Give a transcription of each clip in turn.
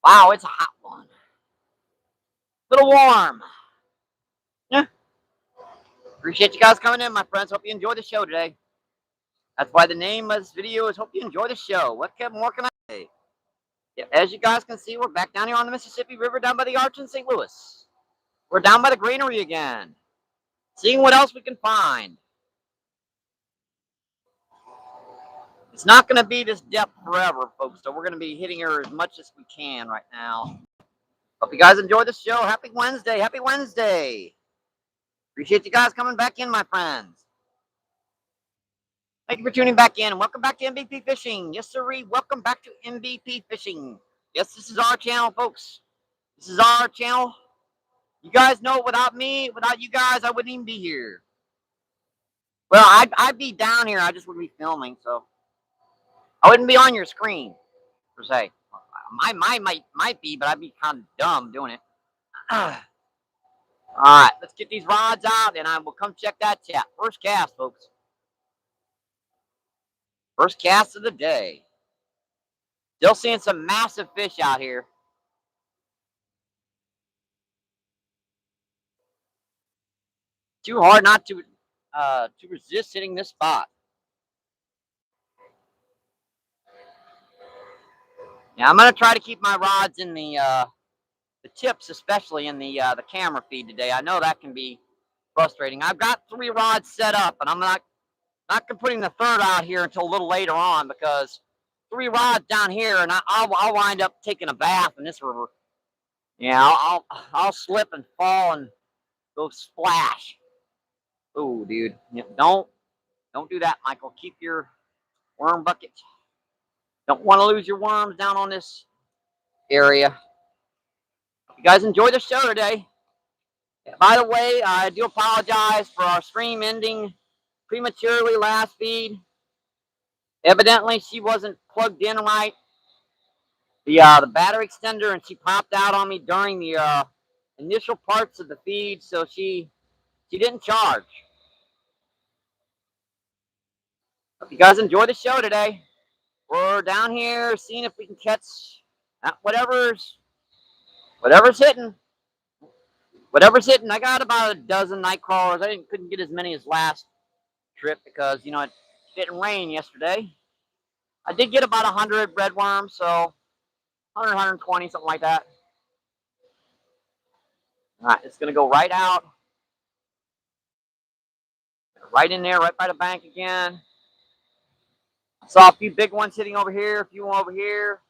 Wow, it's a hot one. Little warm. Yeah. Appreciate you guys coming in, my friends. Hope you enjoy the show today. That's why the name of this video is Hope You Enjoy the Show. What more can I say? Yeah, as you guys can see, we're back down here on the Mississippi River, down by the arch in St. Louis. We're down by the granary again, seeing what else we can find. It's not going to be this depth forever, folks, so we're going to be hitting her as much as we can right now. Hope you guys enjoy the show. Happy Wednesday. Happy Wednesday. Appreciate you guys coming back in, my friends. Thank you for tuning back in, and welcome back to MBP Fishing. Yes, sirree. Welcome back to MBP Fishing. Yes, this is our channel, folks. This is our channel. You guys know, without me, without you guys, I wouldn't even be here. Well, I'd be down here. I just wouldn't be filming, so I wouldn't be on your screen, per se. Might be, but I'd be kind of dumb doing it. All right, let's get these rods out, and I will come check that chat. First cast, folks. First cast of the day. Still seeing some massive fish out here. Too hard not to resist hitting this spot. Yeah, I'm gonna try to keep my rods in the tips, especially in the camera feed today. I know that can be frustrating. I've got 3 rods set up, and I'm not putting the third out here until a little later on, because 3 rods down here, and I'll wind up taking a bath in this river. Yeah, I'll slip and fall and go splash. Oh, dude, yeah, don't do that, Michael. Keep your worm bucket. Don't want to lose your worms down on this area. You guys enjoy the show today. By the way, I do apologize for our stream ending prematurely last feed. Evidently, she wasn't plugged in right. The battery extender, and she popped out on me during the initial parts of the feed, so she didn't charge. Hope you guys enjoy the show today. We're down here seeing if we can catch whatever's hitting. Whatever's hitting. I got about a dozen night crawlers. I couldn't get as many as last trip because, you know, it didn't rain yesterday. I did get about 100 red worms, so 100, 120, something like that. All right, it's going to go right out. Right in there, right by the bank again. I saw a few big ones hitting over here, a few over here.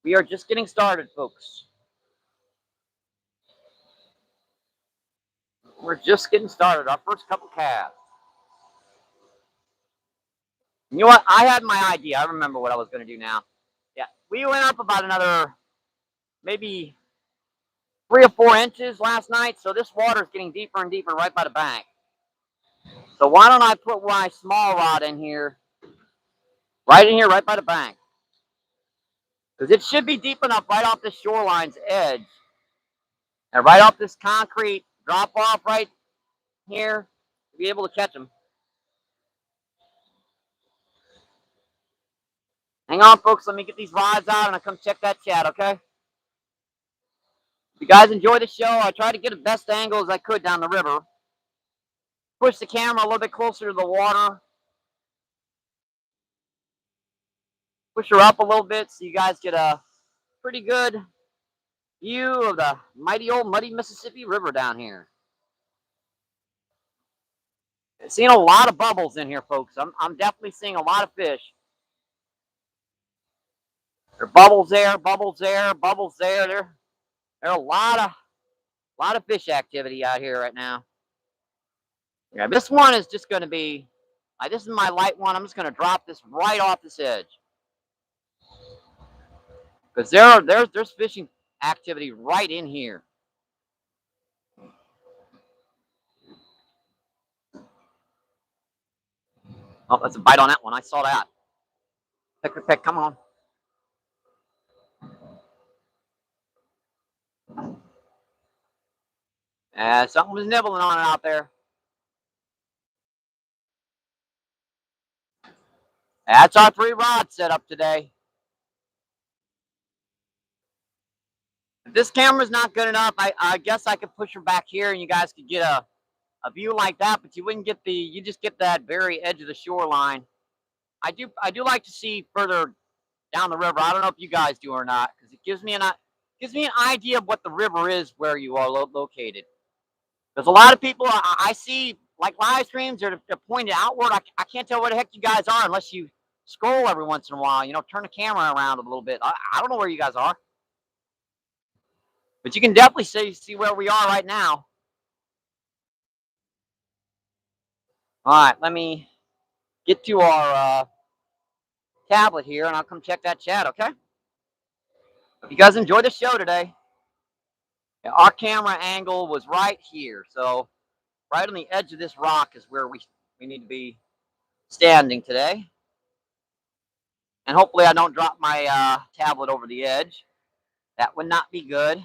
We are just getting started, folks. We're just getting started. Our first couple casts. You know what? I had my idea. I remember what I was going to do now. Yeah, we went up about another maybe 3 or 4 inches last night, so this water is getting deeper and deeper right by the bank. So why don't I put my small rod in here, right by the bank? Because it should be deep enough right off the shoreline's edge, and right off this concrete drop off right here to be able to catch them. Hang on, folks. Let me get these rods out, and I'll come check that chat, okay? If you guys enjoy the show, I try to get the best angle as I could down the river. Push the camera a little bit closer to the water. Push her up a little bit so you guys get a pretty good view of the mighty old muddy Mississippi River down here. Seeing a lot of bubbles in here, folks. I'm definitely seeing a lot of fish. There are bubbles there, bubbles there, bubbles there. There are a lot of fish activity out here right now. Yeah, this one is just going to be, this is my light one. I'm just going to drop this right off this edge. Because there's fishing activity right in here. Oh, that's a bite on that one. I saw that. Pick, come on. Something was nibbling on it out there. That's our 3 rods set up today. If this camera's not good enough, I guess I could push her back here and you guys could get a view like that, but you wouldn't get you just get that very edge of the shoreline. I do like to see further down the river. I don't know if you guys do or not, because it gives me an idea of what the river is where you are located. There's a lot of people I see like live streams, they're pointed outward. I can't tell where the heck you guys are unless you scroll every once in a while. Turn the camera around a little bit. I don't know where you guys are, but you can definitely see where we are right now. All right, let me get to our tablet here, and I'll come check that chat. Okay. If you guys enjoyed the show today, our camera angle was right here, so right on the edge of this rock is where we need to be standing today. And hopefully I don't drop my tablet over the edge. That would not be good.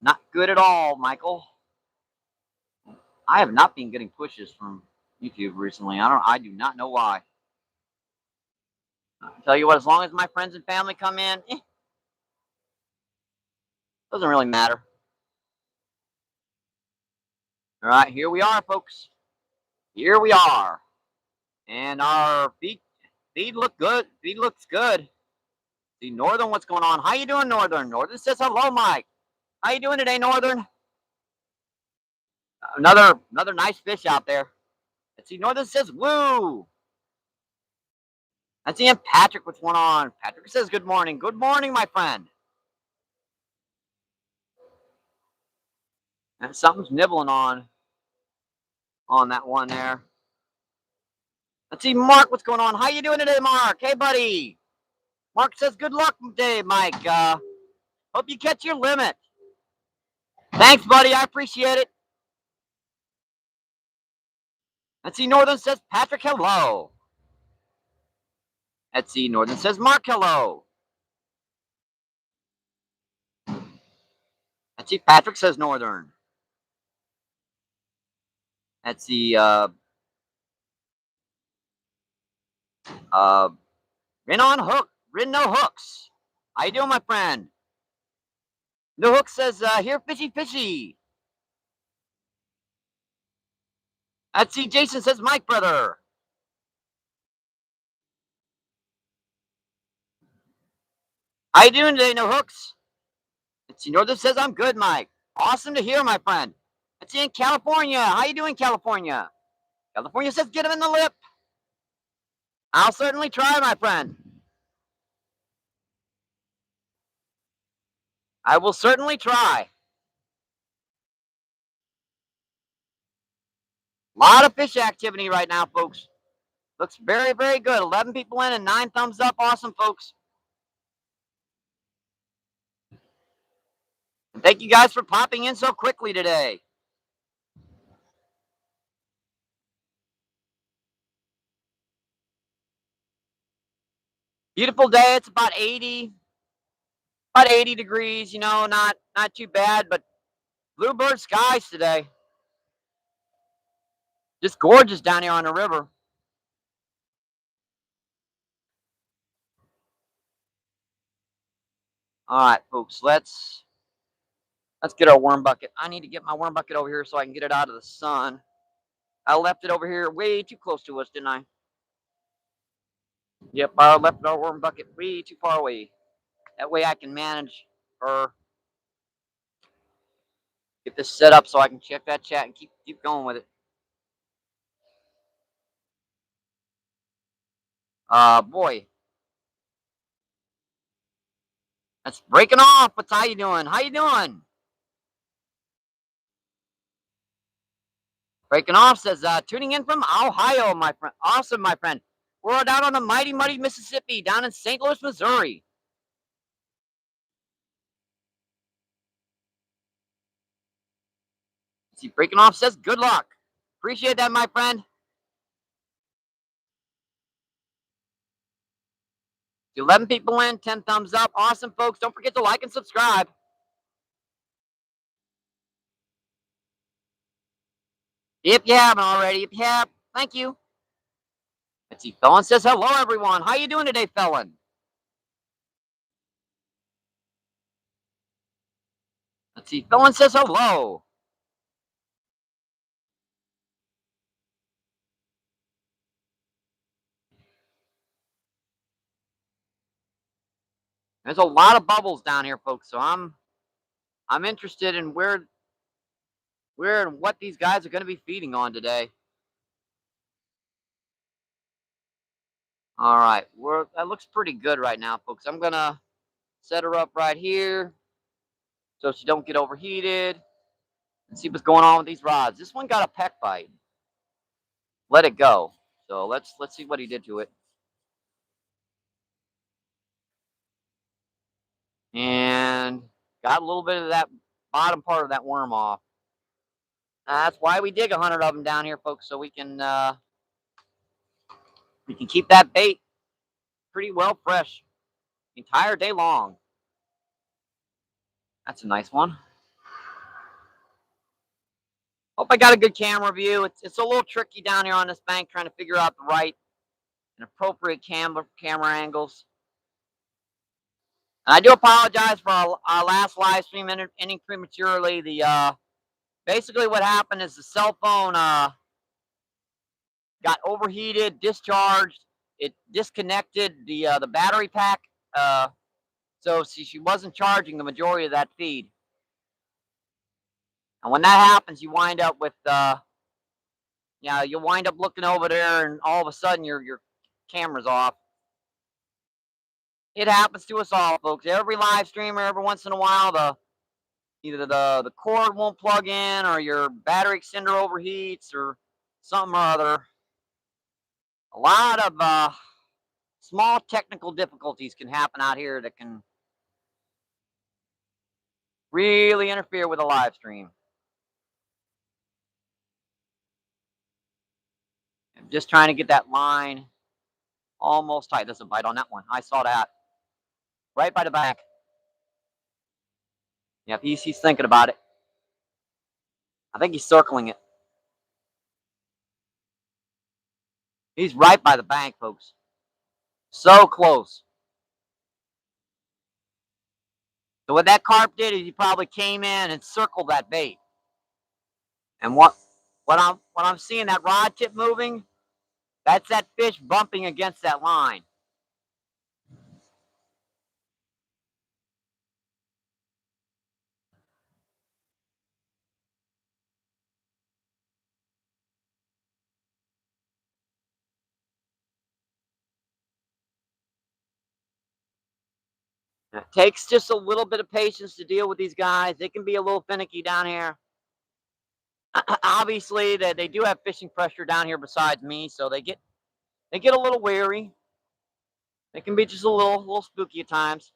Not good at all, Michael. I have not been getting pushes from YouTube recently. I do not know why. I'll tell you what, as long as my friends and family come in, doesn't really matter. All right, here we are, folks. Here we are. And our feed look good. Feed looks good. See, Northern, what's going on? How you doing, Northern? Northern says hello, Mike. How you doing today, Northern? Another nice fish out there. Let's see, Northern says woo. Let's see, Patrick, what's going on? Patrick says good morning. Good morning, my friend. And something's nibbling on that one there. Let's see, Mark, what's going on? How you doing today, Mark? Hey, buddy. Mark says good luck today, Mike. Hope you catch your limit. Thanks, buddy. I appreciate it. Let's see, Northern says Patrick, hello. Let's see, Northern says Mark, hello. Let's see, Patrick says Northern. Let's see, Rin no hooks. How you doing, my friend? No hook says here fishy fishy. Let's see, Jason says Mike brother. How you doing today, no hooks? Let's see, Northern says I'm good, Mike. Awesome to hear, my friend. Let's see, in California. How you doing, California? California says get him in the lip. I'll certainly try, my friend. I will certainly try. A lot of fish activity right now, folks. Looks very, very good. 11 people in and 9 thumbs up. Awesome, folks. And thank you guys for popping in so quickly today. Beautiful day. It's about 80 degrees, not too bad, but bluebird skies today. Just gorgeous down here on the river. All right, folks, let's get our worm bucket. I need to get my worm bucket over here so I can get it out of the sun. I left it over here way too close to us, didn't I? Yep, I left our worm bucket way too far away. That way I can manage or get this set up so I can check that chat and keep going with it. Boy. That's breaking off. How you doing? How you doing? Breaking off says, tuning in from Ohio, my friend. Awesome, my friend. We're down on the mighty, muddy Mississippi, down in St. Louis, Missouri. See, breaking off says, good luck. Appreciate that, my friend. 11 people in, 10 thumbs up. Awesome, folks. Don't forget to like and subscribe. If you haven't already, if you have, thank you. Let's see, Felon says, hello, everyone. How you doing today, Felon? Let's see. Philin says hello. There's a lot of bubbles down here, folks. So I'm interested in where and what these guys are going to be feeding on today. All right, that looks pretty good right now, folks. I'm gonna set her up right here so she don't get overheated and see what's going on with these rods. This one got a peck bite. Let it go. So let's see what he did to it. And got a little bit of that bottom part of that worm off. That's why we dig 100 of them down here, folks, so we can keep that bait pretty well fresh the entire day long. That's a nice one. Hope I got a good camera view. It's a little tricky down here on this bank trying to figure out the right and appropriate camera angles. And I do apologize for our last live stream ending prematurely. The basically what happened is the cell phone got overheated, discharged. It disconnected the battery pack, so she wasn't charging the majority of that feed. And when that happens, you wind up with you wind up looking over there, and all of a sudden your camera's off. It happens to us all, folks. Every live streamer, every once in a while, either the cord won't plug in, or your battery extender overheats, or something or other. A lot of small technical difficulties can happen out here that can really interfere with a live stream. I'm just trying to get that line almost tight. There's a bite on that one. I saw that. Right by the back. Yep, he's thinking about it. I think he's circling it. He's right by the bank, folks. So close. So what that carp did is he probably came in and circled that bait. And what I'm seeing, that rod tip moving, that's that fish bumping against that line. It takes just a little bit of patience to deal with these guys. They can be a little finicky down here. Obviously, they do have fishing pressure down here besides me, so they get a little wary. They can be just a little spooky at times.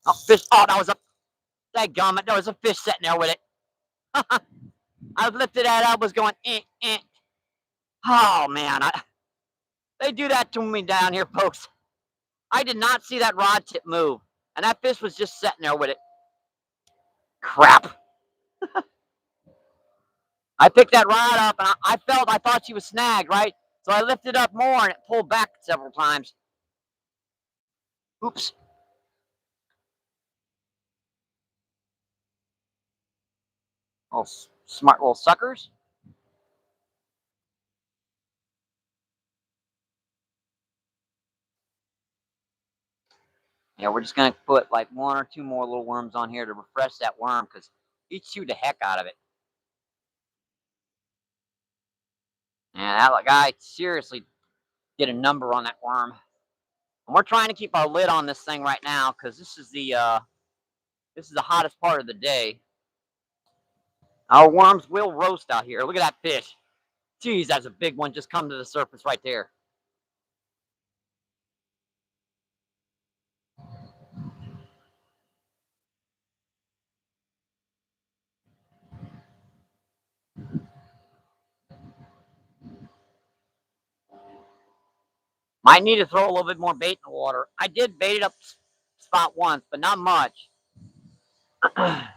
Oh, fish! Oh, that was a fish sitting there with it. I lifted that up, was going, eh. Oh man, they do that to me down here, folks. I did not see that rod tip move, and that fish was just sitting there with it. Crap. I picked that rod up, and I thought she was snagged, right? So I lifted up more, and it pulled back several times. Oops. Oh, smart little suckers. Yeah, we're just gonna put like one or two more little worms on here to refresh that worm, because he chewed the heck out of it. Yeah, that guy seriously did a number on that worm. And we're trying to keep our lid on this thing right now, because this is the hottest part of the day. Our worms will roast out here. Look at that fish. Jeez, that's a big one just come to the surface right there. Might need to throw a little bit more bait in the water. I did bait it up spot once, but not much. I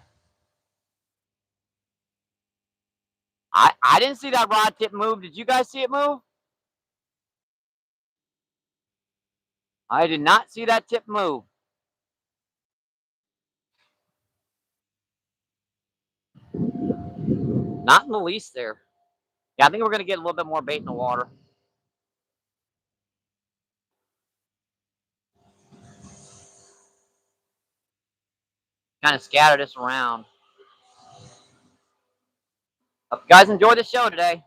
didn't see that rod tip move. Did you guys see it move? I did not see that tip move. Not in the least there. Yeah, I think we're going to get a little bit more bait in the water. Kind of scatter this around. Hope you guys enjoy the show today.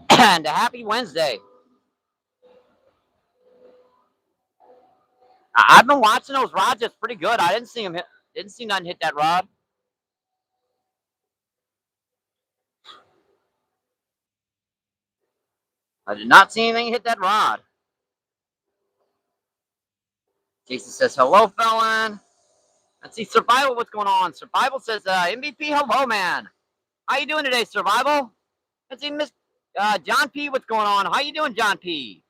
And a happy Wednesday. I've been watching those rods. It's pretty good. I didn't see him hit. Didn't see nothing hit that rod. I did not see anything hit that rod. Jason says, hello, Felon. Let's see, Survival, what's going on? Survival says, MVP, hello, man. How you doing today, Survival? Let's see, Miss John P, what's going on? How you doing, John P?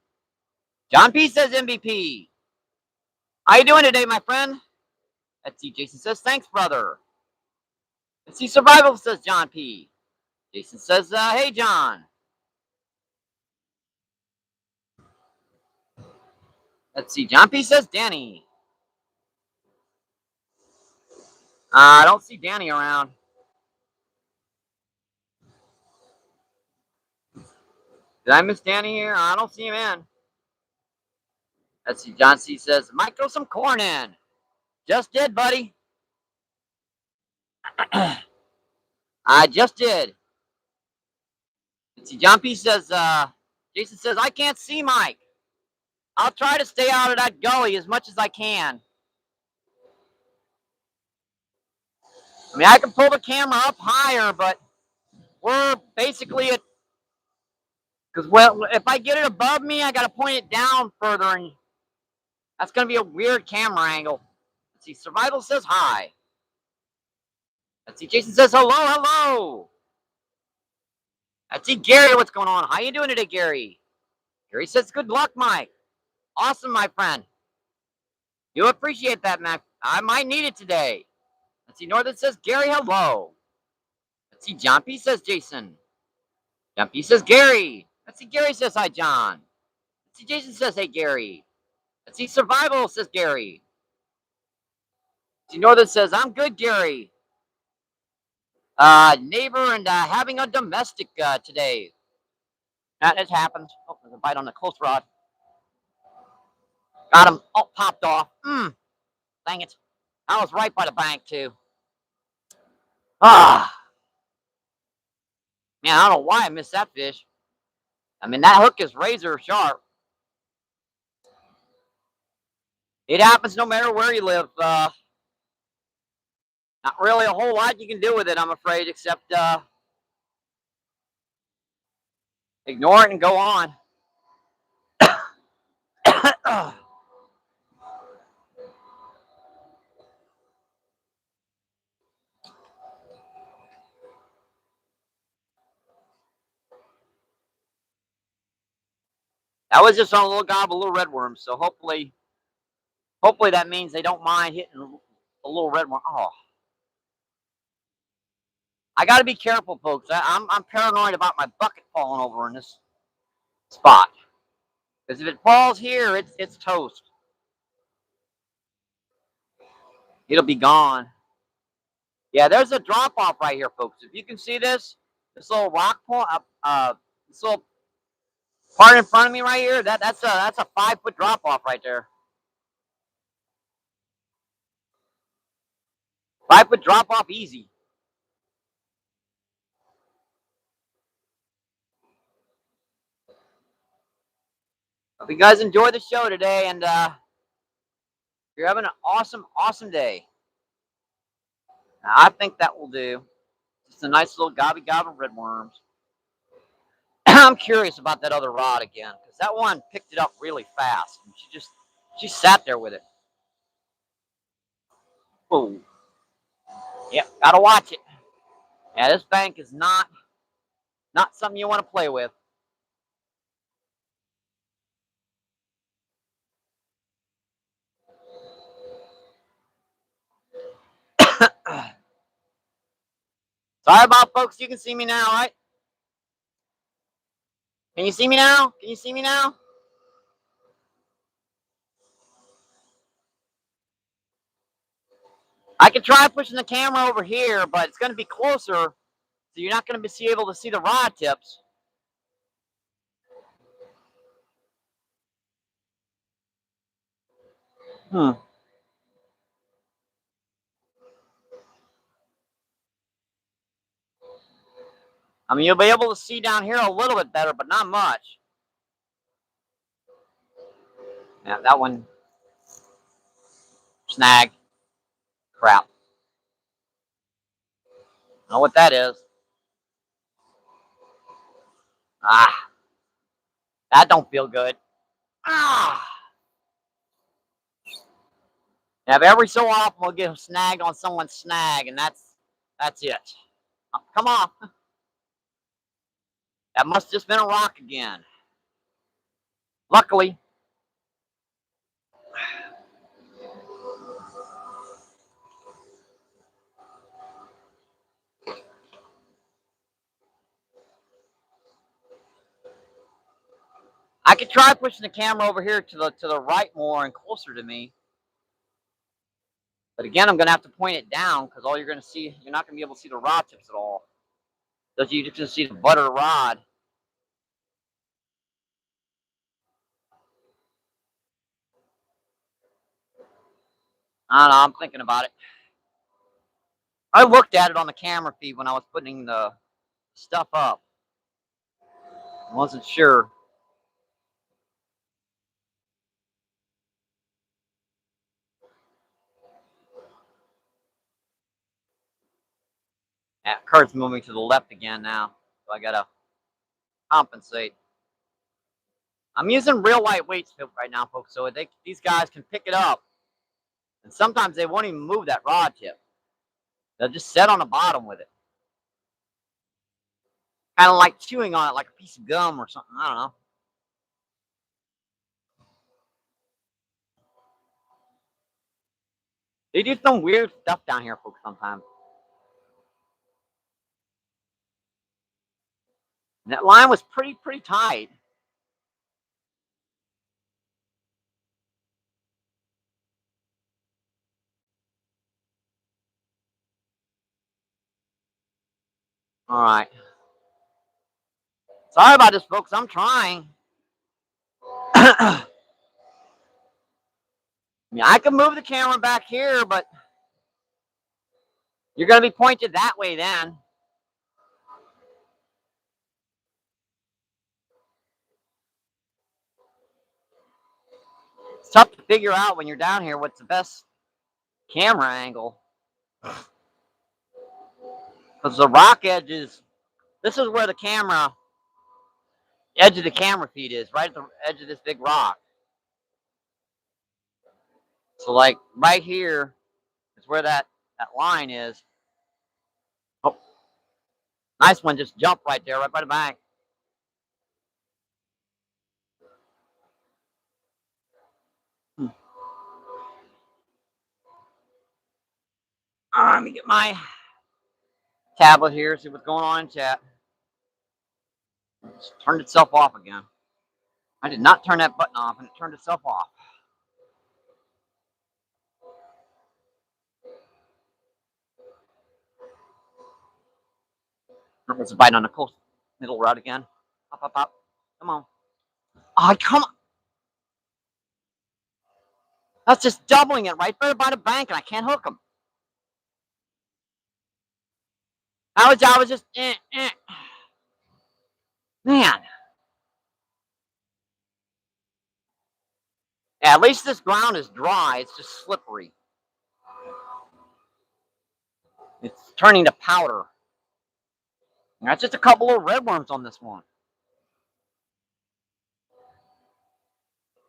John P says MVP. How you doing today, my friend? Let's see, Jason says, thanks, brother. Let's see, Survival says John P. Jason says, hey, John. Let's see, John P says Danny. I don't see Danny around. Did I miss Danny here? I don't see him in. Let's see, John C says, might throw some corn in. Just did, buddy. I just did. Let's see, John P says, Jason says, I can't see Mike. I'll try to stay out of that gully as much as I can. I mean, I can pull the camera up higher, but we're basically at, because, well, if I get it above me, I got to point it down further, and that's going to be a weird camera angle. Let's see, Survival says hi. Let's see, Jason says hello, hello. Let's see, Gary, what's going on? How you doing today, Gary? Gary says, good luck, Mike. Awesome, my friend. You appreciate that, Mac. I might need it today. Let's see, Northern says, Gary, hello. Let's see, John P says, Jason. John P says, Gary. Let's see, Gary says, hi, John. Let's see, Jason says, hey, Gary. Let's see, Survival says, Gary. Let's see, Northern says, I'm good, Gary. Neighbor and having a domestic today. That has happened. Oh, there's a bite on the close rod. Got him. Oh, popped off. Dang it. I was right by the bank, too. Ah. Man, I don't know why I missed that fish. I mean, that hook is razor sharp. It happens no matter where you live. Not really a whole lot you can do with it, I'm afraid, except ignore it and go on. That was just on a little gob of little red worms, so hopefully that means they don't mind hitting a little red worm. Oh, I got to be careful, folks. I'm paranoid about my bucket falling over in this spot, because if it falls here, it's toast. It'll be gone. Yeah, there's a drop off right here, folks. If you can see this little rock point, this little part in front of me right here, that's a 5-foot drop off right there. 5-foot drop off easy. Hope you guys enjoy the show today, and you're having an awesome day. Now, I think that will do. Just a nice little gobby gob of red worms. I'm curious about that other rod again, because that one picked it up really fast. And she sat there with it. Oh, yep, gotta watch it. Yeah, this bank is not something you want to play with. Sorry about folks. You can see me now, right? Can you see me now? Can you see me now? I could try pushing the camera over here, but it's going to be closer, so you're not going to be able to see the rod tips. I mean, you'll be able to see down here a little bit better, but not much. Yeah, that one snag. Crap. I know what that is. Ah, that don't feel good. Ah. Yeah, but every so often we'll get a snag on someone's snag, and that's it. Oh, come on. That must have just been a rock again. Luckily. I could try pushing the camera over here to the right more and closer to me. But again, I'm going to have to point it down because all you're going to see, you're not going to be able to see the rod tips at all. So you're just going to see the butt of the rod. I don't know. I'm thinking about it. I looked at it on the camera feed when I was putting the stuff up. I wasn't sure. That curve's moving to the left again now. So I got to compensate. I'm using real light weights right now, folks, so these guys can pick it up. And sometimes they won't even move that rod tip. They'll just sit on the bottom with it. Kind of like chewing on it like a piece of gum or something. I don't know. They do some weird stuff down here, folks, sometimes. And that line was pretty tight. All right. Sorry about this, folks. I'm trying. I mean, I can move the camera back here, but you're going to be pointed that way then. It's tough to figure out when you're down here what's the best camera angle. Because the rock edges, this is where the edge of the camera feed is, right at the edge of this big rock. So like right here is where that line is. Oh, nice one, just jumped right there, right by the bank. Let me get my tablet here, see what's going on in chat. It's turned itself off again. I did not turn that button off and it turned itself off. It's a bite on the close middle rod again. Pop, pop, pop. Come on. Oh, come on. That's just doubling it right there by the bank and I can't hook them. I was just, Man. Yeah, at least this ground is dry. It's just slippery. It's turning to powder. That's just a couple of red worms on this one.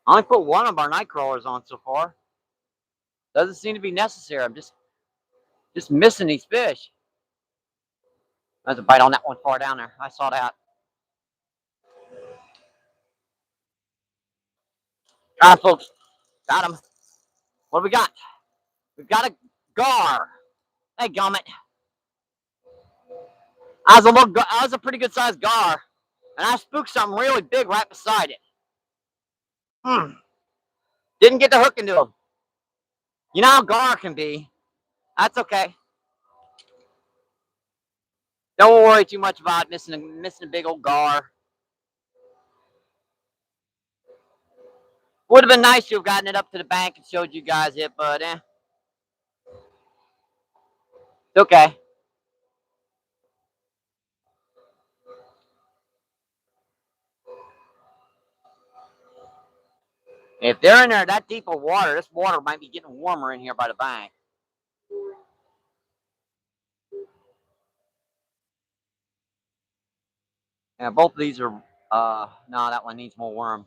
I only put one of our night crawlers on so far. Doesn't seem to be necessary. I'm just missing these fish. There's a bite on that one far down there. I saw that. Got him, folks. Got him. What do we got? We've got a gar. Hey, gummit. I was a pretty good sized gar. And I spooked something really big right beside it. Didn't get the hook into him. You know how gar can be. That's okay. Don't worry too much about missing a big old gar. Would have been nice to have gotten it up to the bank and showed you guys it, but it's okay. If they're in there that deep of water, this water might be getting warmer in here by the bank. Yeah, both of these are, no, that one needs more worm.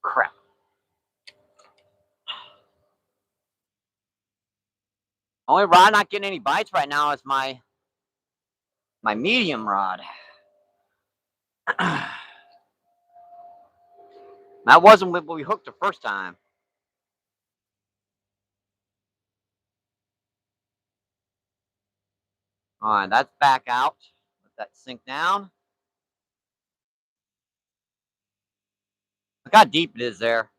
Crap. Only rod not getting any bites right now is my medium rod. That wasn't what we hooked the first time. All right, that's back out. Let that sink down. Look how deep it is there. At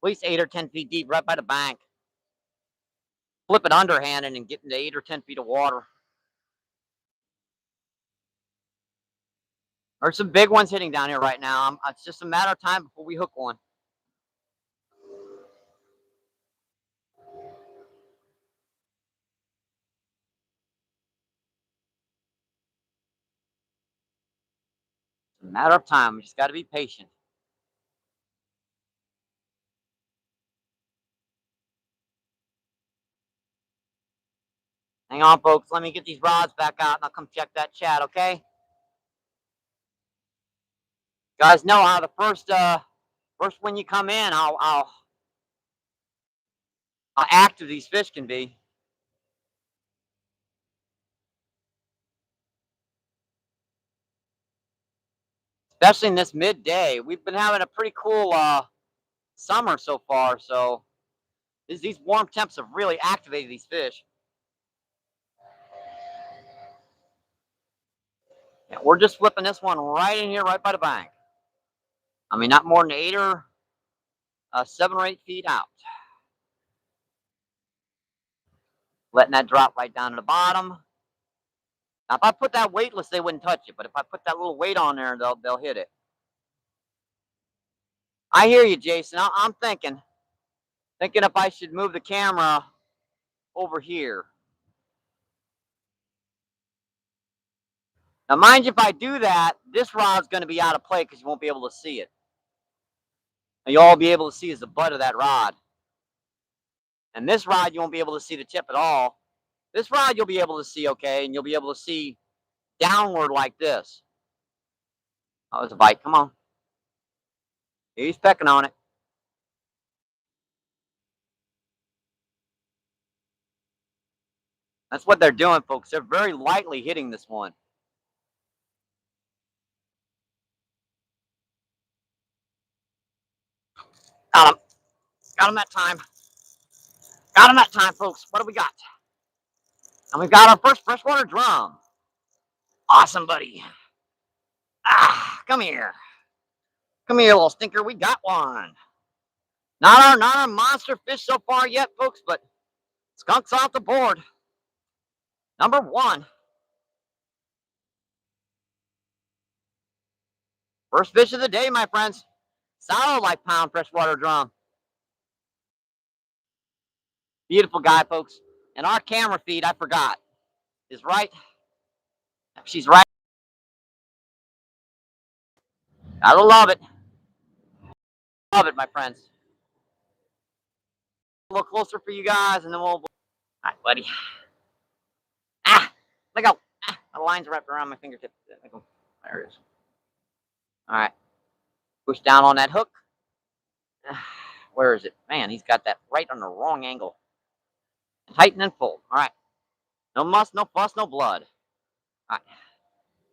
least 8 or 10 feet deep, right by the bank. Flip it underhanded and get into 8 or 10 feet of water. There's some big ones hitting down here right now. It's just a matter of time before we hook one. It's a matter of time. We just got to be patient. Hang on, folks. Let me get these rods back out, and I'll come check that chat, okay? You guys know how the first when you come in, how active these fish can be. Especially in this midday. We've been having a pretty cool summer so far, so these warm temps have really activated these fish. Yeah, we're just flipping this one right in here, right by the bank. I mean, not more than 8 or 7 or 8 feet out. Letting that drop right down to the bottom. Now, if I put that weightless, they wouldn't touch it. But if I put that little weight on there, they'll hit it. I hear you, Jason. I'm thinking if I should move the camera over here. Now, mind you, if I do that, this rod's going to be out of play because you won't be able to see it. And you'll all be able to see is the butt of that rod. And this rod, you won't be able to see the tip at all. This rod, you'll be able to see okay, and you'll be able to see downward like this. Oh, there's a bite. Come on. He's pecking on it. That's what they're doing, folks. They're very lightly hitting this one. Got him. Got him that time. Got him that time, folks. What do we got? And we've got our first freshwater drum. Awesome, buddy. Come here. Come here, little stinker. We got one. Not our monster fish so far yet, folks, but skunk's off the board. Number 1. First fish of the day, my friends. Solid like pound freshwater drum. Beautiful guy, folks. And our camera feed, I forgot, is right. She's right. Gotta love it. Love it, my friends. A little closer for you guys, and then we'll. All right, buddy. Let go. The line's wrapped around my fingertip. There it is. All right. Push down on that hook. Where is it? Man, he's got that right on the wrong angle. Tighten and fold. All right. No muss, no fuss, no blood. All right.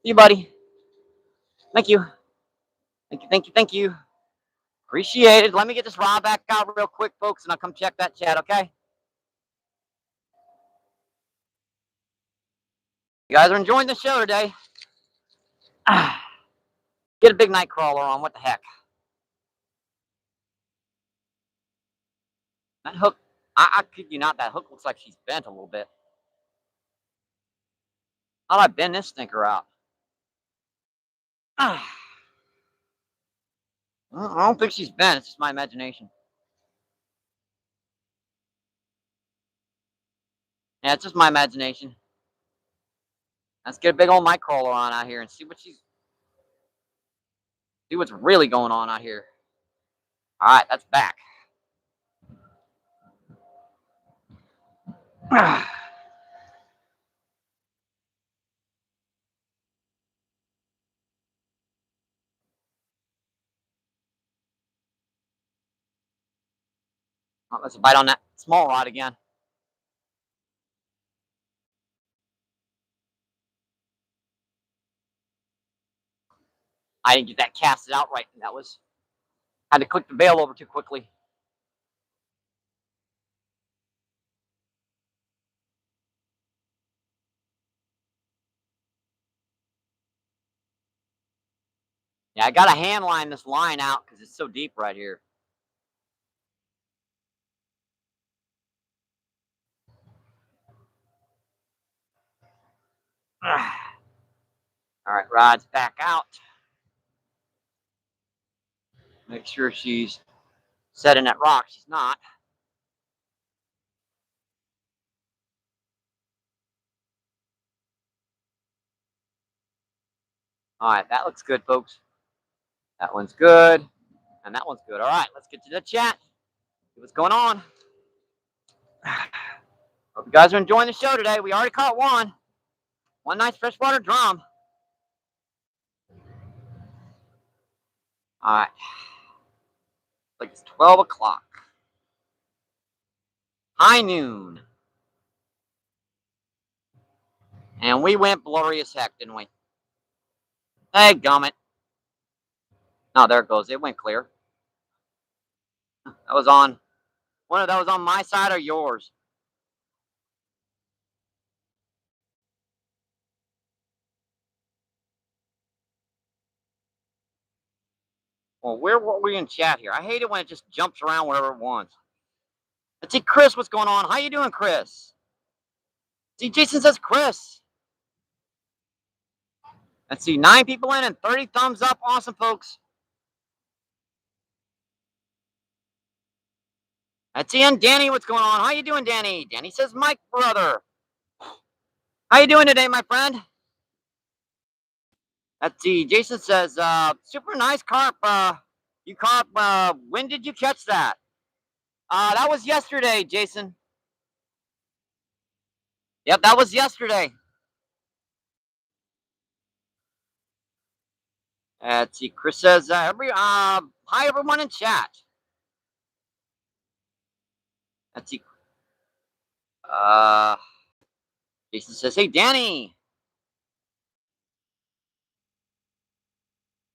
See you, buddy. Thank you. Thank you, thank you, thank you. Appreciate it. Let me get this rod back out real quick, folks, and I'll come check that chat, okay? You guys are enjoying the show today. Get a big night crawler on. What the heck? That hook I kid you not, that hook looks like she's bent a little bit. How'd I bend this stinker out? I don't think she's bent. It's just my imagination. Yeah, it's just my imagination. Let's get a big old mic crawler on out here and see what's really going on out here. All right, that's back. Oh, let's bite on that small rod again. I didn't get that casted out right. That was had to click the bail over too quickly. Yeah, I gotta hand line this line out because it's so deep right here. All right, rod's back out. Make sure she's setting that rock. She's not. All right, that looks good, folks. That one's good, and that one's good. All right, let's get to the chat. See what's going on. Hope you guys are enjoying the show today. We already caught one. One nice freshwater drum. All right. Like it's 12 o'clock. High noon. And we went blurry as heck, didn't we? Hey, gummit. No, there it goes. It went clear. That was on. One of those on my side or yours? Well, where were we in chat here? I hate it when it just jumps around wherever it wants. Let's see, Chris, what's going on? How you doing, Chris? See, Jason says Chris. Let's see, 9 people in and 30 thumbs up. Awesome, folks. Let's see, and Danny, what's going on? How you doing, Danny? Danny says, Mike, brother. How you doing today, my friend? Let's see, Jason says, super nice carp. You caught, when did you catch that? That was yesterday, Jason. Yep, that was yesterday. Let's see, Chris says, hi, everyone in chat. Let's see. Jason says, hey, Danny.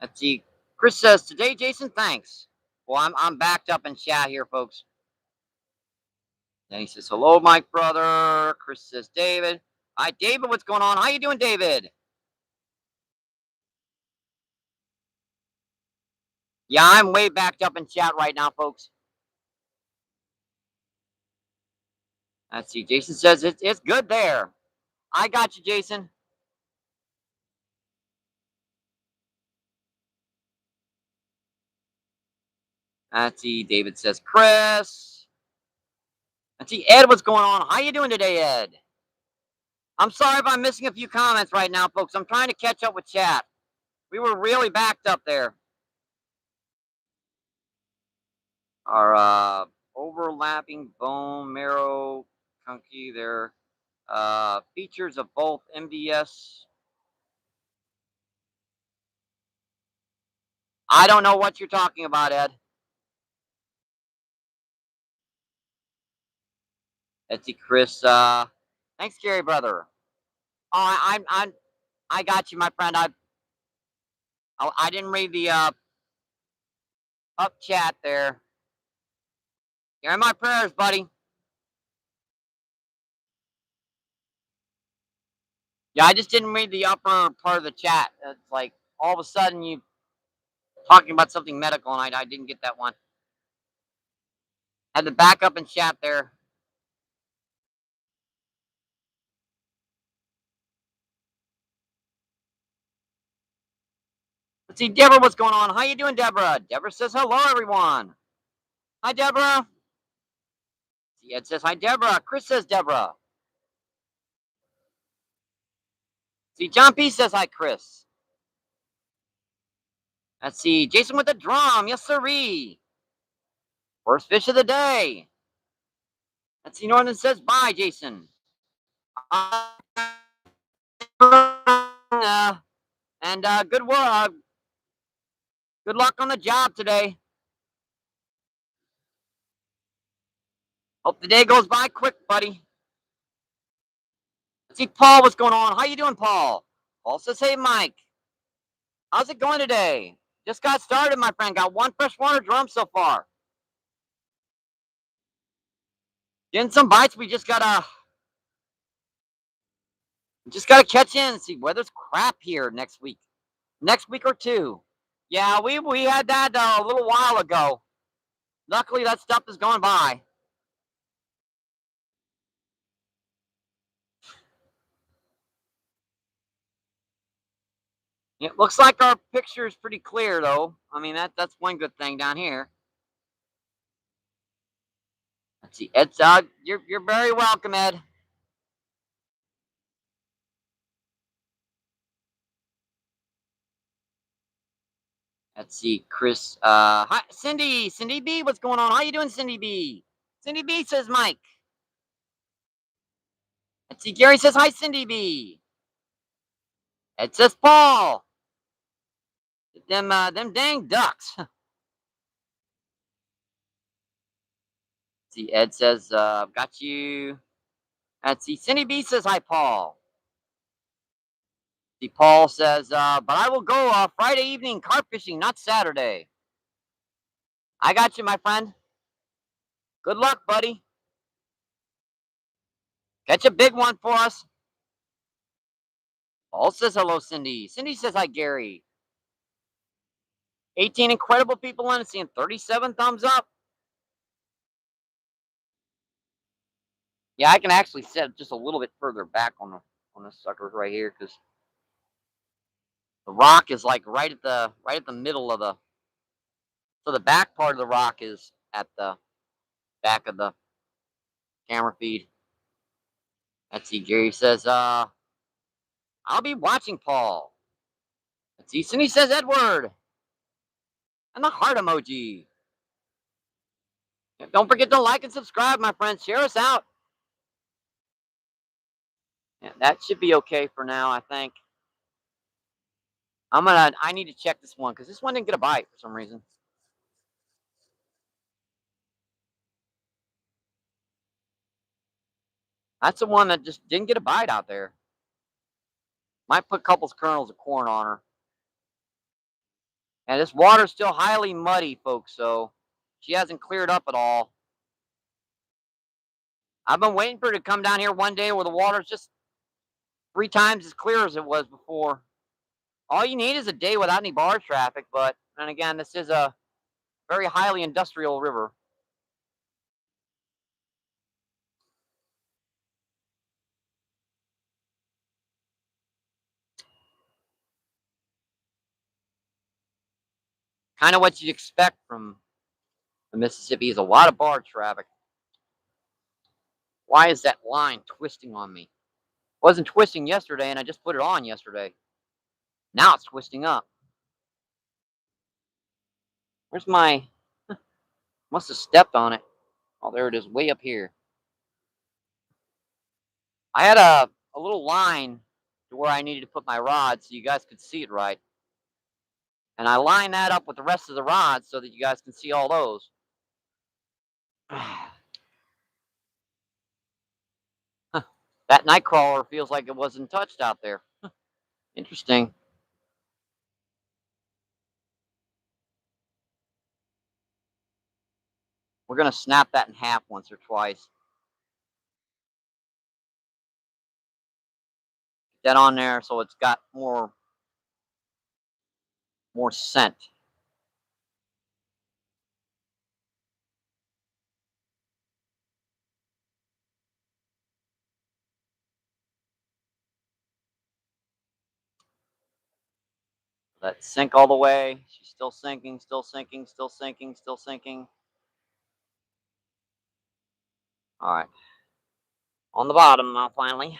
Let's see. Chris says, today, Jason, thanks. Well, I'm backed up in chat here, folks. Then he says, hello, Mike, brother. Chris says, David. Hi, David, what's going on? How you doing, David? Yeah, I'm way backed up in chat right now, folks. Let's see. Jason says, it's good there. I got you, Jason. Let's see. David says, Chris. Let's see. Ed, what's going on? How you doing today, Ed? I'm sorry if I'm missing a few comments right now, folks. I'm trying to catch up with chat. We were really backed up there. Our overlapping bone marrow chunky there. Features of both MBS. I don't know what you're talking about, Ed. Let's see, Chris. Thanks, Gary, brother. Oh, I got you, my friend. I didn't read the up chat there. You're in my prayers, buddy. Yeah, I just didn't read the upper part of the chat. It's like all of a sudden you talking about something medical, and I didn't get that one. Had to back up and chat there. Let's see, Deborah, what's going on? How you doing, Deborah? Deborah says hello, everyone. Hi, Deborah. See, Ed says hi, Deborah. Chris says Deborah. See, John P says hi, Chris. Let's see, Jason with the drum. Yes, sirree. First fish of the day. Let's see, Northern says bye, Jason. And good work. Good luck on the job today. Hope the day goes by quick, buddy. Let's see, Paul, what's going on? How you doing, Paul? Paul says, hey, Mike. How's it going today? Just got started, my friend. Got one freshwater drum so far. Getting some bites. We just gotta catch in. See, weather's crap here next week or two. Yeah, we had that a little while ago. Luckily, that stuff is going by. It looks like our picture is pretty clear, though. I mean, that's one good thing down here. Let's see, Ed. You're very welcome, Ed. Let's see, Chris. Hi, Cindy. Cindy B. What's going on? How you doing, Cindy B? Cindy B says Mike. Let's see, Gary says hi, Cindy B. Ed says Paul. Them dang ducks. See, Ed says, got you. Let's see, Cindy B says hi, Paul. See, Paul says, but I will go Friday evening carp fishing, not Saturday. I got you, my friend. Good luck, buddy. Catch a big one for us. Paul says hello, Cindy. Cindy says hi, Gary. 18 incredible people in it, seeing 37 thumbs up. Yeah, I can actually set just a little bit further back on the suckers right here because the rock is like right at the middle of the. So the back part of the rock is at the back of the camera feed. Let's see. Gary says, I'll be watching Paul. Let's see. Cindy says Edward. And the heart emoji. Don't forget to like and subscribe, my friends. Share us out. Yeah, that should be okay for now, I think. I need to check this one because this one didn't get a bite for some reason. That's the one that just didn't get a bite out there. Might put a couple kernels of corn on her. And this water's still highly muddy, folks, so she hasn't cleared up at all. I've been waiting for her to come down here one day where the water's just 3 times as clear as it was before. All you need is a day without any bar traffic, but then again, this is a very highly industrial river. Kind of what you'd expect from the Mississippi is a lot of bar traffic. Why is that line twisting on me? It wasn't twisting yesterday, and I just put it on yesterday. Now it's twisting up. Where's my... Must have stepped on it. Oh, there it is, way up here. I had a little line to where I needed to put my rod so you guys could see it right. And I line that up with the rest of the rods so that you guys can see all those. That night crawler feels like it wasn't touched out there. Interesting. We're going to snap that in half once or twice. Get that on there so it's got more scent. Let sink all the way. She's still sinking, still sinking, still sinking, still sinking. All right. On the bottom now, finally.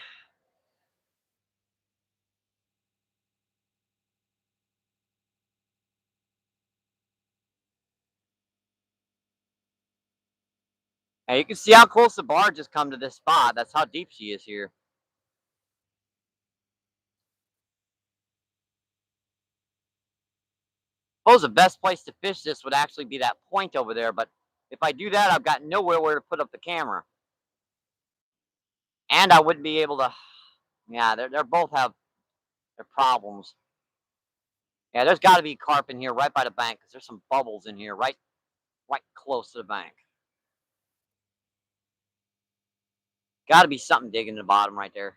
Hey, you can see how close the barge has come to this spot. That's how deep she is here. I suppose the best place to fish this would actually be that point over there, but if I do that, I've got nowhere where to put up the camera. And I wouldn't be able to. Yeah, they're both have their problems. Yeah, there's got to be carp in here right by the bank because there's some bubbles in here right close to the bank. Got to be something digging in the bottom right there.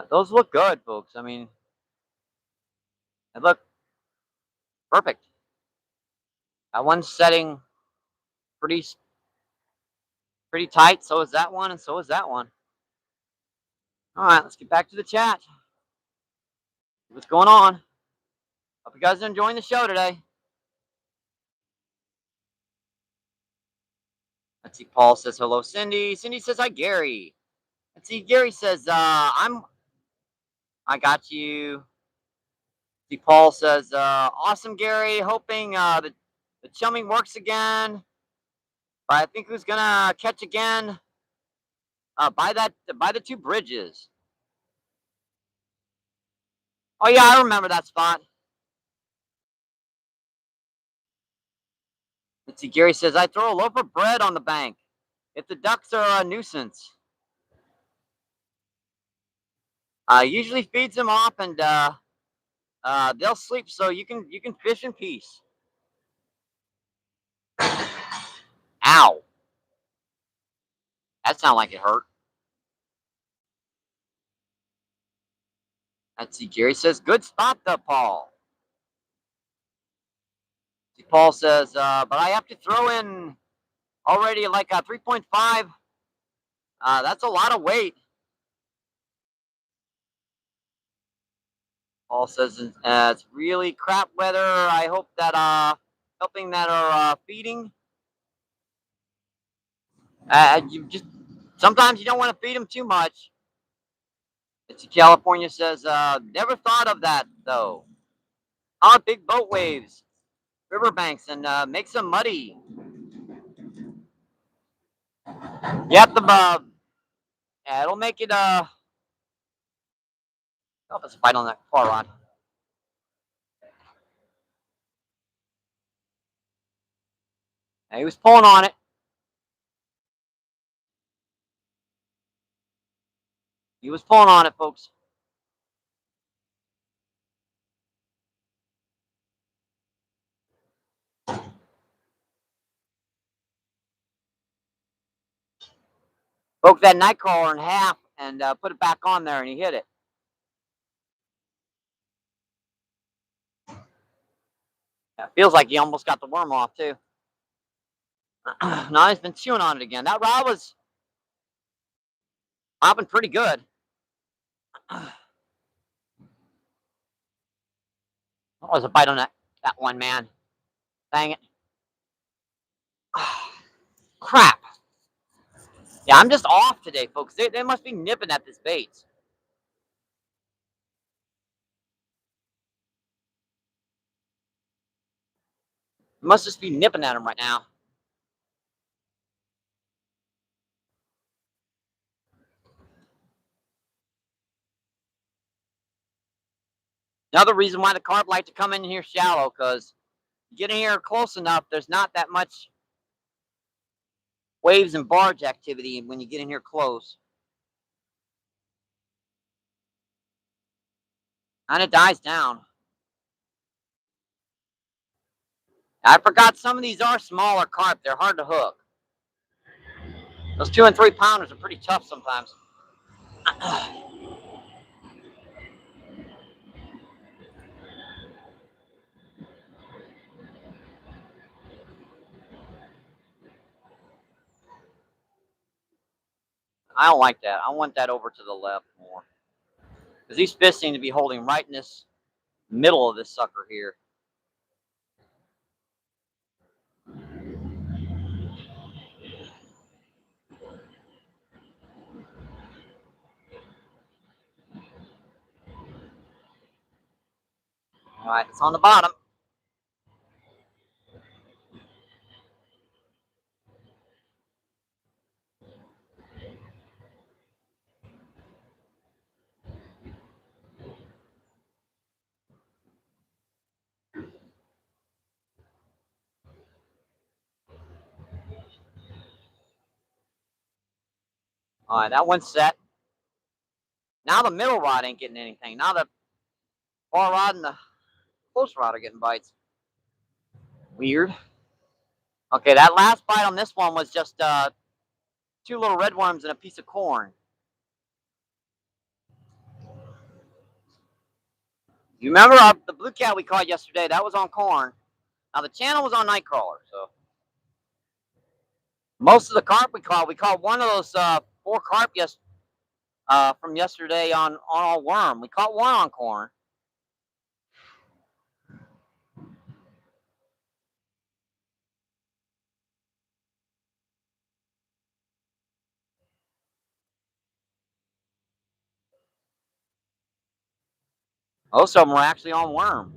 Those look good, folks. I mean, they look perfect. That one's setting pretty tight. So is that one, and so is that one. All right, let's get back to the chat. What's going on? Hope you guys are enjoying the show today. Let's see. Paul says hello, Cindy. Cindy says hi, Gary. Let's see. Gary says I got you. See, Paul says awesome, Gary. Hoping the chumming works again. But I think who's gonna catch again? By the two bridges. Oh yeah, I remember that spot. Let's see. Gary says I throw a loaf of bread on the bank if the ducks are a nuisance. Usually feeds them off and they'll sleep so you can fish in peace. Ow! That sounded like it hurt. Let's see. Gary says good spot though, Paul. See, Paul says, but I have to throw in already like a 3.5. That's a lot of weight. Paul says it's really crap weather. I hope that helping that are feeding. You just sometimes you don't want to feed them too much. It's California says never thought of that though. Big boat waves, riverbanks, and makes them muddy. Yep, yeah, it'll make it oh, there's a bite on that far rod. And he was pulling on it. He was pulling on it, folks. Broke that night crawler in half and put it back on there, and he hit it. Yeah, feels like he almost got the worm off too. Now he's been chewing on it again. That rod was hopping pretty good. That was a bite on that one, man. Dang it. Crap. Yeah, I'm just off today, folks. They must be nipping at this bait. They must just be nipping at him right now. Another reason why the carp like to come in here shallow, because you get in here close enough, there's not that much waves and barge activity when you get in here close. Kind of dies down. I forgot some of these are smaller carp. They're hard to hook. Those 2 and 3 pounders are pretty tough sometimes. I don't like that. I want that over to the left more. Because these fish seem to be holding right in this middle of this sucker here. All right, it's on the bottom. All right, that one's set. Now the middle rod ain't getting anything. Now the far rod and the close rod are getting bites. Weird. Okay, that last bite on this one was just 2 little red worms and a piece of corn. You remember the blue cat we caught yesterday? That was on corn. Now the channel was on nightcrawler. So most of the carp we caught one of those 4 carp from yesterday on all worm. We caught one on corn. Most of them were actually on worm.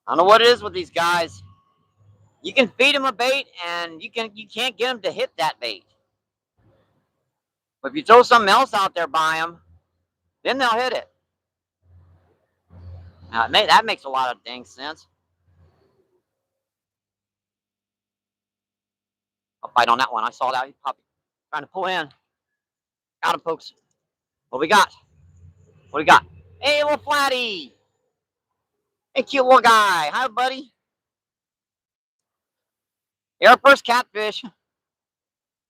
I don't know what it is with these guys. You can feed them a bait, and you can't get them to hit that bait. But if you throw something else out there by them, then they'll hit it. Now, that makes a lot of dang sense. I'll bite on that one. I saw that. He's trying to pull in. Got him, folks. What we got? What we got? Hey, little flatty. Hey, cute little guy. Hi, buddy. You're our first catfish.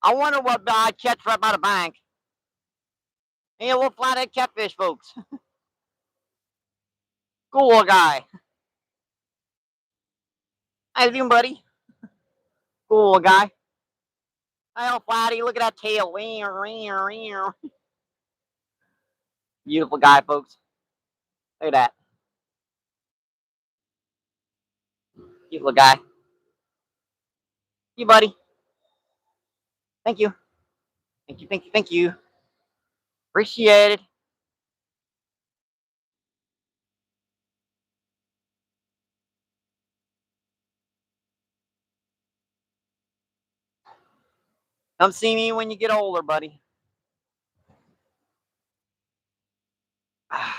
I wonder what I'd catch right by the bank. Hey, a little flathead catfish, folks. Cool little guy. How you doing, buddy? Cool little guy. Hi, little flatty. Look at that tail. Beautiful guy, folks. Look at that. Cute little guy. You, buddy. Thank you. Thank you, thank you, thank you. Appreciate it. Come see me when you get older, buddy.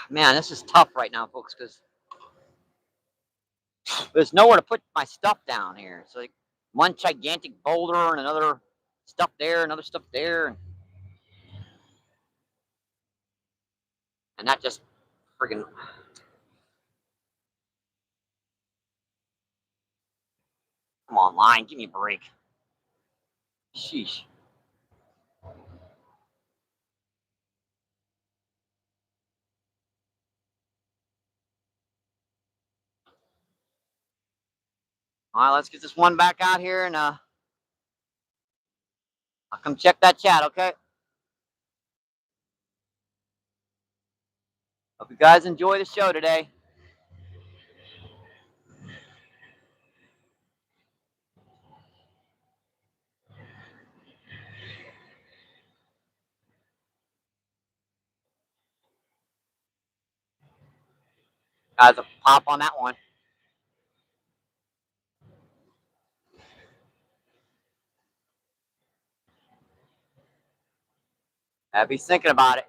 Man, this is tough right now, folks, because there's nowhere to put my stuff down here. It's like one gigantic boulder and another stuff there, another stuff there. And that just friggin'. Come on, line, give me a break. Sheesh. All right, let's get this one back out here, and I'll come check that chat, okay? Hope you guys enjoy the show today. Guys, a pop on that one. He's thinking about it.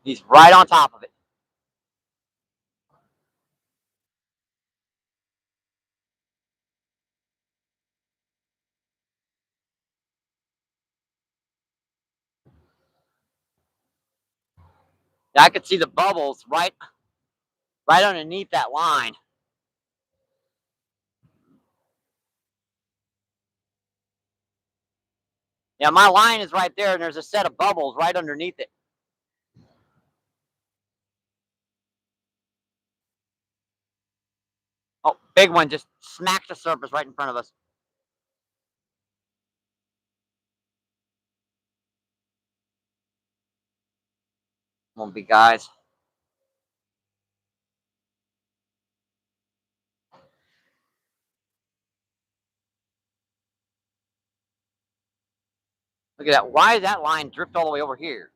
He's right on top of it. I could see the bubbles right underneath that line. Yeah, my line is right there, and there's a set of bubbles right underneath it. Oh, big one just smacked the surface right in front of us. Won't be, guys. Look at that. Why did that line drift all the way over here?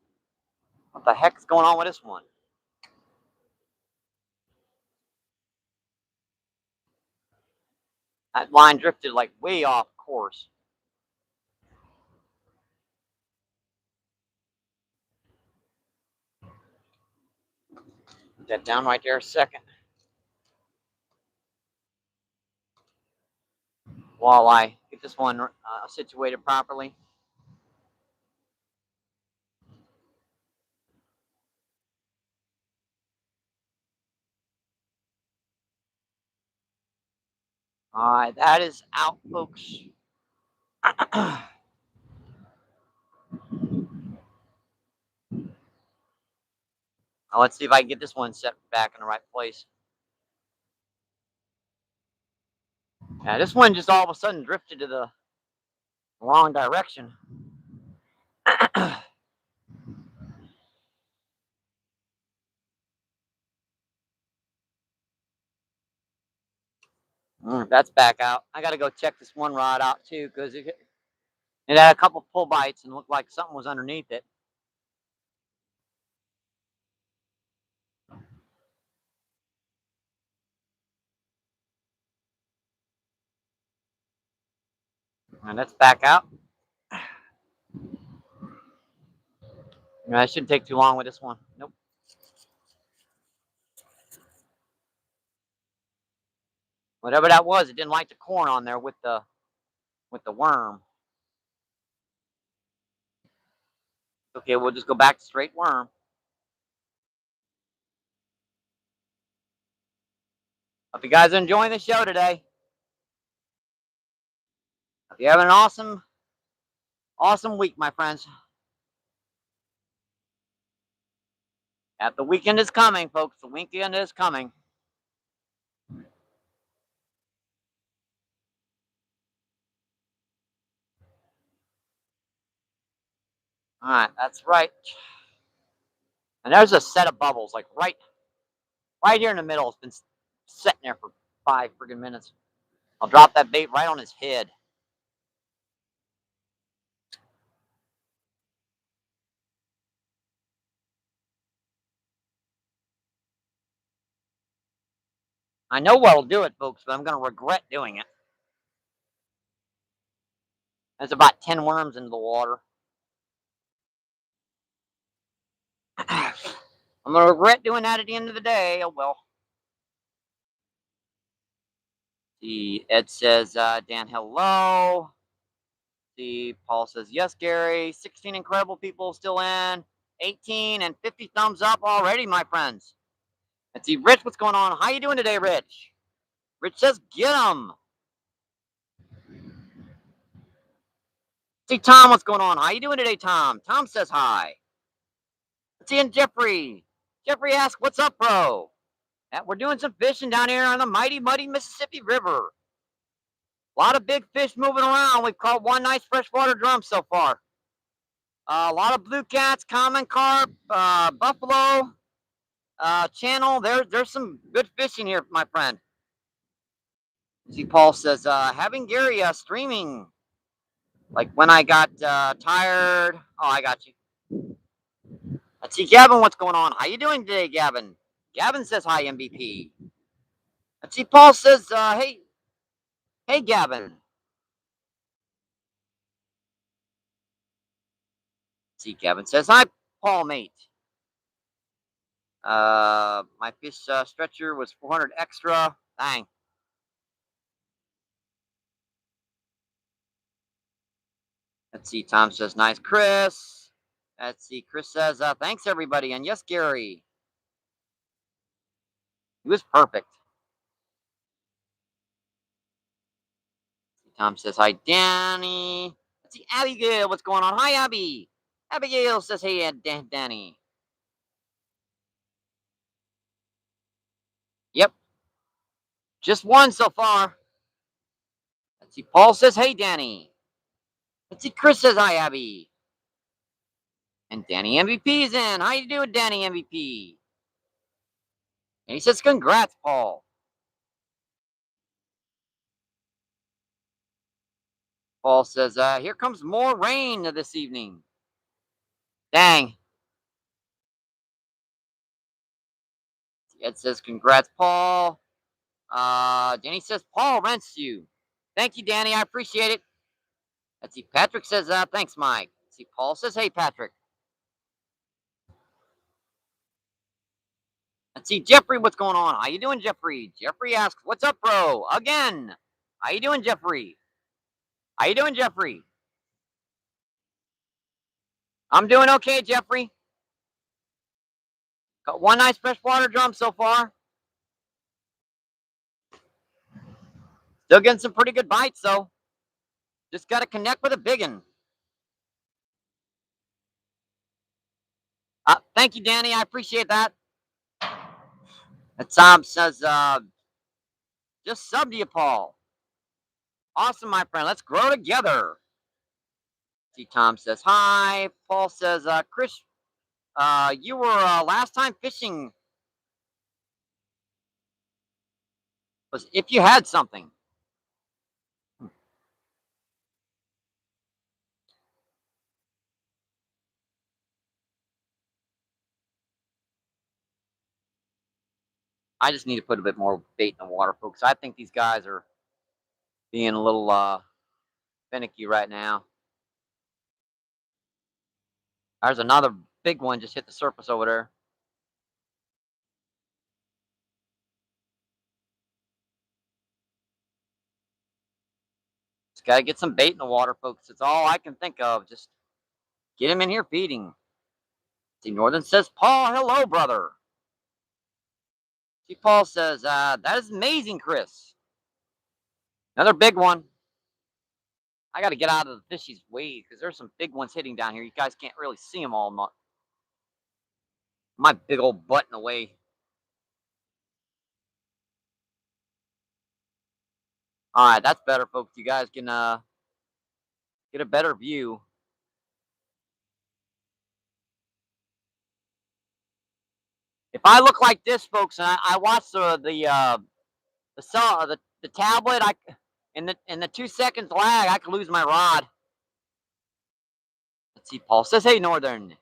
What the heck is going on with this one? That line drifted like way off course. Put that down right there a second. While I get this one situated properly. All right, that is out, folks. Now let's see if I can get this one set back in the right place. Yeah, this one just all of a sudden drifted to the wrong direction. That's back out. I got to go check this one rod out too because it had a couple pull bites and looked like something was underneath it. And that's back out. That shouldn't take too long with this one. Nope. Whatever that was, it didn't like the corn on there with the worm. Okay, we'll just go back to straight worm. Hope you guys are enjoying the show today. Hope you have an awesome week, my friends. The weekend is coming, folks. The weekend is coming. All right, that's right. And there's a set of bubbles, like right here in the middle. It's been sitting there for 5 friggin' minutes. I'll drop that bait right on his head. I know what'll do it, folks, but I'm going to regret doing it. There's about 10 worms into the water. I'm going to regret doing that at the end of the day. Oh, well. See, Ed says, Dan, hello. See, Paul says, yes, Gary. 16 incredible people still in. 18 and 50 thumbs up already, my friends. Let's see, Rich, what's going on? How you doing today, Rich? Rich says, get him. See, Tom, what's going on? How you doing today, Tom? Tom says hi. Let's see, and Jeffrey. Jeffrey asks, what's up, bro? We're doing some fishing down here on the mighty, muddy Mississippi River. A lot of big fish moving around. We've caught one nice freshwater drum so far. A lot of blue cats, common carp, buffalo, channel. There's some good fishing here, my friend. See, Paul says, having Gary streaming. Like when I got tired. Oh, I got you. Let's see, Gavin, what's going on? How you doing today, Gavin? Gavin says hi, MVP. Let's see, Paul says, hey, Gavin. Let's see, Gavin says hi, Paul, mate. My fish stretcher was 400 extra. Dang. Let's see, Tom says nice, Chris. Let's see, Chris says thanks everybody, and yes, Gary. He was perfect. Tom says hi, Danny. Let's see, Abigail, what's going on? Hi, Abby. Abigail says hey, Danny. Yep. Just one so far. Let's see. Paul says, hey, Danny. Let's see. Chris says, hi, Abby. And Danny MVP is in. How you doing, Danny MVP? And he says, congrats, Paul. Paul says, here comes more rain this evening. Dang. Ed says, congrats, Paul. Danny says, Paul rents you. Thank you, Danny. I appreciate it. Let's see. Patrick says, thanks, Mike. Let's see. Paul says, hey, Patrick. Let's see. Jeffrey, what's going on? How you doing, Jeffrey? Jeffrey asks, what's up, bro? Again. How you doing, Jeffrey? How you doing, Jeffrey? I'm doing okay, Jeffrey. Got one nice freshwater drum so far. Still getting some pretty good bites, though. Just got to connect with a big one. Thank you, Danny. I appreciate that. And Tom says, just sub to you, Paul. Awesome, my friend. Let's grow together. See, Tom says, hi. Paul says, Chris, you were last time fishing was if you had something. I just need to put a bit more bait in the water, folks. I think these guys are being a little finicky right now. There's another big one just hit the surface over there. Just got to get some bait in the water, folks. It's all I can think of. Just get him in here feeding. See, Northern says, Paul, hello, brother. See, Paul says, that is amazing, Chris. Another big one. I got to get out of the fishy's way because there's some big ones hitting down here. You guys can't really see them all. My big old butt in the way. All right, that's better, folks. You guys can get a better view. If I look like this, folks, and I watch the tablet, in the 2 seconds lag, I could lose my rod. Let's see. Paul says, "Hey, Northern."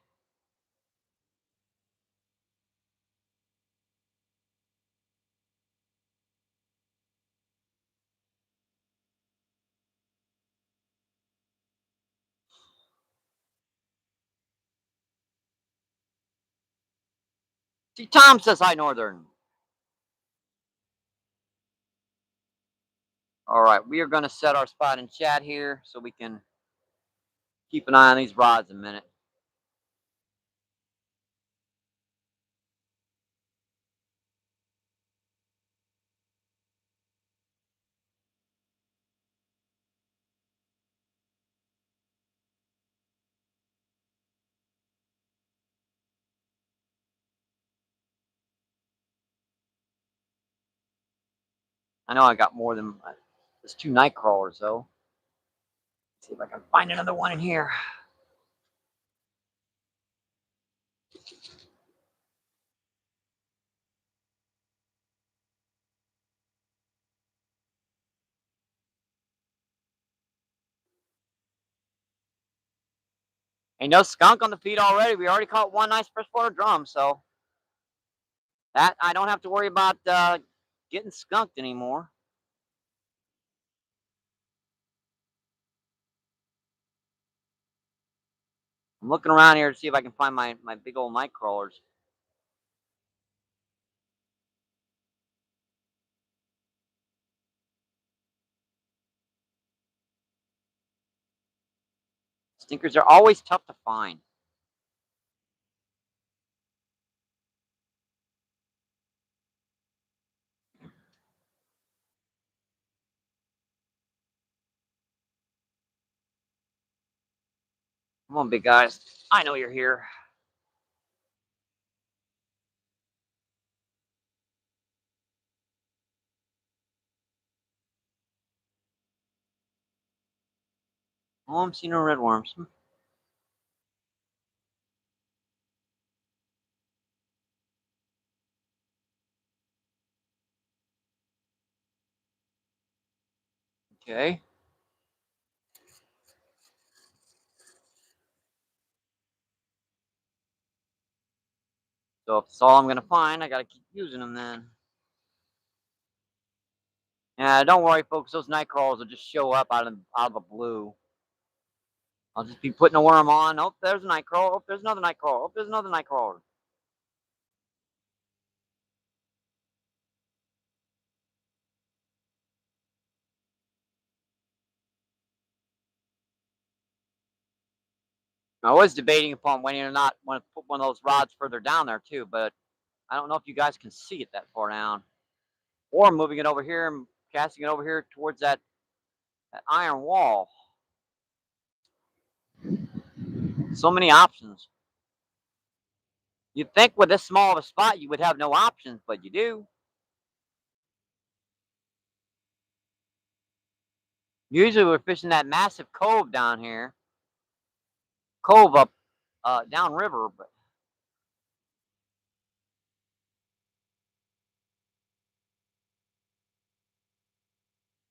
See, Tom says, "Hi, Northern." All right, we are going to set our spot in chat here so we can keep an eye on these rods a minute. I know I got more than there's 2 night crawlers though. Let's see if I can find another one in here. Ain't no skunk on the feed already. We already caught one nice freshwater drum, so that I don't have to worry about getting skunked anymore. I'm looking around here to see if I can find my big old night crawlers. Stinkers are always tough to find. Come on, big guys. I know you're here. Oh, I'm seeing no red worms. Okay. So if it's all I'm gonna find, I gotta keep using them then. Yeah, don't worry, folks. Those night crawls will just show up out of the blue. I'll just be putting a worm on. Oh, there's a night crawl. Oh, there's another night crawl. Oh, there's another night crawler. I was debating upon whether or not want to put one of those rods further down there too, but I don't know if you guys can see it that far down. Or moving it over here and casting it over here towards that iron wall. So many options. You'd think with this small of a spot you would have no options, but you do. Usually we're fishing that massive cove down here. Cove up downriver, but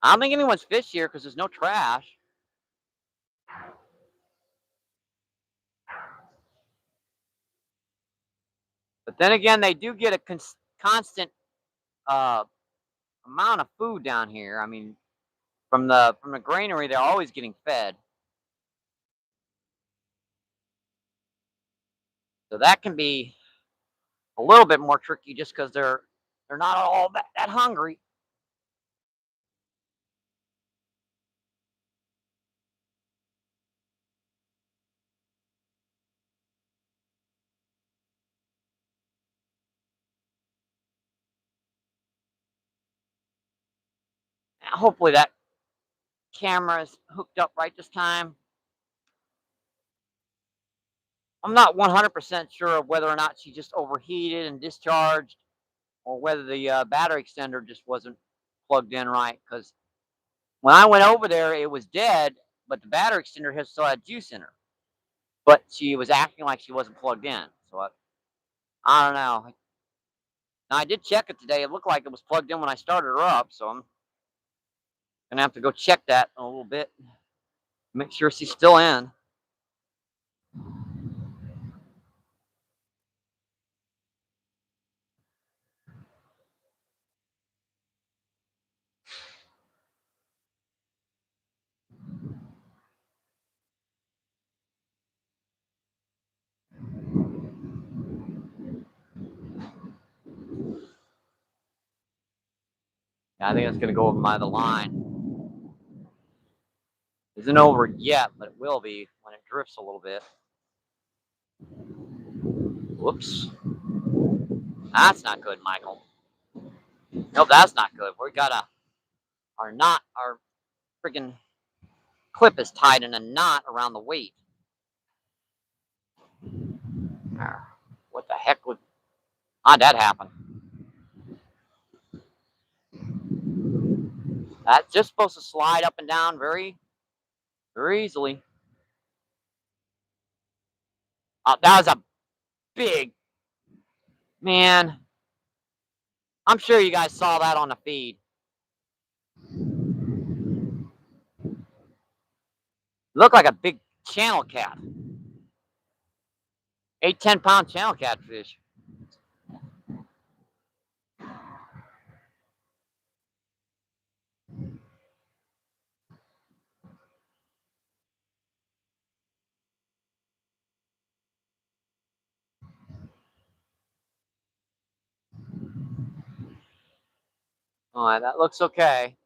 I don't think anyone's fished here because there's no trash. But then again, they do get a constant uh, amount of food down here. I mean, from the granary, they're always getting fed. So that can be a little bit more tricky just because they're not all that hungry. Hopefully that camera is hooked up right this time. I'm not 100% sure of whether or not she just overheated and discharged or whether the battery extender just wasn't plugged in right. Because when I went over there, it was dead, but the battery extender has still had juice in her. But she was acting like she wasn't plugged in. So I don't know. Now I did check it today. It looked like it was plugged in when I started her up. So I'm gonna have to go check that in a little bit. Make sure she's still in. Yeah, I think it's gonna go over by the line. Isn't over yet, but it will be when it drifts a little bit. Whoops. That's not good, Michael. Nope, that's not good. We got our knot, our freaking clip is tied in a knot around the weight. What the heck would? How'd that happen? That's just supposed to slide up and down very, very easily. That was a big man. I'm sure you guys saw that on the feed. Looked like a big channel cat. 8-10 pound channel catfish. All right, that looks okay.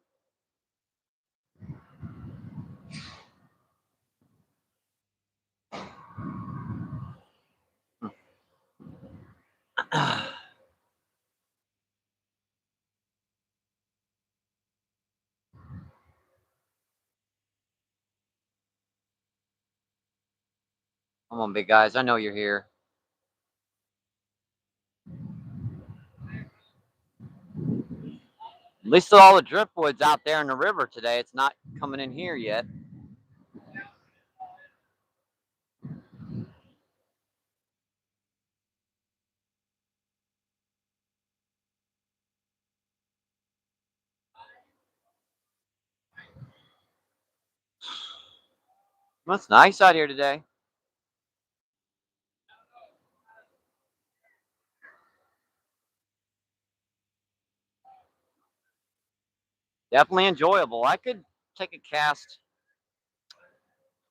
Come on, big guys. I know you're here. At least all the driftwood's out there in the river today. It's not coming in here yet. It's nice out here today. Definitely enjoyable. I could take a cast.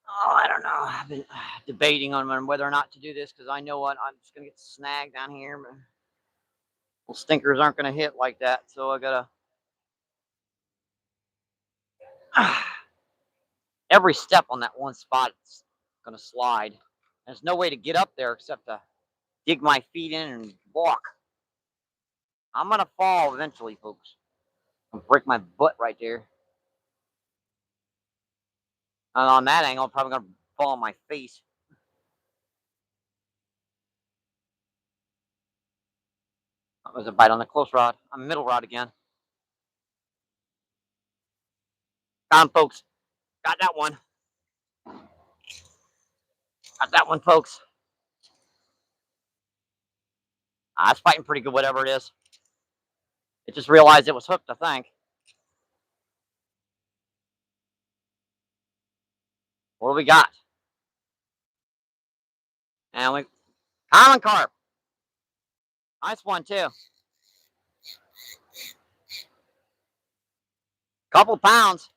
Oh, I don't know. I've been debating on whether or not to do this because I know what I'm just gonna get snagged down here. But well, stinkers aren't gonna hit like that, so I gotta. Every step on that one spot is gonna slide. There's no way to get up there except to dig my feet in and walk. I'm gonna fall eventually, folks. I'll break my butt right there. And on that angle, I'm probably gonna fall on my face. That was a bite on the close rod. I'm middle rod again. Got him, folks. Got that one. Got that one, folks. It's fighting pretty good, whatever it is. It just realized it was hooked, I think. What do we got? And we common carp. Nice one too. Couple pounds.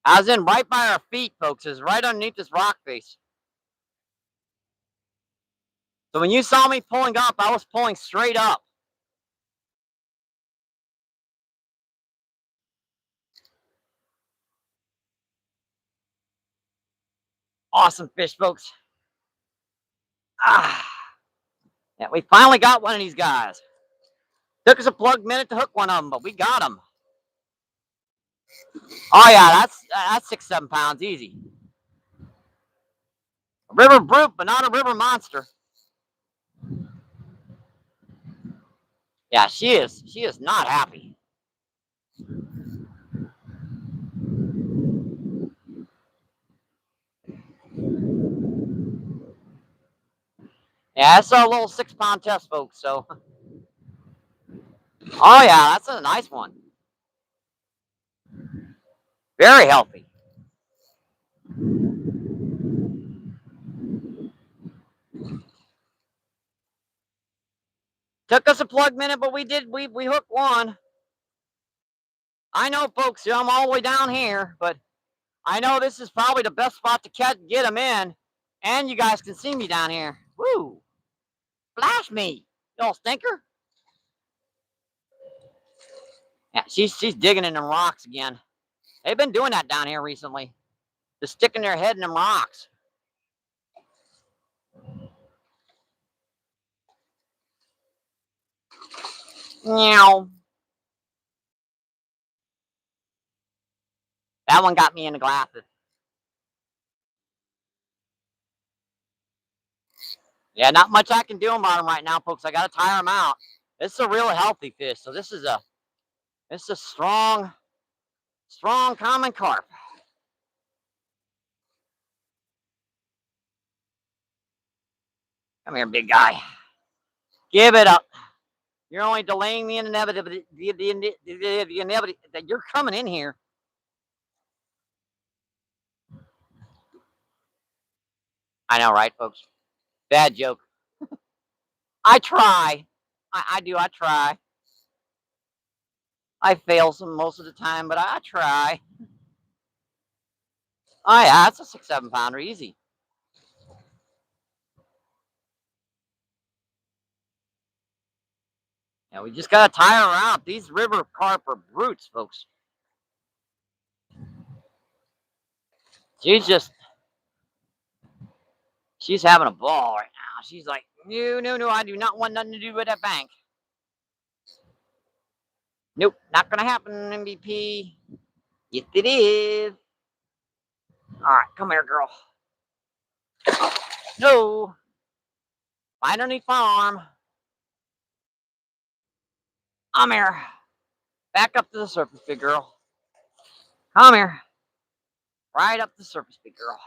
I was in right by our feet, folks. Is right underneath this rock face. So when you saw me pulling up, I was pulling straight up. Awesome fish, folks. Yeah, we finally got one of these guys. Took us a plug minute to hook one of them, but we got him. Oh yeah, that's 6-7 pounds easy. A river brute, but not a river monster. Yeah, she is. She is not happy. Yeah, that's a little 6-pound test, folks. So, oh yeah, that's a nice one. Very healthy. Took us a plug minute, but we hooked one. I know, folks. I'm all the way down here, but I know this is probably the best spot to get them in, and you guys can see me down here. Woo! Flash me, you little stinker. Yeah, she's digging in them rocks again. They've been doing that down here recently. Just sticking their head in them rocks. Meow. That one got me in the glasses. Yeah, not much I can do about them right now, folks. I got to tire them out. This is a real healthy fish, so this is a strong common carp. Come here, big guy. Give it up. You're only delaying the inevitability that you're coming in here. I know, right, folks? Bad joke. I try. I do. I try. I fail some most of the time, but I try. Oh yeah, that's a 6-7 pounder, easy. Yeah, we just gotta tire her out. These river carp are brutes, folks. She's having a ball right now. She's like, no, I do not want nothing to do with that bank. Nope, not gonna happen, MVP. Yes, it is. All right, come here, girl. No. Find underneath my arm. Come here. Back up to the surface, big girl. Come here. Right up the surface, big girl.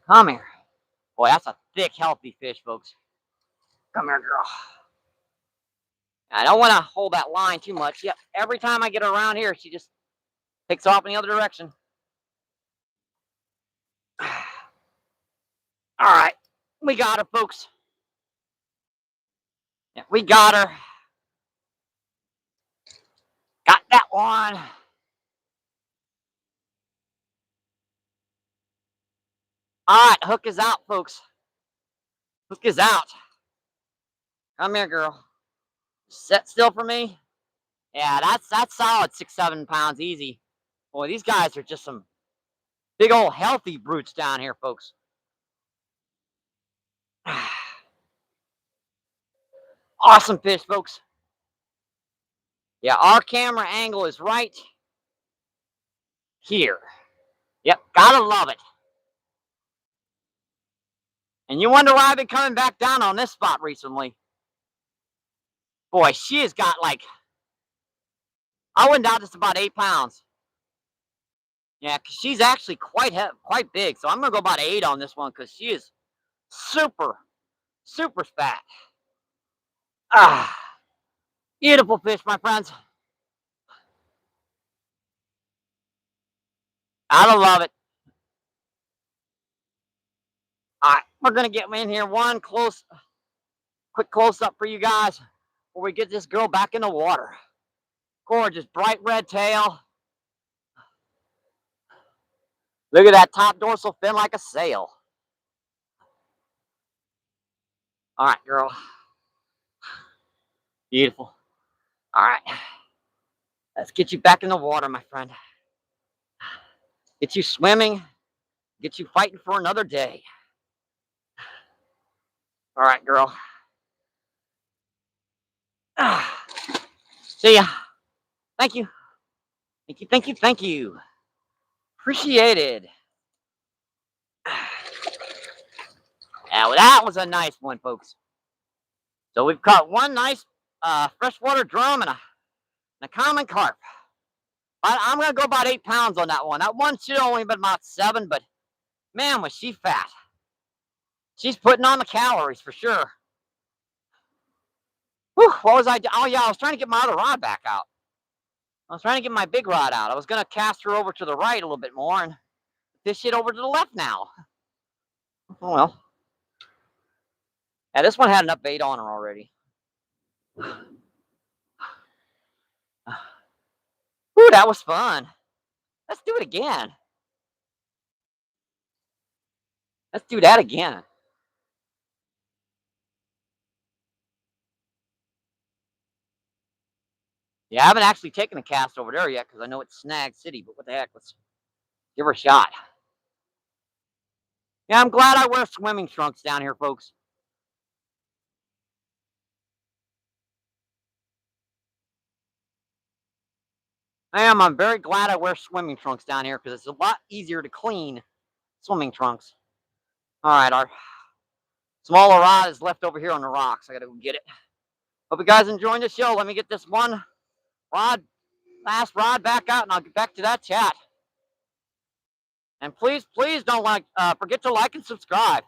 Come here. Boy, that's a thick, healthy fish, folks. Come here, girl. I don't want to hold that line too much. Yep, every time I get her around here, she just takes off in the other direction. All right, we got her, folks. Yeah, we got her. Got that one. All right, hook is out, folks. Hook is out. Come here, girl. Set still for me. Yeah, that's solid 6-7 pounds easy. Boy, these guys are just some big old healthy brutes down here, folks. Awesome fish, folks. Yeah, our camera angle is right here. Yep, gotta love it. And you wonder why I've been coming back down on this spot recently. Boy, she has got like, I wouldn't doubt it's about 8 pounds. Yeah, because she's actually quite big. So I'm gonna go about 8 on this one because she is super, super fat. Ah, beautiful fish, my friends. I love it. All right, we're gonna get in here one quick close up for you guys before we get this girl back in the water. Gorgeous, bright red tail. Look at that top dorsal fin like a sail. All right, girl. Beautiful. All right. Let's get you back in the water, my friend. Get you swimming. Get you fighting for another day. All right, girl. See ya. Thank you. Thank you, thank you, thank you. Appreciated. Now, that was a nice one, folks. So we've caught one nice freshwater drum and a common carp. I'm going to go about 8 pounds on that one. That one should have only been about 7, but man, was she fat. She's putting on the calories for sure. Whew, what was I doing? Oh, yeah, I was trying to get my other rod back out. I was trying to get my big rod out. I was going to cast her over to the right a little bit more and fish it over to the left now. Oh, well. Yeah, this one had enough bait on her already. Ooh, that was fun. Let's do it again. Let's do that again. Yeah, I haven't actually taken a cast over there yet because I know it's Snag City, but what the heck, let's give her a shot. Yeah, I'm glad I wear swimming trunks down here, folks. I'm very glad I wear swimming trunks down here because it's a lot easier to clean swimming trunks. All right, our smaller rod is left over here on the rocks. I got to go get it. Hope you guys enjoying the show. Let me get this one last rod back out, and I'll get back to that chat. And please, please don't forget to like and subscribe.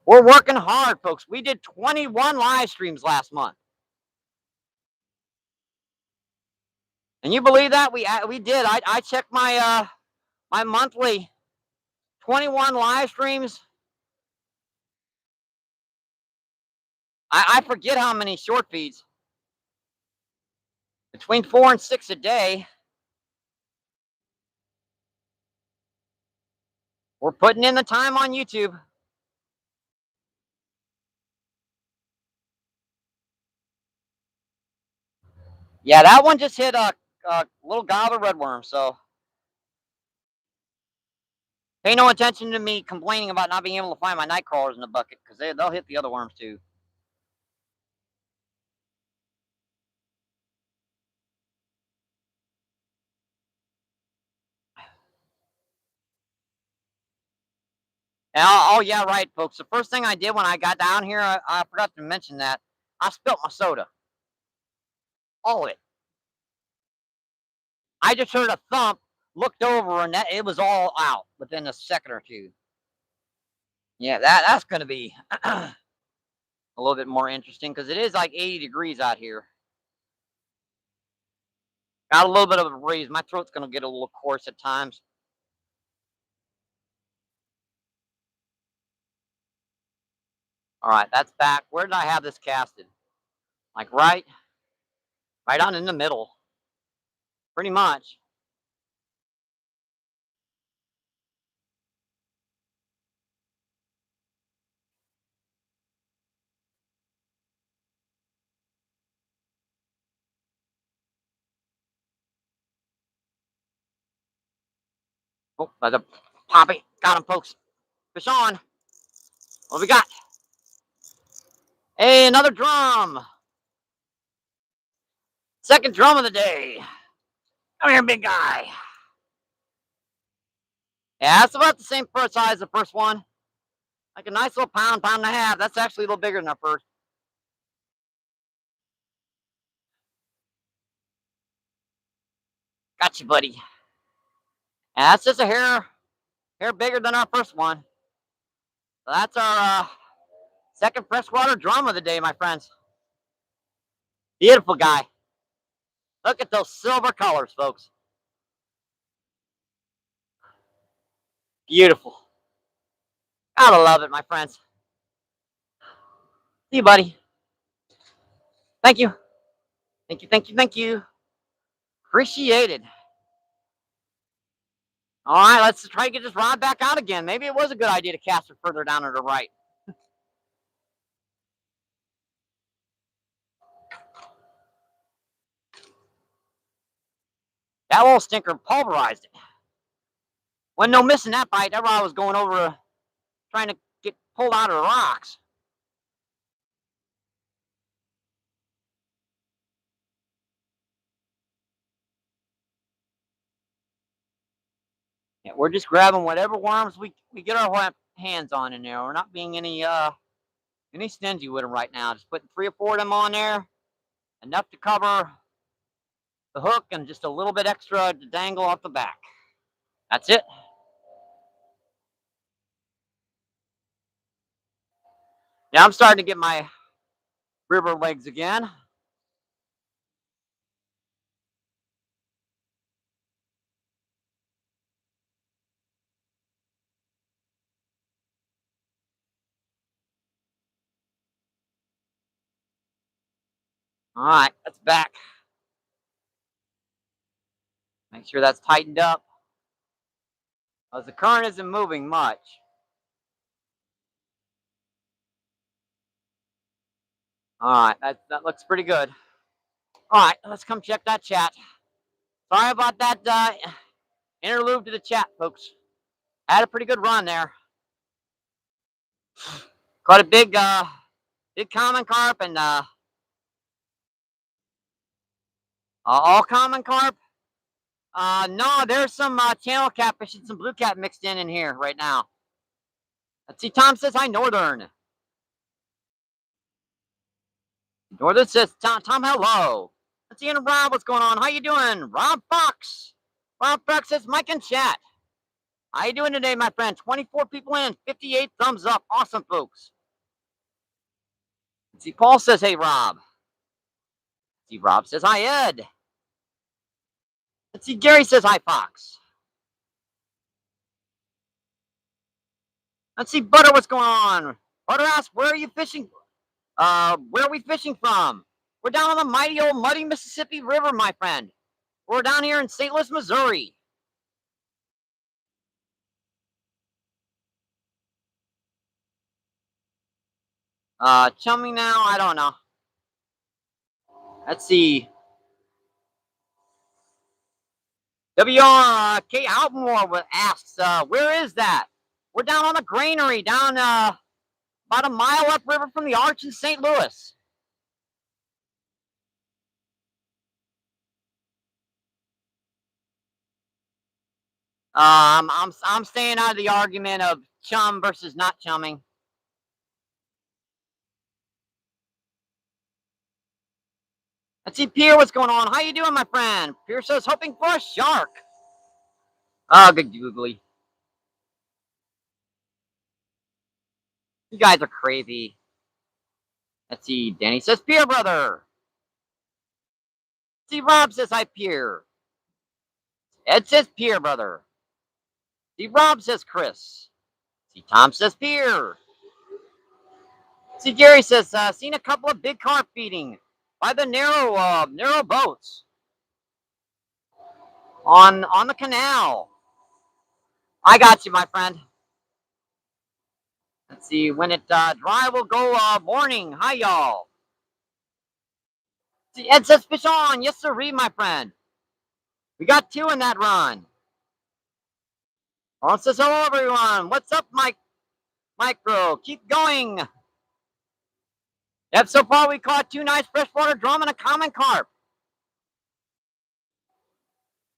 We're working hard, folks. We did 21 live streams last month. And you believe that? We did. I checked my my monthly 21 live streams. I forget how many short feeds. Between 4 and 6 a day. We're putting in the time on YouTube. Yeah, that one just hit a little gobbler redworm, so pay no attention to me complaining about not being able to find my night crawlers in the bucket because they'll hit the other worms too. And oh yeah, right, folks. The first thing I did when I got down here, I forgot to mention that I spilt my soda, all of it. I just heard a thump, looked over, and it was all out within a second or two. Yeah, that's gonna be a little bit more interesting because it is like 80 degrees out here. Got a little bit of a breeze. My throat's going to get a little coarse at times. All right, that's back. Where did I have this casted? Like right on in the middle, pretty much. Oh, there's a poppy. Got him, folks. Fish on. What we got? Hey, another drum. Second drum of the day. Come here, big guy. Yeah, that's about the same size as the first one. Like a nice little pound, pound and a half. That's actually a little bigger than our first. Got you, buddy. And that's just a hair bigger than our first one. So that's our second freshwater drum of the day, my friends. Beautiful guy. Look at those silver colors, folks. Beautiful. Gotta love it, my friends. See you, buddy. Thank you. Thank you, thank you, thank you. Appreciated. All right, let's try to get this rod back out again. Maybe it was a good idea to cast it further down to the right. That little stinker pulverized it. Wasn't no missing that bite. That rod was going over trying to get pulled out of the rocks. Yeah, we're just grabbing whatever worms we get our hands on in there. We're not being any stingy with them right now. Just putting 3 or 4 of them on there, enough to cover the hook and just a little bit extra to dangle off the back. That's it. Now I'm starting to get my river legs again. All right, that's back. Make sure that's tightened up. As the current isn't moving much. All right, that looks pretty good. All right, let's come check that chat. Sorry about that interlude to the chat, folks. Had a pretty good run there. Caught a big common carp and all common carp. No, there's some channel catfish and some blue cat mixed in here right now. Let's see. Tom says hi, Northern. Northern says Tom, hello. Let's see, and Rob, what's going on? How you doing, Rob Fox? Rob Fox says Mike in chat. How you doing today, my friend? 24 people in, 58 thumbs up. Awesome, folks. Let's see, Paul says hey, Rob. Let's see, Rob says hi, Ed. Let's see, Gary says hi, Fox. Let's see, Butter, what's going on? Butter asks, where are you fishing? Where are we fishing from? We're down on the mighty old muddy Mississippi River, my friend. We're down here in St. Louis, Missouri. Chumming now, I don't know. Let's see. WRK Outmore asks, where is that? We're down on the granary, down about a mile upriver from the Arch in St. Louis. I'm staying out of the argument of chum versus not chumming. Let's see, Pierre, what's going on? How you doing, my friend? Pierre says, hoping for a shark. Oh, good googly. You guys are crazy. Let's see. Danny says Pierre, brother. See, Rob says hi, Pierre. Ed says Pierre, brother. See, Rob says Chris. See, Tom says Pierre. See, Jerry says, seen a couple of big carp feeding by the narrow boats on the canal. I got you, my friend. Let's see, when it dry, we'll go morning. Hi, y'all. See, Ed says fish on. Yes, sir, my friend. We got 2 in that run. Ron says hello, everyone. What's up, Mike? Micro, keep going. Yep, so far we caught 2 nice freshwater drum and a common carp.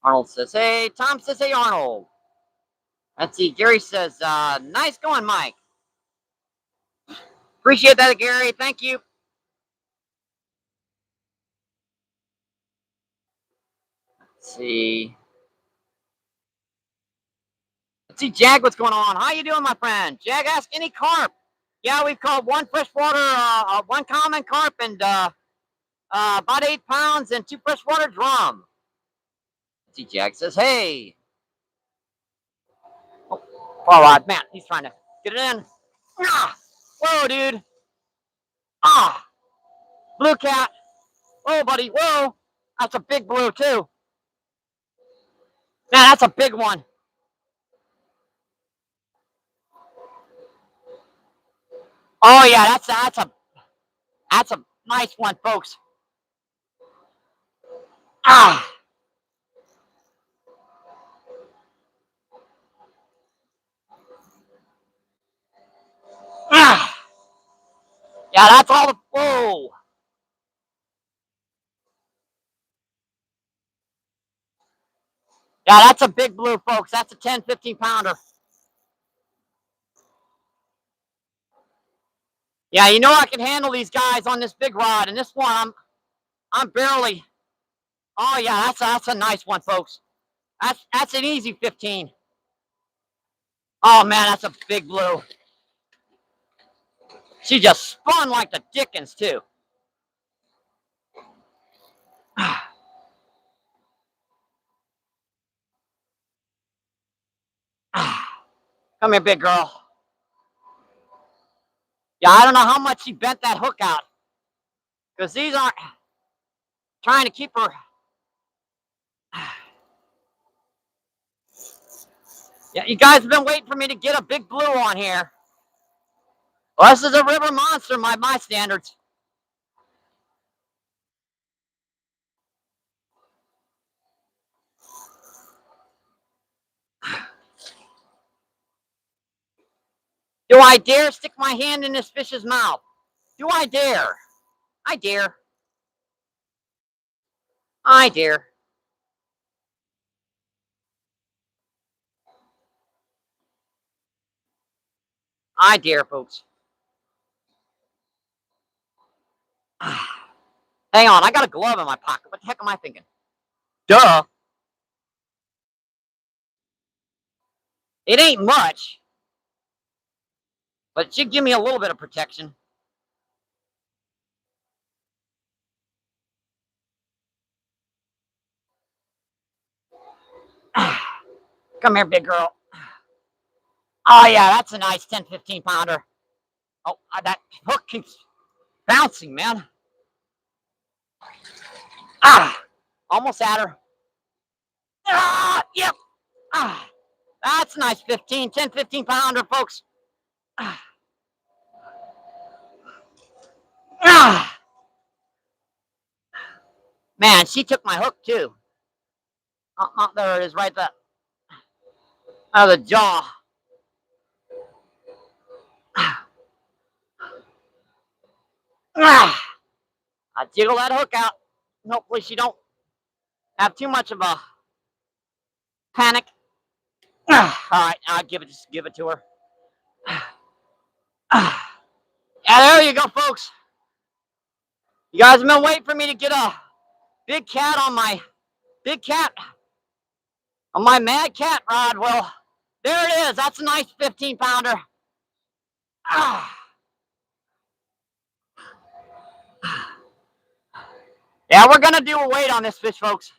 Arnold says, hey. Tom says, hey, Arnold. Let's see, Gary says, nice going, Mike. Appreciate that, Gary. Thank you. Let's see. Let's see, Jag, what's going on? How you doing, my friend? Jag, ask any carp. Yeah, we've caught 1 freshwater, 1 common carp, and about 8 pounds and 2 freshwater drum. Let's see, Jag says, hey. Oh, all right, man, he's trying to get it in. Ah, whoa, dude. Ah, blue cat. Whoa, buddy, whoa. That's a big blue, too. Man, that's a big one. Oh, yeah, that's a nice one, folks. Ah. Ah. Yeah, that's all the, whoa. Yeah, that's a big blue, folks. That's a 10, 15 pounder. Yeah, you know I can handle these guys on this big rod, and this one I'm barely. Oh yeah, that's a nice one, folks. That's an easy 15. Oh man, that's a big blue. She just spun like the dickens too. Come here, big girl. Yeah, I don't know how much she bent that hook out, because these aren't trying to keep her. Yeah, you guys have been waiting for me to get a big blue on here. Well, this is a river monster by my standards. Do I dare stick my hand in this fish's mouth? Do I dare? I dare. I dare. I dare, folks. Hang on, I got a glove in my pocket. What the heck am I thinking? Duh. It ain't much, but it should give me a little bit of protection. Come here, big girl. Oh, yeah, that's a nice 10, 15 pounder. Oh, that hook keeps bouncing, man. Ah, almost at her. Ah, yep. Ah, that's a nice 15, 10, 15 pounder, folks. Ah. Ah. Man, she took my hook, too. Oh, there it is, right there. Out of the jaw. Ah. I jiggle that hook out. Hopefully she don't have too much of a panic. All right, I'll give it to her. Yeah, there you go, folks. You guys have been waiting for me to get a big cat on my mad cat rod. Well, there it is. That's a nice 15 pounder. Ah. Yeah, we're gonna do a weight on this fish, folks.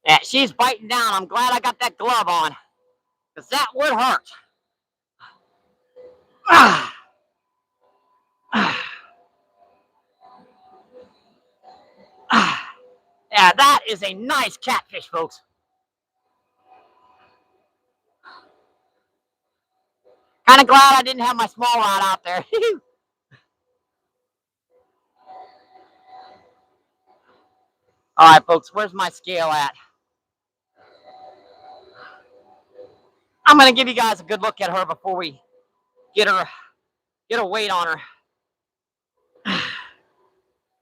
Yeah, she's biting down. I'm glad I got that glove on, because that would hurt. Yeah, that is a nice catfish, folks. Kind of glad I didn't have my small rod out there. All right, folks, where's my scale at? I'm gonna give you guys a good look at her before we get a weight on her.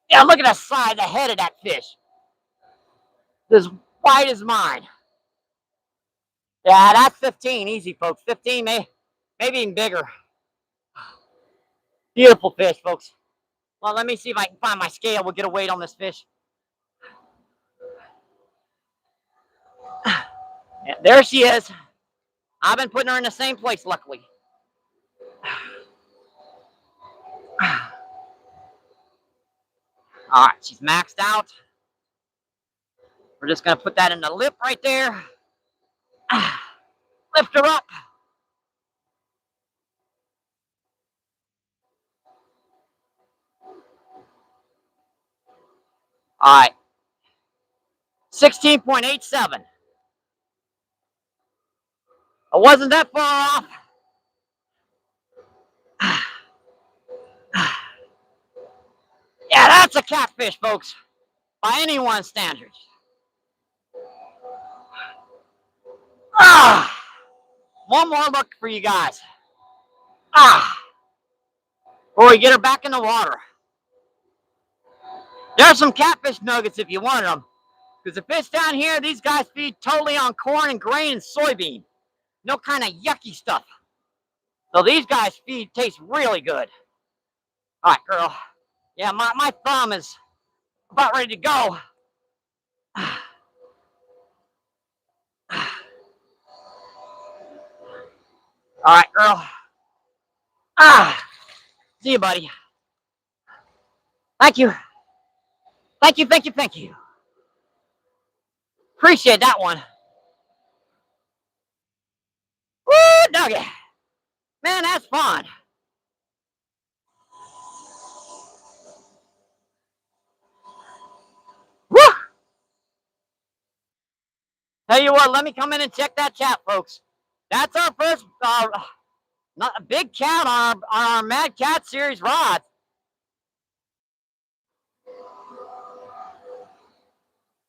Yeah, look at the side, the head of that fish. As white as mine. Yeah, that's 15, easy, folks. 15, maybe even bigger. Beautiful fish, folks. Well, let me see if I can find my scale. We'll get a weight on this fish. Yeah, there she is. I've been putting her in the same place, luckily. All right, she's maxed out. We're just gonna put that in the lip right there. Lift her up. All right, 16.87. I wasn't that far off. Yeah, that's a catfish, folks, by anyone's standards. One more look for you guys. Before we get her back in the water. There's some catfish nuggets if you wanted them. Because the fish down here, these guys feed totally on corn and grain and soybean. No kind of yucky stuff. So these guys taste really good. All right, girl. Yeah, my thumb is about ready to go. All right, girl. See you, buddy. Thank you. Thank you, thank you, thank you. Appreciate that one. Woo, doggy. Man, that's fun. Woo! Tell you what, let me come in and check that chat, folks. That's our first not a big count on our Mad Cat Series rods.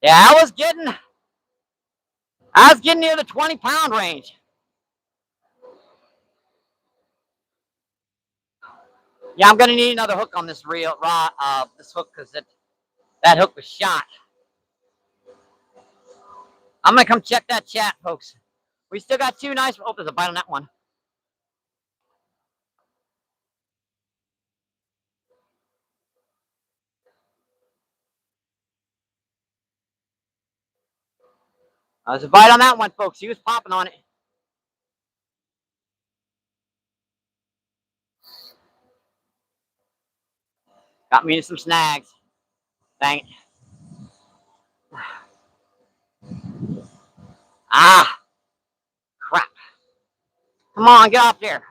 Yeah, I was getting near the 20-pound range. Yeah, I'm gonna need another hook on this reel rod, this hook, because that hook was shot. I'm gonna come check that chat, folks. We still got two nice. Oh, there's a bite on that one. There's a bite on that one, folks. He was popping on it. Got me some snags. Dang it. Crap. Come on, get off there.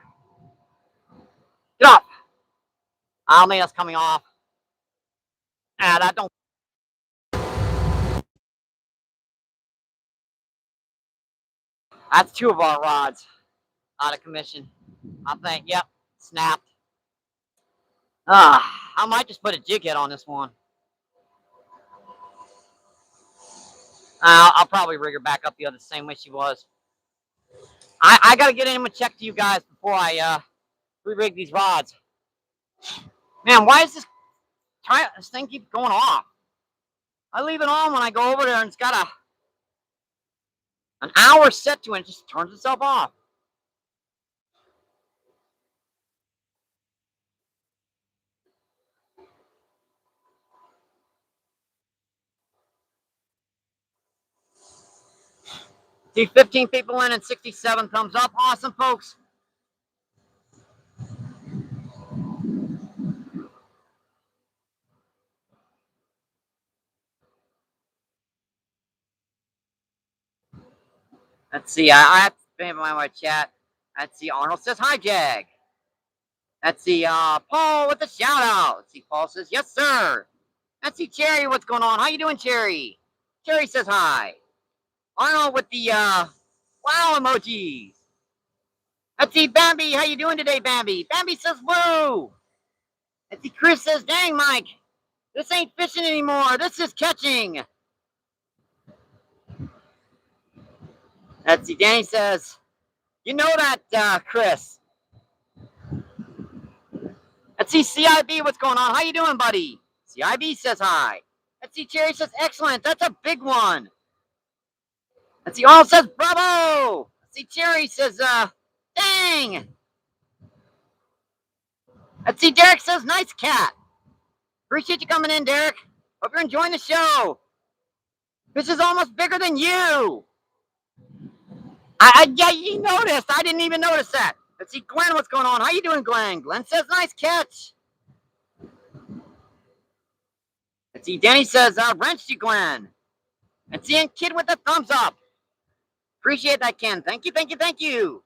Get off. I don't think that's coming off. That don't. That's two of our rods out of commission. I think, yep, snapped. I might just put a jig head on this one. I'll probably rig her back up the same way she was. I gotta get in and check to you guys before I re-rig these rods. Man, why is this thing keep going off? I leave it on when I go over there and it's got an hour set to it and it just turns itself off. See 15 people in and 67 thumbs up. Awesome, folks. Let's see. I have to pay my chat. Let's see. Arnold says hi, Jag. Let's see. Paul with the shout out. Let's see. Paul says yes, sir. Let's see. Cherry, what's going on? How you doing, Cherry? Cherry says hi. Arnold with the wow emojis. Let's see. Bambi, how you doing today, Bambi? Bambi says woo. Let's see. Chris says, dang, Mike, this ain't fishing anymore. This is catching. Let's see. Danny says, you know that, Chris. Let's see. CIB, what's going on? How you doing, buddy? CIB says hi. Let's see. Cherry says excellent. That's a big one. Let's see. Arnold says bravo. Let's see. Cherry says dang. Let's see. Derek says nice cat. Appreciate you coming in, Derek. Hope you're enjoying the show. This is almost bigger than you. Yeah, you noticed. I didn't even notice that. Let's see, Glenn, what's going on? How you doing, Glenn? Glenn says nice catch. Let's see, Danny says wrench you, Glenn. Let's see, and Kid with the thumbs up. Appreciate that, Ken. Thank you, thank you, thank you.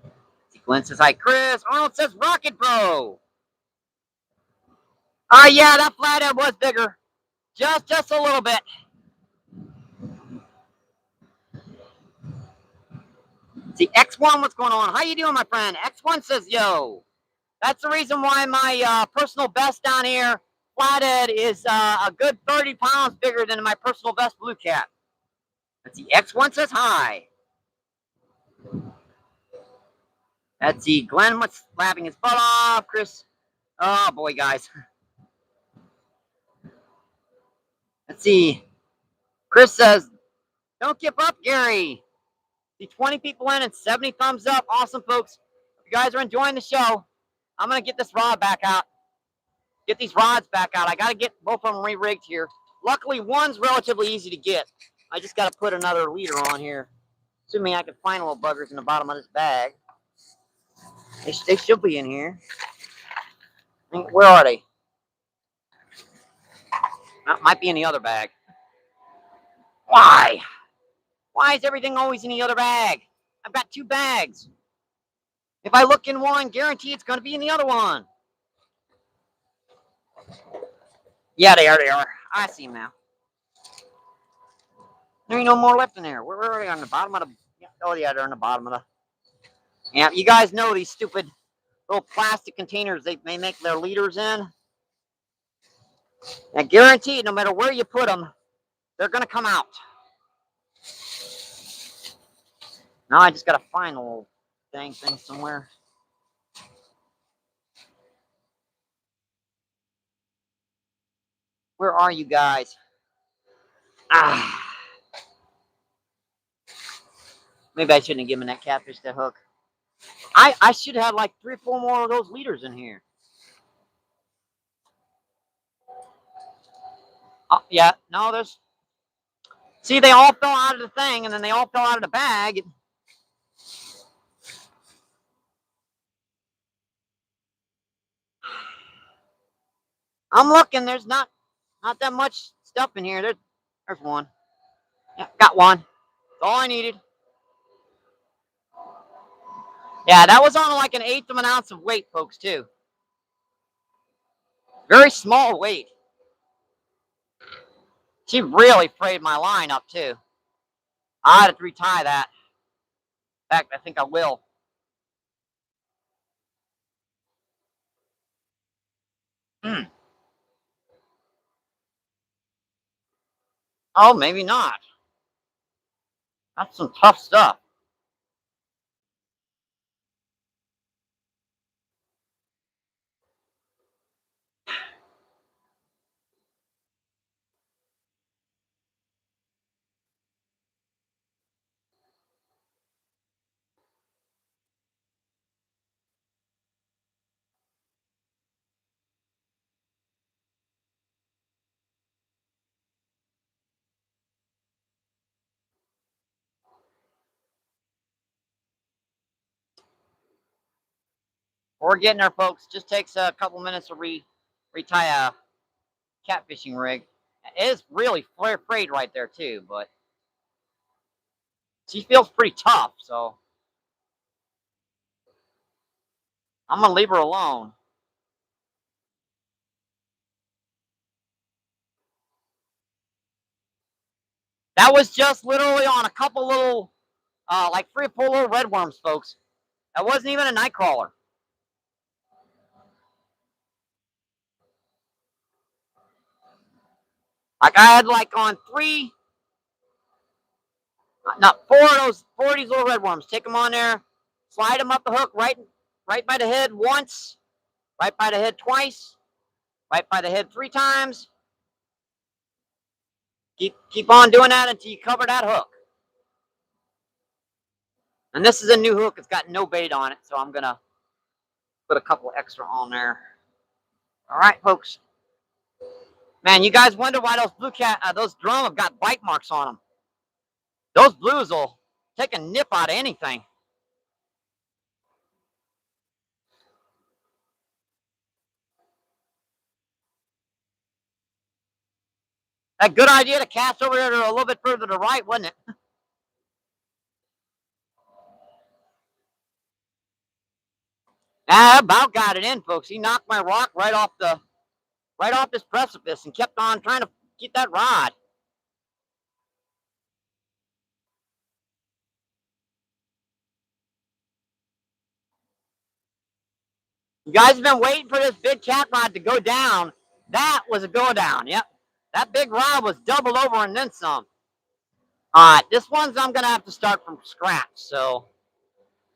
Let's see, Glenn says hi, Chris. Arnold says Rocket Bro. Yeah, that flathead was bigger. Just a little bit. See, X1, what's going on? How you doing, my friend? X1 says, yo. That's the reason why my personal best down here, flathead, is a good 30 pounds bigger than my personal best blue cat. Let's see, X1 says hi. Let's see, Glenn, what's laughing his butt off? Chris, oh boy, guys. Let's see. Chris says, don't give up, Gary. See, 20 people in and 70 thumbs up. Awesome, folks. If you guys are enjoying the show, I'm going to get this rod back out. Get these rods back out. I got to get both of them re-rigged here. Luckily, one's relatively easy to get. I just got to put another leader on here. Assuming I can find little buggers in the bottom of this bag. They should be in here. Where are they? Might be in the other bag. Why? Why is everything always in the other bag? I've got two bags. If I look in one, guarantee it's going to be in the other one. Yeah, they are. I see them now. There ain't no more left in there. Where are they? On the bottom of the... Oh, yeah, they're on the bottom of the... Yeah, you guys know these stupid little plastic containers they make their leaders in. I guarantee, no matter where you put them, they're going to come out. Now I just got to find a little dang thing somewhere. Where are you guys? Maybe I shouldn't have given that catfish the hook. I should have like 3 or 4 more of those leaders in here. Oh, yeah, no, there's... See, they all fell out of the thing, and then they all fell out of the bag. I'm looking. There's not that much stuff in here. There's one. Yeah, got one. That's all I needed. Yeah, that was on like an 1/8 of an ounce of weight, folks, too. Very small weight. She really frayed my line up, too. I had to retie that. In fact, I think I will. Oh, maybe not. That's some tough stuff. We're getting there, folks. Just takes a couple minutes to retie a catfishing rig. It is really frayed right there, too, but She feels pretty tough, so I'm gonna leave her alone. That was just literally on a couple little, like 3 or 4 little redworms, folks. That wasn't even a night crawler. Like I had like on 3, not 4 of these little redworms. Take them on there, slide them up the hook right by the head once, right by the head twice, right by the head 3 times. Keep on doing that until you cover that hook. And this is a new hook. It's got no bait on it, so I'm gonna put a couple extra on there. All right, folks. Man, you guys wonder why those drum have got bite marks on them. Those blues will take a nip out of anything. A good idea to cast over there to a little bit further to the right, wasn't it? I about got it in, folks. He knocked my rock right off this precipice and kept on trying to get that rod. You guys have been waiting for this big cat rod to go down. That was a go down. Yep. That big rod was doubled over and then some. All right, this one's I'm gonna have to start from scratch. So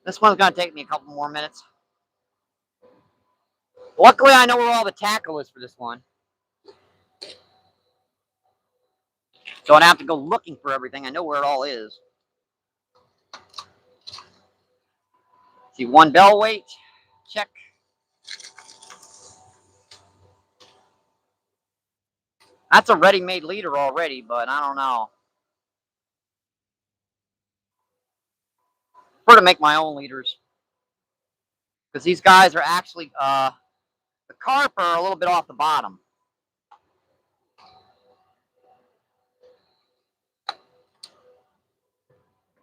this one's gonna take me a couple more minutes. Luckily, I know where all the tackle is for this one. So I don't have to go looking for everything. I know where it all is. See, 1 bell weight. Check. That's a ready-made leader already, but I don't know. I prefer to make my own leaders. Because these guys are actually, the carp are a little bit off the bottom.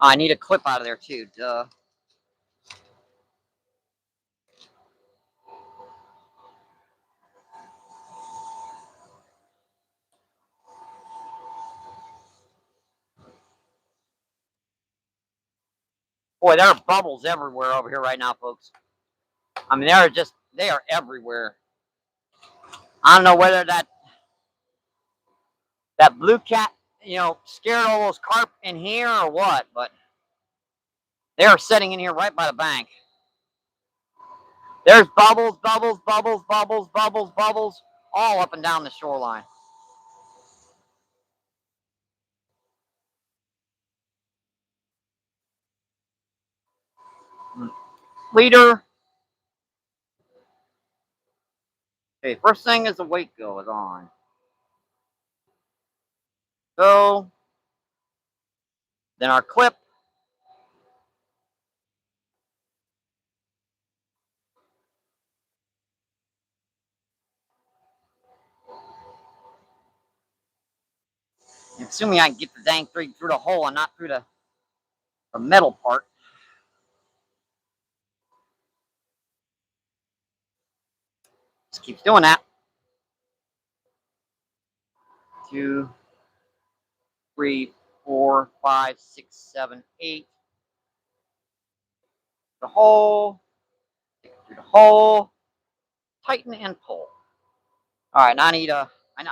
I need a clip out of there too, duh. Boy, there are bubbles everywhere over here right now, folks. I mean, they are everywhere. I don't know whether that blue cat, scared all those carp in here or what, but they are sitting in here right by the bank. There's bubbles, bubbles, bubbles, bubbles, bubbles, bubbles, all up and down the shoreline. Leader. Okay, first thing is the weight goes on. Go. Then our clip. Assuming I can get the dang thing through the hole and not through the metal part. Just keeps doing that. 2, 3, 4, 5, 6, 7, 8. The hole. Take it through the hole. Tighten and pull. All right, now I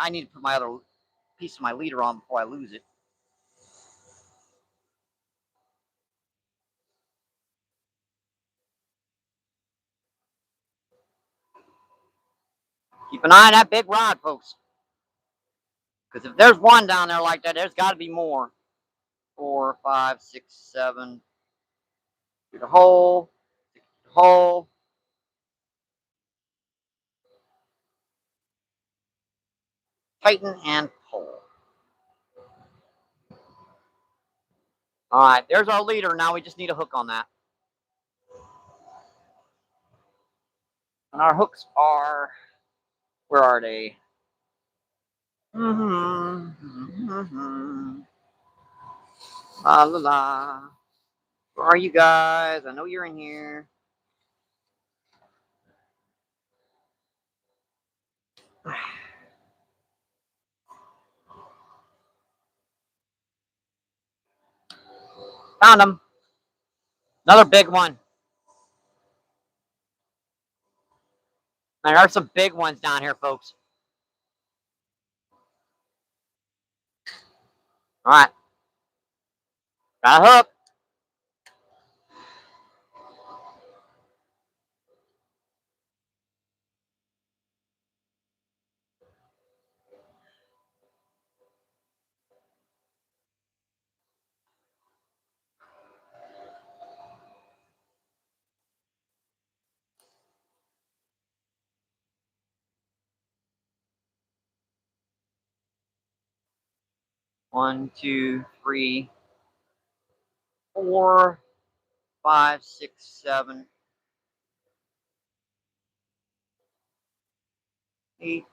need to put my other piece of my leader on before I lose it. Keep an eye on that big rod, folks. Because if there's one down there like that, there's got to be more. 4, 5, 6, 7. Through the hole. Through the hole. Tighten and pull. All right, there's our leader. Now we just need a hook on that. And our hooks are, where are they? La la la. Where are you guys? I know you're in here. Found him. Another big one. There are some big ones down here, folks. All right. Got a hook. One, two, three, 4, 5, 6, 7, 8.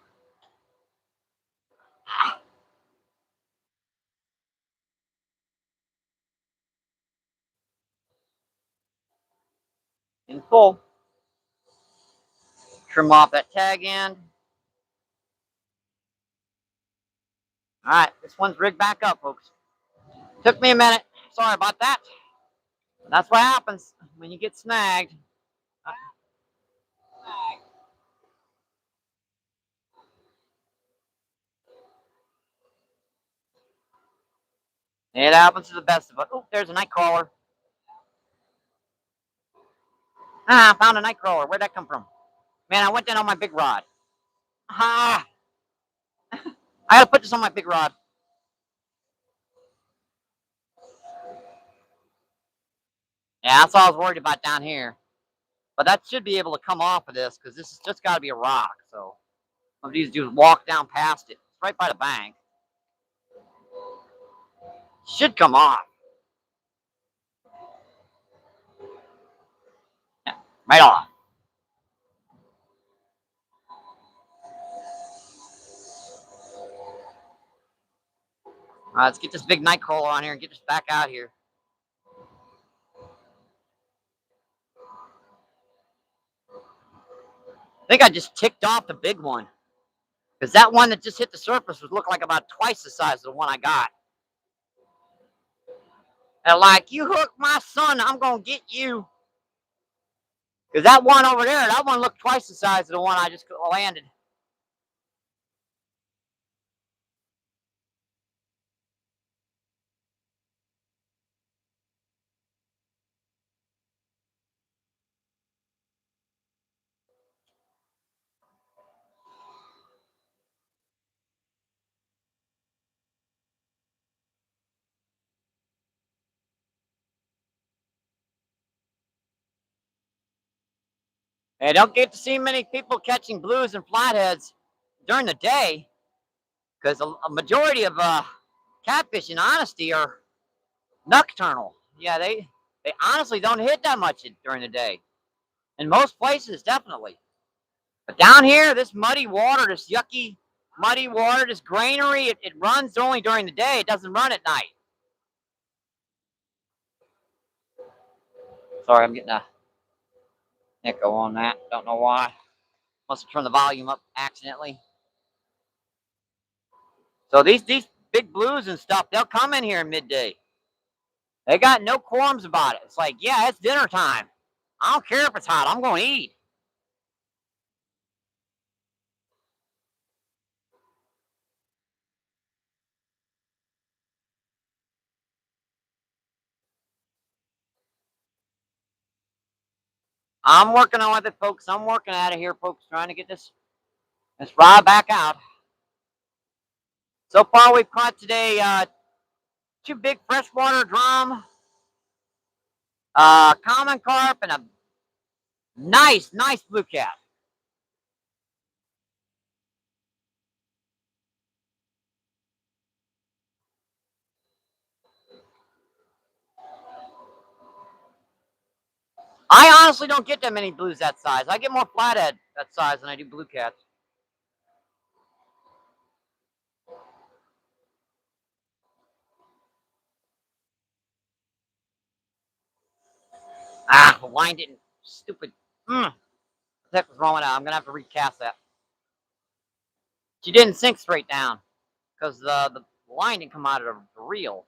In full. Trim off that tag end. All right, this one's rigged back up, folks. Took me a minute. Sorry about that. That's what happens when you get snagged. It happens to the best of us. Oh, there's a night crawler. I found a night crawler. Where'd that come from? Man, I went down on my big rod. Ah, I gotta put this on my big rod. Yeah, that's all I was worried about down here. But that should be able to come off of this because this has just got to be a rock. So what these do is walk down past it. It's right by the bank. Should come off. Yeah, right off. All right, let's get this big night crawler on here and get this back out here. I think I just ticked off the big one because that one that just hit the surface was looked like about twice the size of the one I got. And like, you hooked my son, I'm gonna get you. Because that one over there, that one looked twice the size of the one I just landed. I don't get to see many people catching blues and flatheads during the day because a majority of catfish, in honesty, are nocturnal. Yeah, they honestly don't hit that much during the day. In most places, definitely. But down here, this muddy water, this yucky muddy water, this granary, it runs only during the day. It doesn't run at night. Sorry, I'm getting a echo on that. Don't know why. Must have turned the volume up accidentally. So these big blues and stuff, they'll come in here in midday. They got no qualms about it. It's like, yeah, it's dinner time. I don't care if it's hot. I'm going to eat. I'm working on it, folks. I'm working at it here, folks, trying to get this rod back out. So far, we've caught today 2 big freshwater drum, common carp, and a nice blue cat. I honestly don't get that many blues that size. I get more flathead that size than I do blue cats. the line didn't, stupid. What the heck was wrong with that? I'm going to have to recast that. She didn't sink straight down because the line didn't come out of the reel.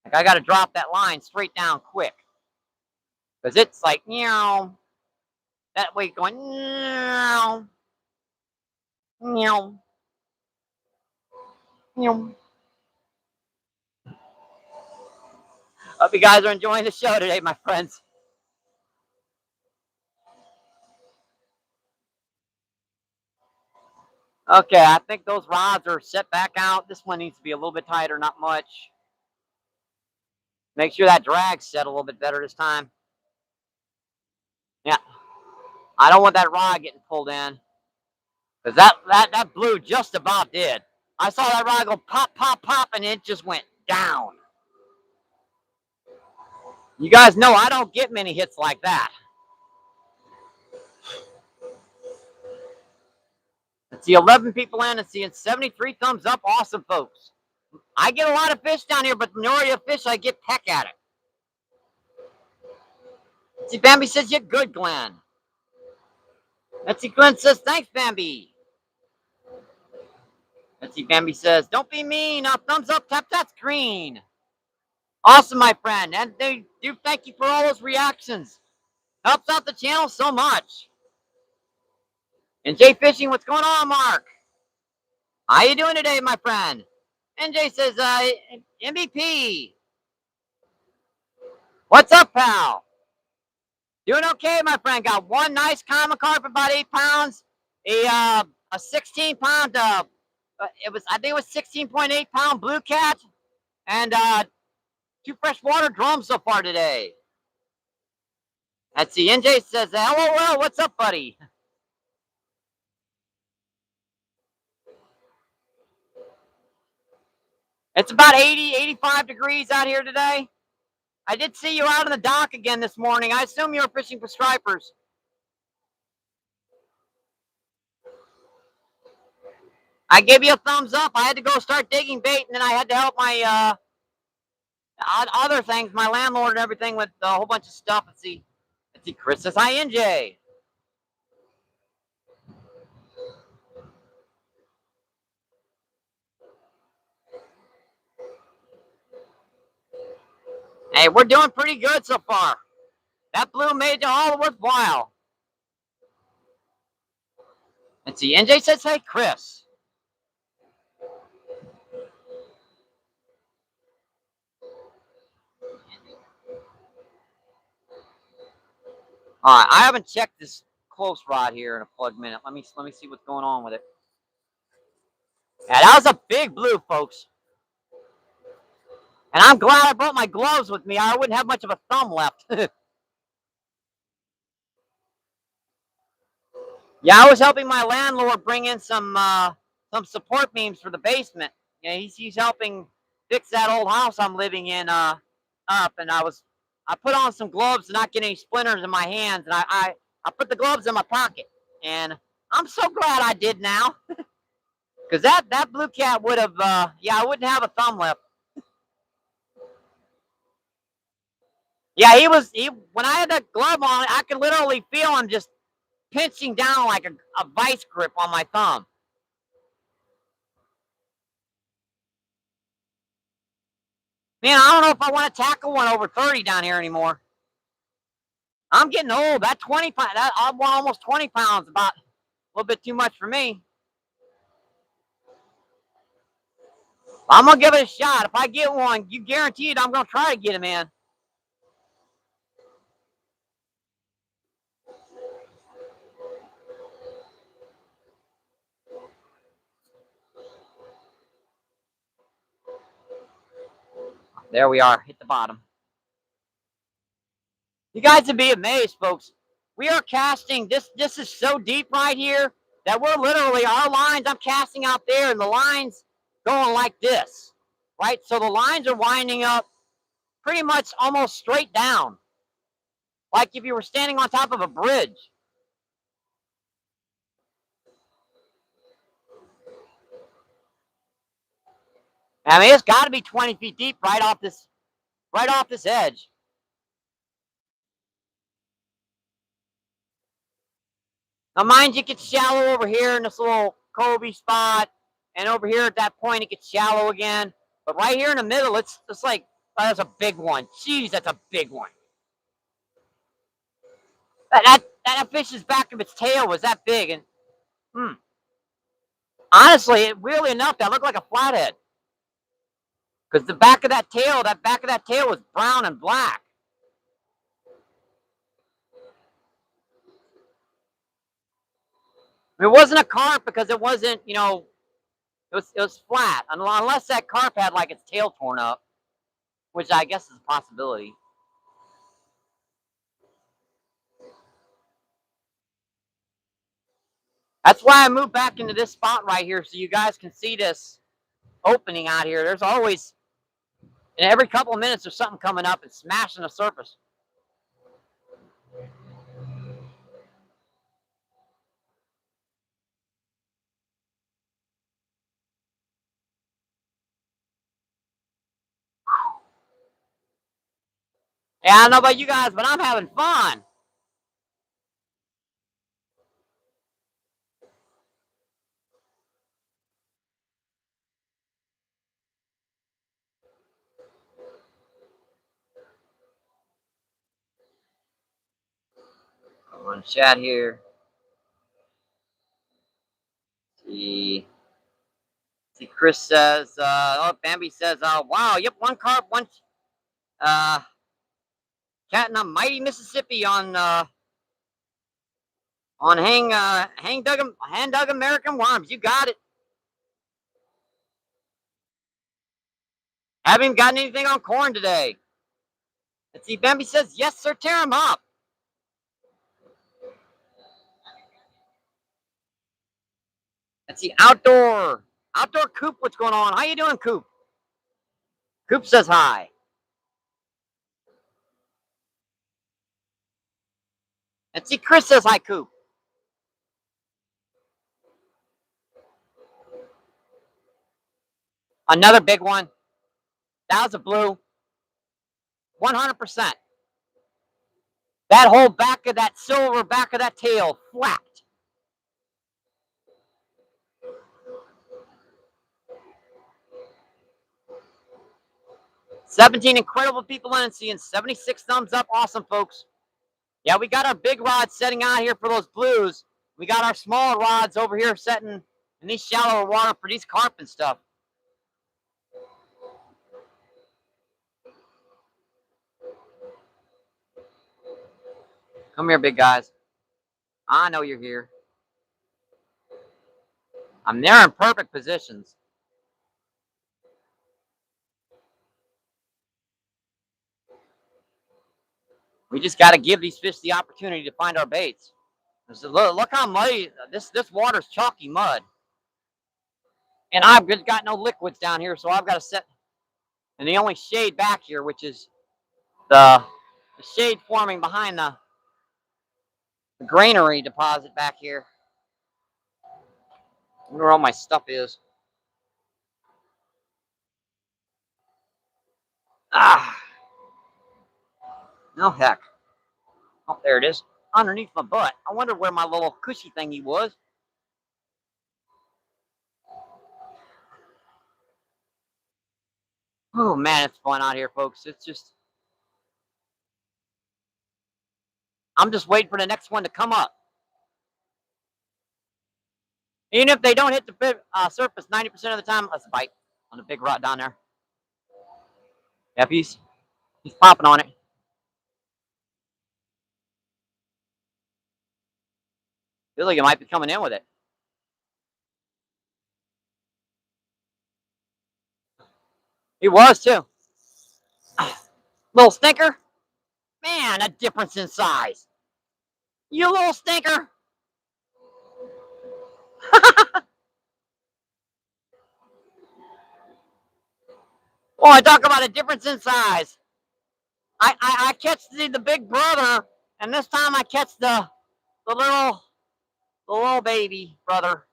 Like, I got to drop that line straight down quick. Because it's like, that way going, Hope you guys are enjoying the show today, my friends. Okay, I think those rods are set back out. This one needs to be a little bit tighter, not much. Make sure that drag's set a little bit better this time. Yeah. I don't want that rod getting pulled in. Because that blue just about did. I saw that rod go pop, pop, pop, and it just went down. You guys know I don't get many hits like that. Let's see, 11 people in and seeing 73 thumbs up. Awesome, folks. I get a lot of fish down here, but the majority of fish, I get peck at it. Let's see, Bambi says, you're good, Glenn. Let's see, Glenn says, thanks, Bambi. Let's see, Bambi says, don't be mean. Thumbs up, tap that screen. Awesome, my friend. And they do thank you for all those reactions. Helps out the channel so much. NJ Fishing, what's going on, Mark? How you doing today, my friend? NJ says, MBP. What's up, pal? Doing okay, my friend. Got one nice common carp, about 8 pounds. A 16-pound, I think it was 16.8-pound blue cat, and 2 freshwater drums so far today. Let's see. NJ says, LOL, what's up, buddy? It's about 80, 85 degrees out here today. I did see you out on the dock again this morning. I assume you were fishing for stripers. I gave you a thumbs up. I had to go start digging bait, and then I had to help my other things, my landlord and everything, with a whole bunch of stuff. Let's see, Chris says, hi, NJ. Hey, we're doing pretty good so far. That blue made it all worthwhile. Let's see, NJ says, hey, Chris. All right, I haven't checked this close rod here in a plug minute. Let me see what's going on with it. Yeah, that was a big blue, folks. And I'm glad I brought my gloves with me. I wouldn't have much of a thumb left. Yeah, I was helping my landlord bring in some support beams for the basement. Yeah, he's helping fix that old house I'm living in up, and I put on some gloves to not get any splinters in my hands, and I put the gloves in my pocket, and I'm so glad I did now, because that blue cat would have I wouldn't have a thumb left. Yeah, he when I had that glove on, I could literally feel him just pinching down like a vice grip on my thumb. Man, I don't know if I want to tackle one over 30 down here anymore. I'm getting old. That 20 pounds, I want almost 20 pounds, about a little bit too much for me. I'm going to give it a shot. If I get one, you guaranteed I'm going to try to get him in. There we are. Hit the bottom. You guys would be amazed, folks. We are casting. This is so deep right here that we're literally, our lines, I'm casting out there, and the lines going like this, right? So the lines are winding up pretty much almost straight down, like if you were standing on top of a bridge. I mean, it's got to be 20 feet deep right off this right off this edge. Now, mind you, it gets shallow over here in this little Kobe spot, and over here at that point, it gets shallow again. But right here in the middle, it's just like, oh, that's a big one. Jeez, that's a big one. That fish's back of its tail was that big, and honestly, weirdly enough, that looked like a flathead. Because the back of that tail was brown and black. I mean, it wasn't a carp because it wasn't, it was flat. Unless that carp had like its tail torn up, which I guess is a possibility. That's why I moved back into this spot right here so you guys can see this opening out here. There's always, in every couple of minutes, there's something coming up and smashing the surface. Yeah, I don't know about you guys, but I'm having fun. I'm on chat here. See, Chris says, Bambi says, wow, yep, one carp, one cat in a mighty Mississippi on hand dug American worms. You got it. Haven't even gotten anything on corn today. Let's see, Bambi says, yes, sir, tear him up. Let's see, outdoor Coop, what's going on? How you doing, Coop? Coop says hi. Let's see, Chris says hi, Coop. Another big one. That was a blue. 100%. That whole back of that silver back of that tail flat. $17 incredible people in and seeing 76 thumbs up. Awesome, folks. Yeah, we got our big rods setting out here for those blues. We got our small rods over here setting in these shallower water for these carp and stuff. Come here, big guys. I know you're here. I'm there in perfect positions. We just got to give these fish the opportunity to find our baits. So look how muddy this water's chalky mud. And I've got no liquids down here, so I've got to set in the only shade back here, which is the shade forming behind the granary deposit back here. I wonder where all my stuff is. No heck. Oh, there it is. Underneath my butt. I wonder where my little cushy thingy was. Oh man, it's fun out here, folks. It's just, I'm just waiting for the next one to come up. Even if they don't hit the surface 90% of the time, let's bite on the big rod down there. Yep, he's popping on it. Feels like he might be coming in with it. He was too. Little stinker. Man, a difference in size. You little stinker. Oh, I talk about a difference in size. I catch the big brother, and this time I catch the little baby brother.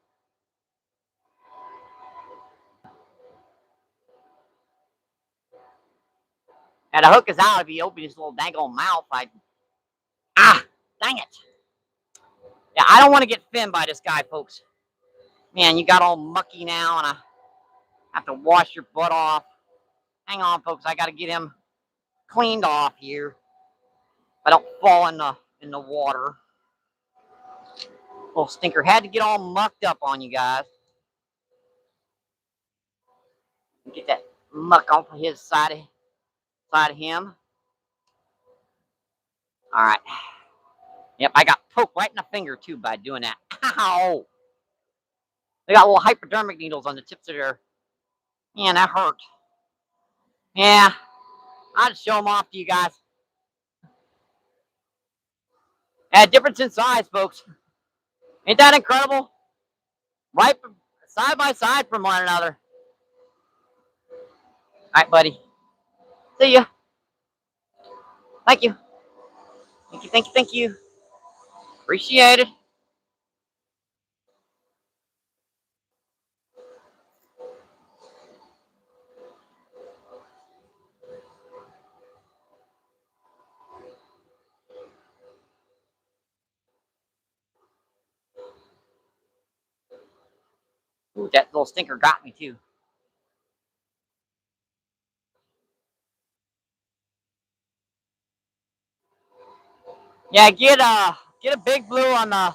And the hook is out. If he opened his little dang old mouth, dang it. Yeah, I don't want to get finned by this guy, folks. Man, you got all mucky now, and I have to wash your butt off. Hang on, folks. I got to get him cleaned off here. If I don't fall in the water. Little stinker had to get all mucked up on you guys. Get that muck off of his side of him. All right. Yep, I got poked right in the finger too by doing that. Ow! They got little hypodermic needles on the tips of their. Man, that hurt. Yeah, I'll just show them off to you guys. Yeah, difference in size, folks. Ain't that incredible? Right side by side from one another. All right, buddy. See ya. Thank you. Thank you, thank you, thank you. Appreciate it. Ooh, that little stinker got me too. Yeah, get a big blue on the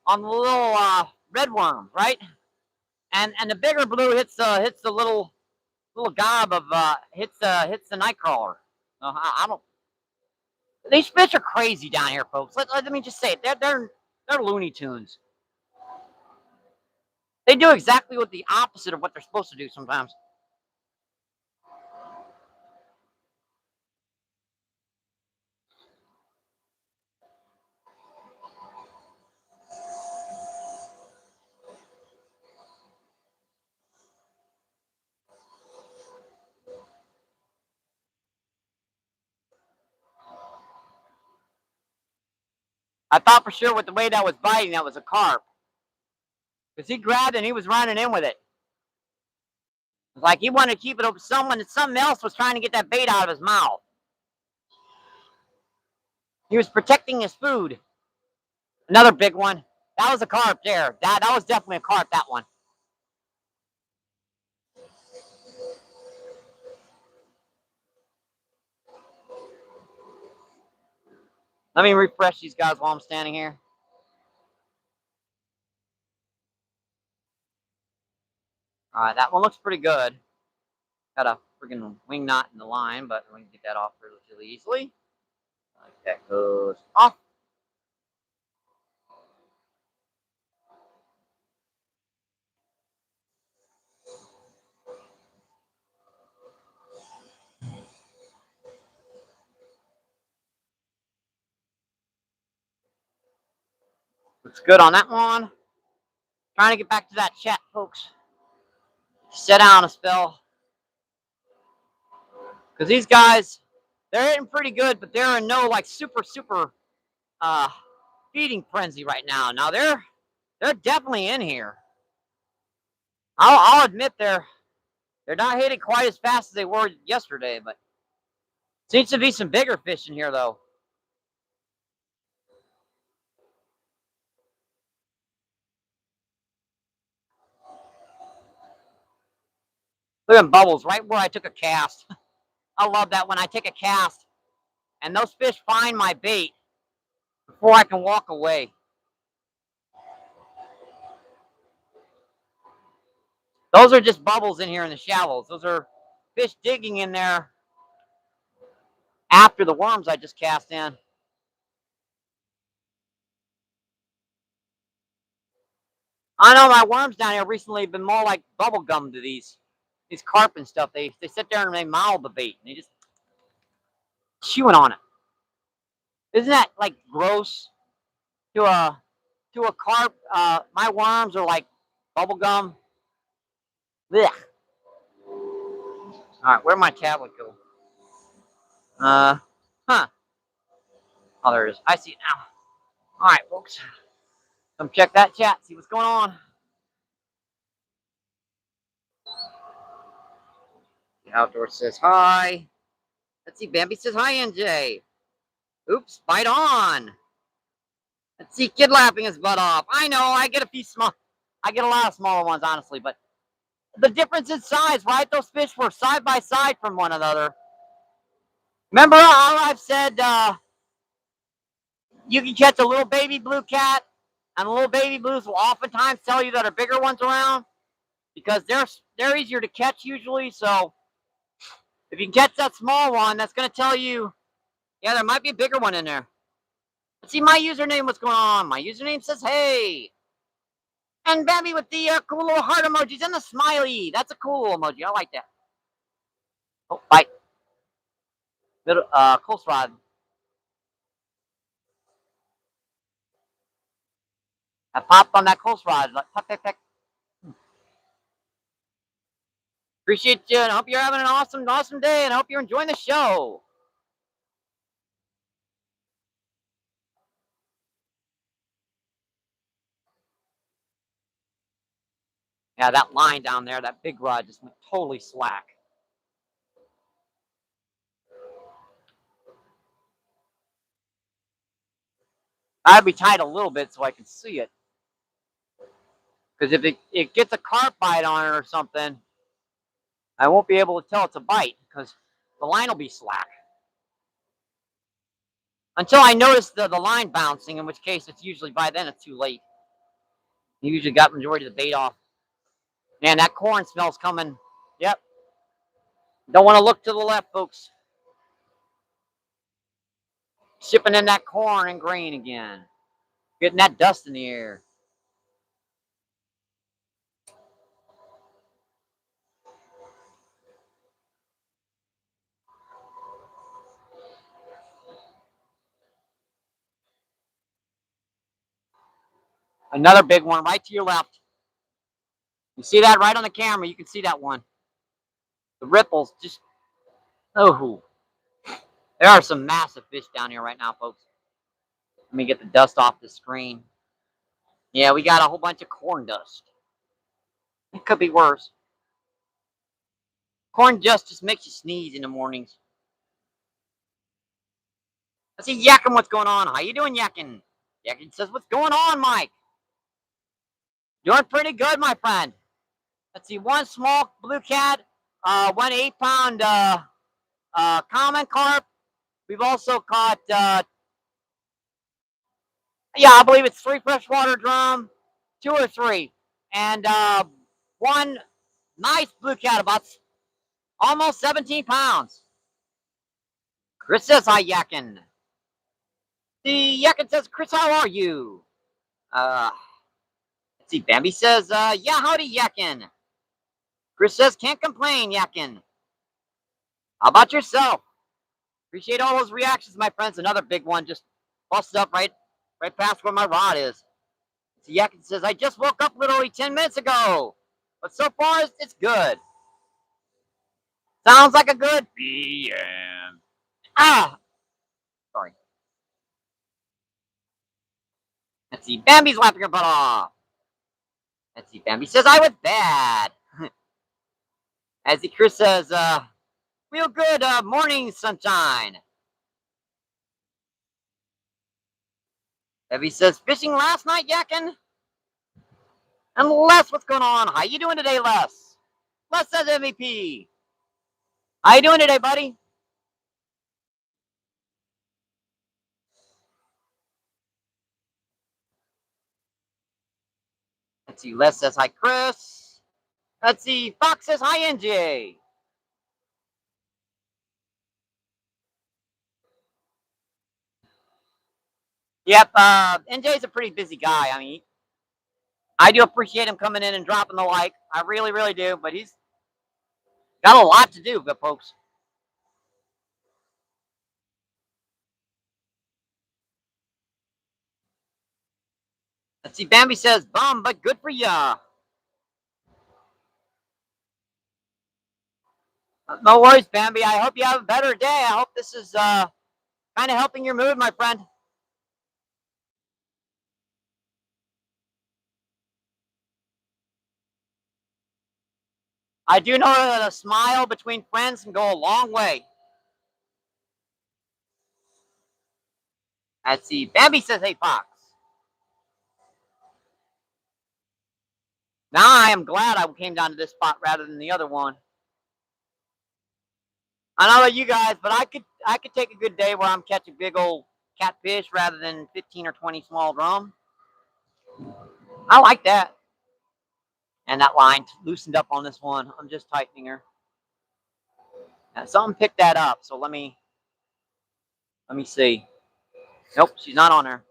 little red worm, right? And the bigger blue hits the little gob of hits the night crawler. I don't. These fish are crazy down here, folks. Let me just say it. They're Looney Tunes. They do exactly what the opposite of what they're supposed to do sometimes. I thought for sure with the way that was biting, that was a carp. Because he grabbed it and he was running in with it. It's like he wanted to keep it open. Something else was trying to get that bait out of his mouth. He was protecting his food. Another big one. That was a carp there. That was definitely a carp, that one. Let me refresh these guys while I'm standing here. All right, that one looks pretty good. Got a freaking wing knot in the line, but we can get that off relatively easily. Like that goes off. Looks good on that one. Trying to get back to that chat, folks. Sit down a spell. Because these guys, they're hitting pretty good, but they're in no like super feeding frenzy right now. Now they're definitely in here. I'll admit they're not hitting quite as fast as they were yesterday, but seems to be some bigger fish in here though. Look at bubbles right where I took a cast. I love that when I take a cast and those fish find my bait before I can walk away. Those are just bubbles in here in the shallows. Those are fish digging in there after the worms I just cast in. I know my worms down here recently have been more like bubble gum to these carp and stuff. They sit there and they mouth the bait and they just chewing on it. Isn't that like gross to a carp? My worms are like bubble gum. Blech. All right, where'd my tablet go? Huh. Oh, there it is. I see it now. All right, folks. Come check that chat. See what's going on. The outdoor says hi. Let's see. Bambi says hi, NJ. Oops, bite on. Let's see. Kid laughing his butt off. I know. I get a lot of smaller ones, honestly, but the difference in size, right? Those fish were side by side from one another. Remember how I've said you can catch a little baby blue cat, and the little baby blues will oftentimes tell you that are bigger ones around because they're easier to catch usually. So if you can catch that small one, that's going to tell you, yeah, there might be a bigger one in there. Let's see my username. What's going on? My username says hey. And Babby with the cool little heart emojis and the smiley. That's a cool emoji. I like that. Oh, bite. Little close rod. I popped on that close rod. Like, peck, peck, peck. Appreciate you, and I hope you're having an awesome day, and I hope you're enjoying the show. Yeah, that line down there, that big rod just went totally slack. I'd be tight a little bit so I can see it. Because if it gets a carp bite on it or something, I won't be able to tell it's a bite because the line will be slack. Until I notice the line bouncing, in which case it's usually by then it's too late. You usually got the majority of the bait off. Man, that corn smells coming. Yep. Don't want to look to the left, folks. Shipping in that corn and grain again. Getting that dust in the air. Another big one right to your left. You see that right on the camera? You can see that one. The ripples just, oh. There are some massive fish down here right now, folks. Let me get the dust off the screen. Yeah, we got a whole bunch of corn dust. It could be worse. Corn dust just makes you sneeze in the mornings. Let's see Yakin, what's going on? How you doing, Yakin? Yakin says, what's going on, Mike? Doing pretty good, my friend. Let's see, one small blue cat, 1 8-pound common carp. We've also caught, yeah, I believe it's 3 freshwater drum, 2 or 3, and one nice blue cat, about almost 17 pounds. Chris says, hi, Yakin. The Yakin says, Chris, how are you? Let's see, Bambi says, yeah, howdy, Yakin. Chris says, can't complain, Yakin. How about yourself? Appreciate all those reactions, my friends. Another big one just busted up right past where my rod is. So Yakin says, I just woke up literally 10 minutes ago. But so far, it's good. Sounds like a good PM. Sorry. Let's see, Bambi's laughing her butt off. Let's see, Bambi says, I was bad. As the Chris says, real good morning sunshine. Bambi says, fishing last night, Yakin? And Les, what's going on? How you doing today, Les? Les says MVP. How you doing today, buddy? Let's see, Les says hi, Chris. Let's see, Fox says hi, NJ. Yep, NJ's a pretty busy guy. I mean, I do appreciate him coming in and dropping the like. I really, really do. But he's got a lot to do, good folks. Let's see, Bambi says, bum, but good for ya. No worries, Bambi. I hope you have a better day. I hope this is kind of helping your mood, my friend. I do know that a smile between friends can go a long way. Let's see. Bambi says, hey, Fox. Now I am glad I came down to this spot rather than the other one. I don't know about you guys, but I could take a good day where I'm catching big old catfish rather than 15 or 20 small drum. I like that. And that line loosened up on this one. I'm just tightening her. Now, something picked that up, so let me see. Nope, she's not on there.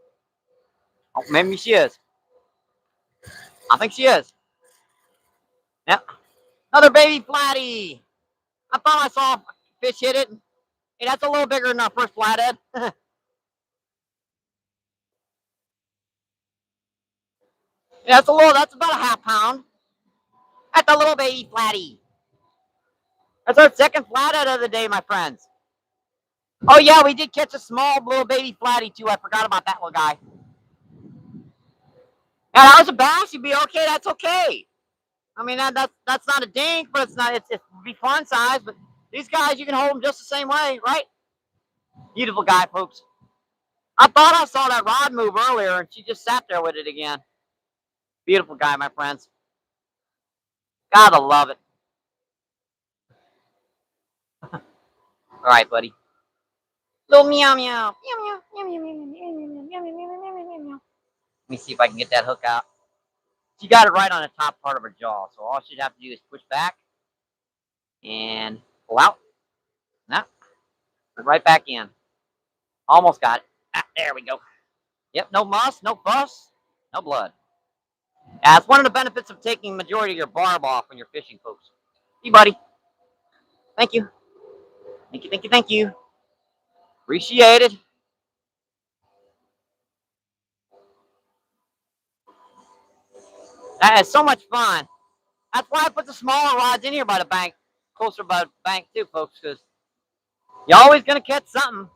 Oh, maybe she is. I think she is. Yep. Another baby flatty. I thought I saw a fish hit it. Hey, that's a little bigger than our first flathead. Yeah, that's about a half pound. That's a little baby flatty. That's our second flathead of the day, my friends. Oh yeah, we did catch a small little baby flatty too. I forgot about that little guy. Yeah, that was a bass. You'd be okay. That's okay. I mean, that's not a dink, but it's not. It's be fun size. But these guys, you can hold them just the same way, right? Beautiful guy, folks. I thought I saw that rod move earlier, and she just sat there with it again. Beautiful guy, my friends. Gotta love it. All right, buddy. Little meow meow. Meow meow. Meow meow meow meow meow meow meow meow meow meow meow. Let me see if I can get that hook out. She got it right on the top part of her jaw, so all she'd have to do is push back and pull out. Now, right back in. Almost got it. Ah, there we go. Yep, no muss, no fuss, no blood. That's one of the benefits of taking majority of your barb off when you're fishing, folks. Hey, buddy. Thank you. Thank you, thank you, thank you. Appreciate it. That is so much fun. That's why I put the smaller rods in here by the bank, closer by the bank too, folks, because you're always going to catch something.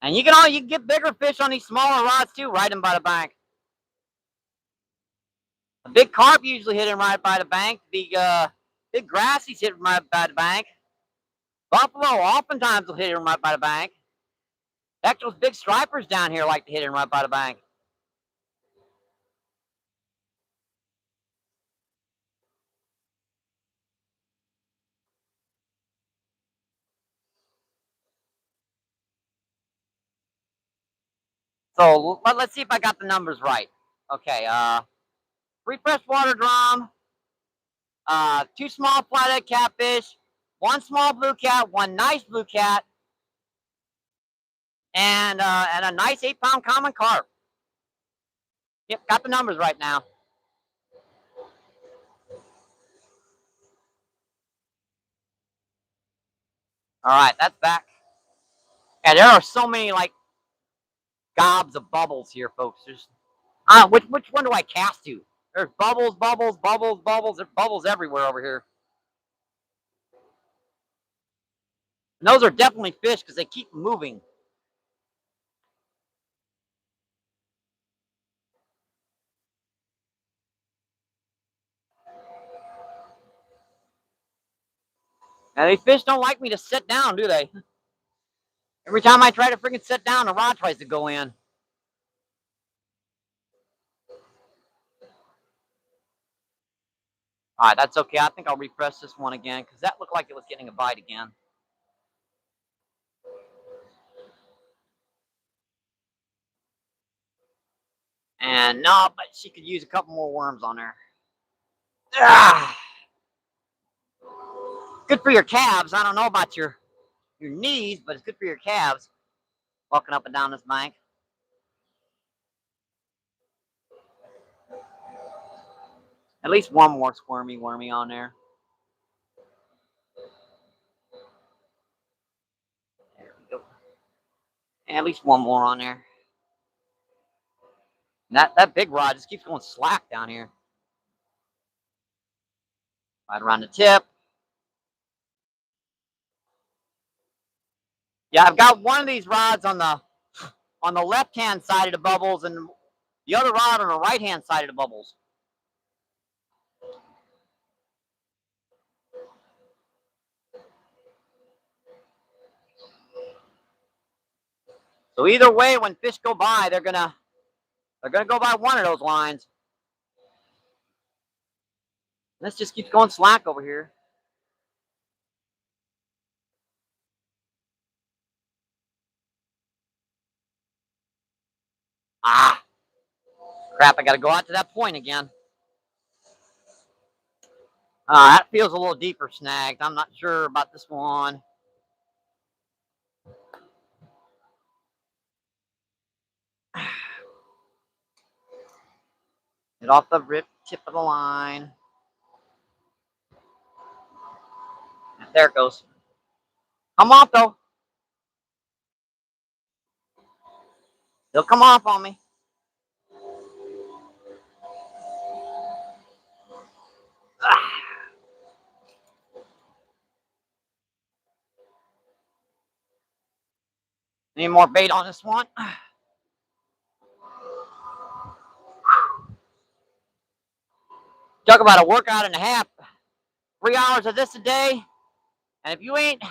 And you can get bigger fish on these smaller rods too, right in by the bank. A big carp usually hit him right by the bank. Big grassies hit him right by the bank. Buffalo oftentimes will hit him right by the bank. Heck, those big stripers down here like to hit him right by the bank. So let's see if I got the numbers right. Okay, 3 freshwater drum, 2 small flathead catfish, 1 small blue cat, 1 nice blue cat, and a nice 8-pound common carp. Yep, got the numbers right now. All right, that's back. Yeah, there are so many like gobs of bubbles here, folks. There's which one do I cast to? There's bubbles, bubbles, bubbles, bubbles. There's bubbles everywhere over here. And those are definitely fish because they keep moving. And these fish don't like me to sit down, do they? Every time I try to freaking sit down, the rod tries to go in. All right, that's okay. I think I'll refresh this one again because that looked like it was getting a bite again. And no, but she could use a couple more worms on there. Ah, good for your calves. I don't know about your knees, but it's good for your calves. Walking up and down this bank. At least one more squirmy wormy on there. There we go. And at least one more on there. And that big rod just keeps going slack down here. Right around the tip. Yeah, I've got one of these rods on the left-hand side of the bubbles and the other rod on the right-hand side of the bubbles. So either way, when fish go by, they're gonna go by one of those lines. This just keeps going slack over here. Ah, crap! I gotta go out to that point again. That feels a little deeper snagged. I'm not sure about this one. Get off the rip tip of the line. There it goes. Come off though. They'll come off on me. Need more bait on this one. Talk about a workout and a half. 3 hours of this a day, and if you ain't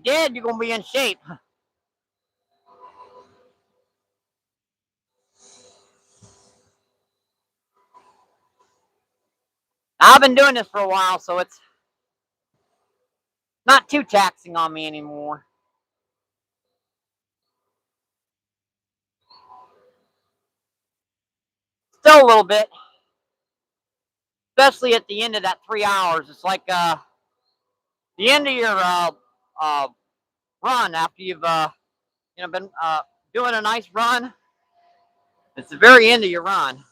dead, you're gonna be in shape. I've been doing this for a while, so it's not too taxing on me anymore. Still a little bit, especially at the end of that 3 hours. It's like the end of your run after you've been doing a nice run. It's the very end of your run.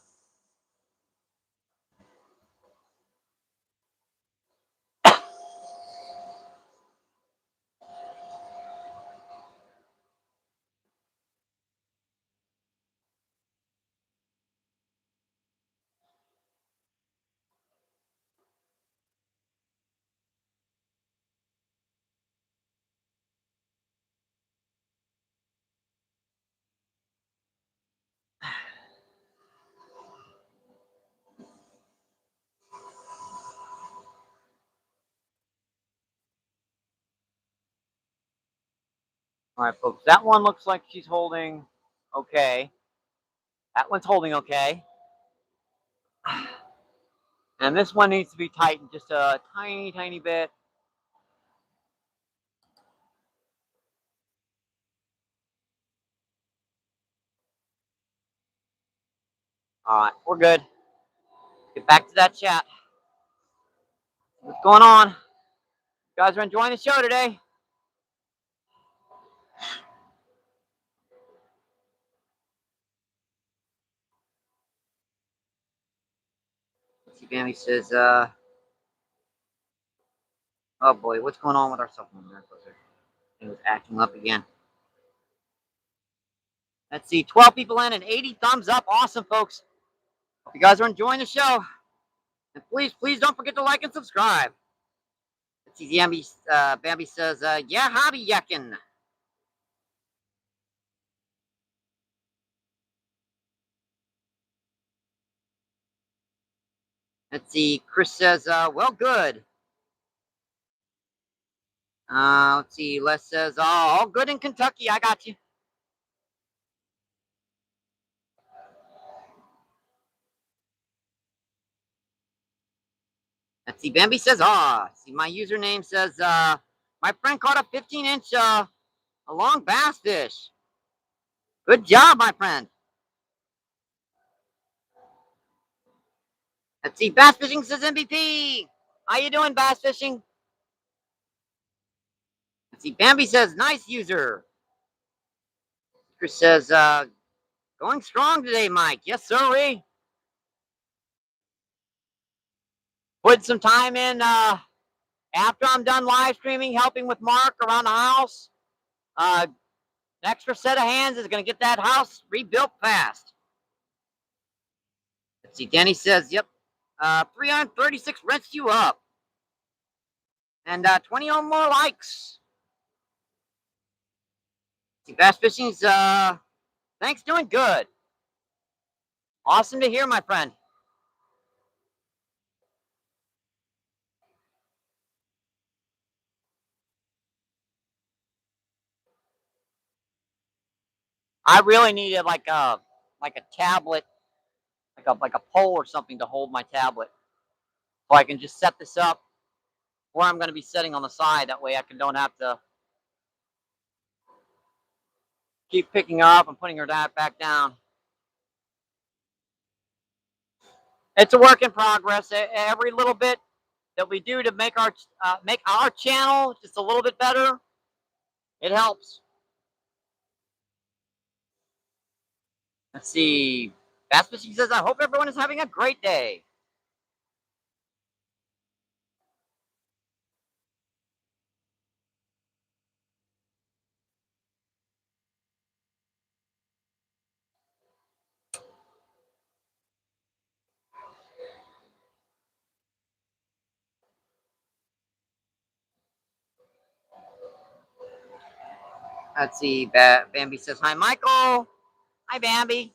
All right, folks. That one looks like she's holding okay. That one's holding okay. And this one needs to be tightened just a tiny, tiny bit. All right, we're good. Get back to that chat. What's going on? You guys are enjoying the show today. Let's see, Bambi says, oh boy, what's going on with our cell phone? It was acting up again. Let's see, 12 people in and 80 thumbs up. Awesome, folks. Hope you guys are enjoying the show. And please don't forget to like and subscribe. Let's see, Bambi says, yeah, hobby yuckin'. Let's see, Chris says, well, good. Let's see, Les says, oh, all good in Kentucky. I got you. Let's see, Bambi says, see, my username says, my friend caught a 15-inch, a long bass fish. Good job, my friend. Let's see, bass fishing says MVP. How you doing, bass fishing? Let's see, Bambi says, nice user. Chris says, going strong today, Mike. Yes, sir. Put some time in after I'm done live streaming, helping with Mark around the house. An extra set of hands is going to get that house rebuilt fast. Let's see, Danny says, yep, 336 rents you up. And 20 or more likes. See, bass fishing's, thanks, doing good. Awesome to hear, my friend. I really needed like a tablet, like a pole or something to hold my tablet, so I can just set this up where I'm going to be sitting on the side. That way, don't have to keep picking her up and putting her back down. It's a work in progress. Every little bit that we do to make our channel just a little bit better, it helps. Let's see. Bass Fishing says, "I hope everyone is having a great day." Let's see. Bambi says, "Hi, Michael." Hi, Bambi.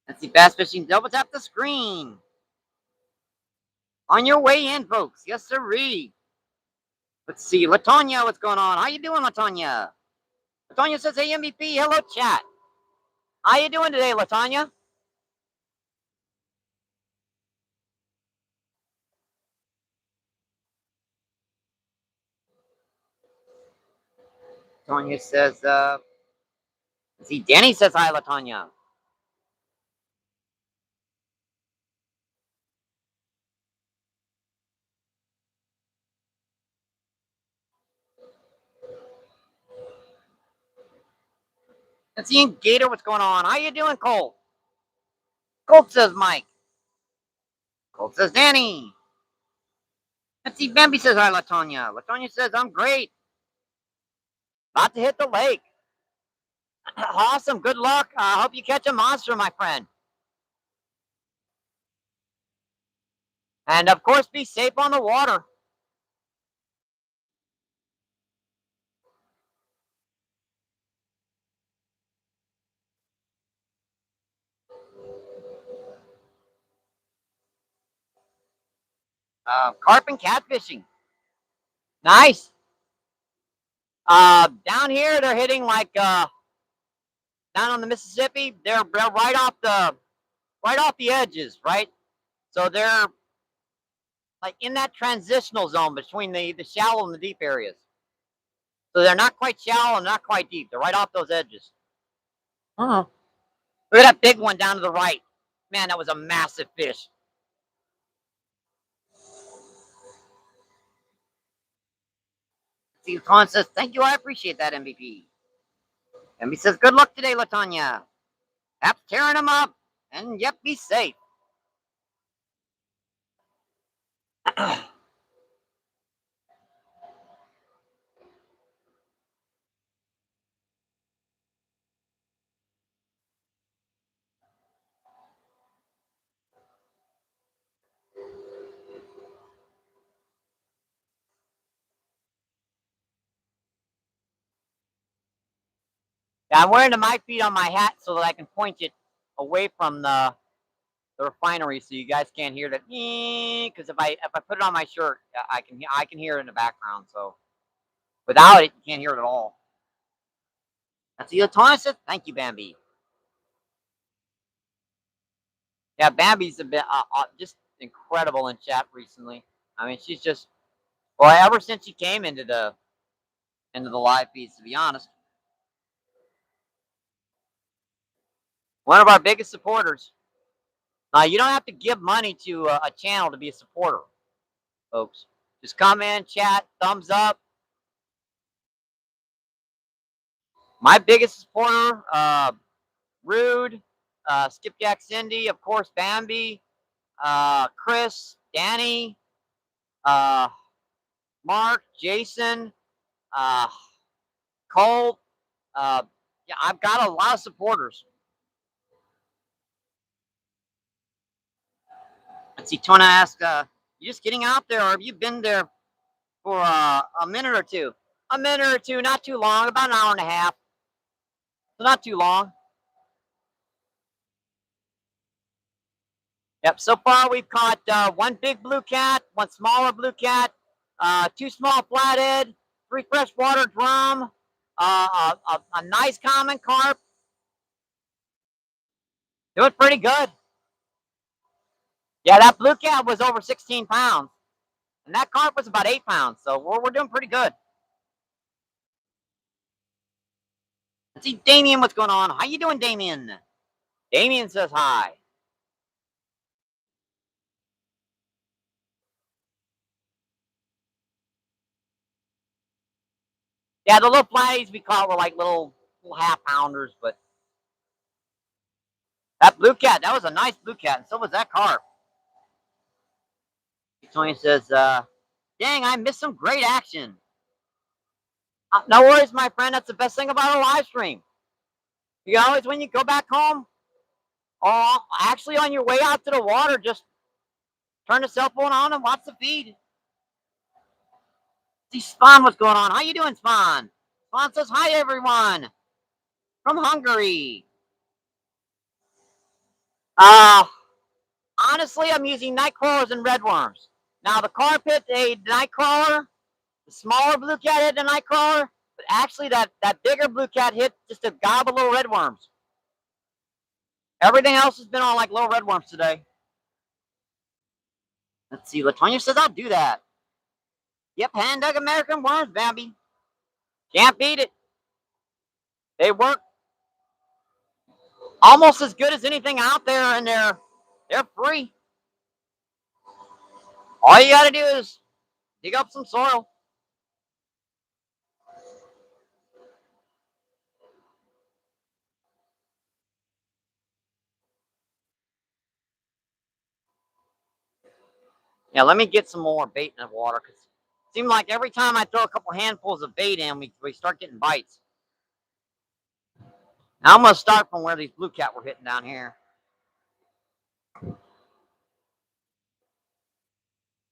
Let's see. Bass Fishing, double tap the screen. On your way in, folks. Yes, sirree. Let's see. Latonya, what's going on? How you doing, Latonya? Latonya says, "Hey, MVP. Hello, chat." How you doing today, Latonya? Latonya says, let's see. Danny says, "Hi, Latonya." Let's see. Gator, what's going on? How you doing, Colt? Colt says, "Mike." Colt says, "Danny." Let's see. Bambi says, "Hi, Latonya." Latonya says, "I'm great. About to hit the lake." Awesome. Good luck. I hope you catch a monster, my friend. And of course, be safe on the water. Carp and catfishing. Nice. Down here, they're hitting down on the Mississippi. They're right off the edges, right? So they're like in that transitional zone between the shallow and the deep areas. So they're not quite shallow and not quite deep. They're right off those edges. Uh-huh. Look at that big one down to the right. Man, that was a massive fish. See, Latonya says, "Thank you. I appreciate that, MVP." MVP says, "Good luck today, Latonya. Have tearing them up. And yep, be safe." Yeah, I'm wearing the mic feed on my hat so that I can point it away from the refinery, so you guys can't hear that. Because if I put it on my shirt, I can hear it in the background. So without it, you can't hear it at all. That's the Latonya said, "Thank you, Bambi." Yeah, Bambi's a bit just incredible in chat recently. I mean, she's just ever since she came into the live feeds. To be honest, one of our biggest supporters. You don't have to give money to a channel to be a supporter, folks. Just come in, chat, thumbs up. My biggest supporter, Rude, Skipjack Cindy, of course, Bambi, Chris, Danny, uh, Mark, Jason, uh, Colt. Yeah, I've got a lot of supporters. Let's see, Tona asked, "You just getting out there, or have you been there for a minute or two?" A minute or two, not too long, about an hour and a half. not too long. Yep, so far we've caught one big blue cat, one smaller blue cat, two small flathead, three freshwater drum, a nice common carp. Doing pretty good. Yeah, that blue cat was over 16 pounds, and that carp was about 8 pounds, so we're doing pretty good. Let's see, Damien, what's going on? How you doing, Damien? Damien says hi. Yeah, the little flatties we caught were like little half pounders, but that blue cat, that was a nice blue cat, and so was that carp. Tony says, dang, I missed some great action. No worries, my friend. That's the best thing about a live stream. You always, when you go back home, or actually on your way out to the water, just turn the cell phone on and watch the feed. See, Spawn, what's going on? How you doing, Spawn? Spawn says, hi, everyone. From Hungary. Uh, honestly, I'm using night crawlers and red worms. Now, the carp hit a night crawler. The smaller blue cat hit a night crawler. But actually, that bigger blue cat hit just a gob of little red worms. Everything else has been on like little red worms today. Let's see. Latonia says, I'll do that. Yep, hand dug American worms, Bambi. Can't beat it. They work almost as good as anything out there, and they're free. All you got to do is dig up some soil. Yeah, let me get some more bait in the water, because it seems like every time I throw a couple handfuls of bait in, we start getting bites. Now I'm going to start from where these blue cat were hitting down here.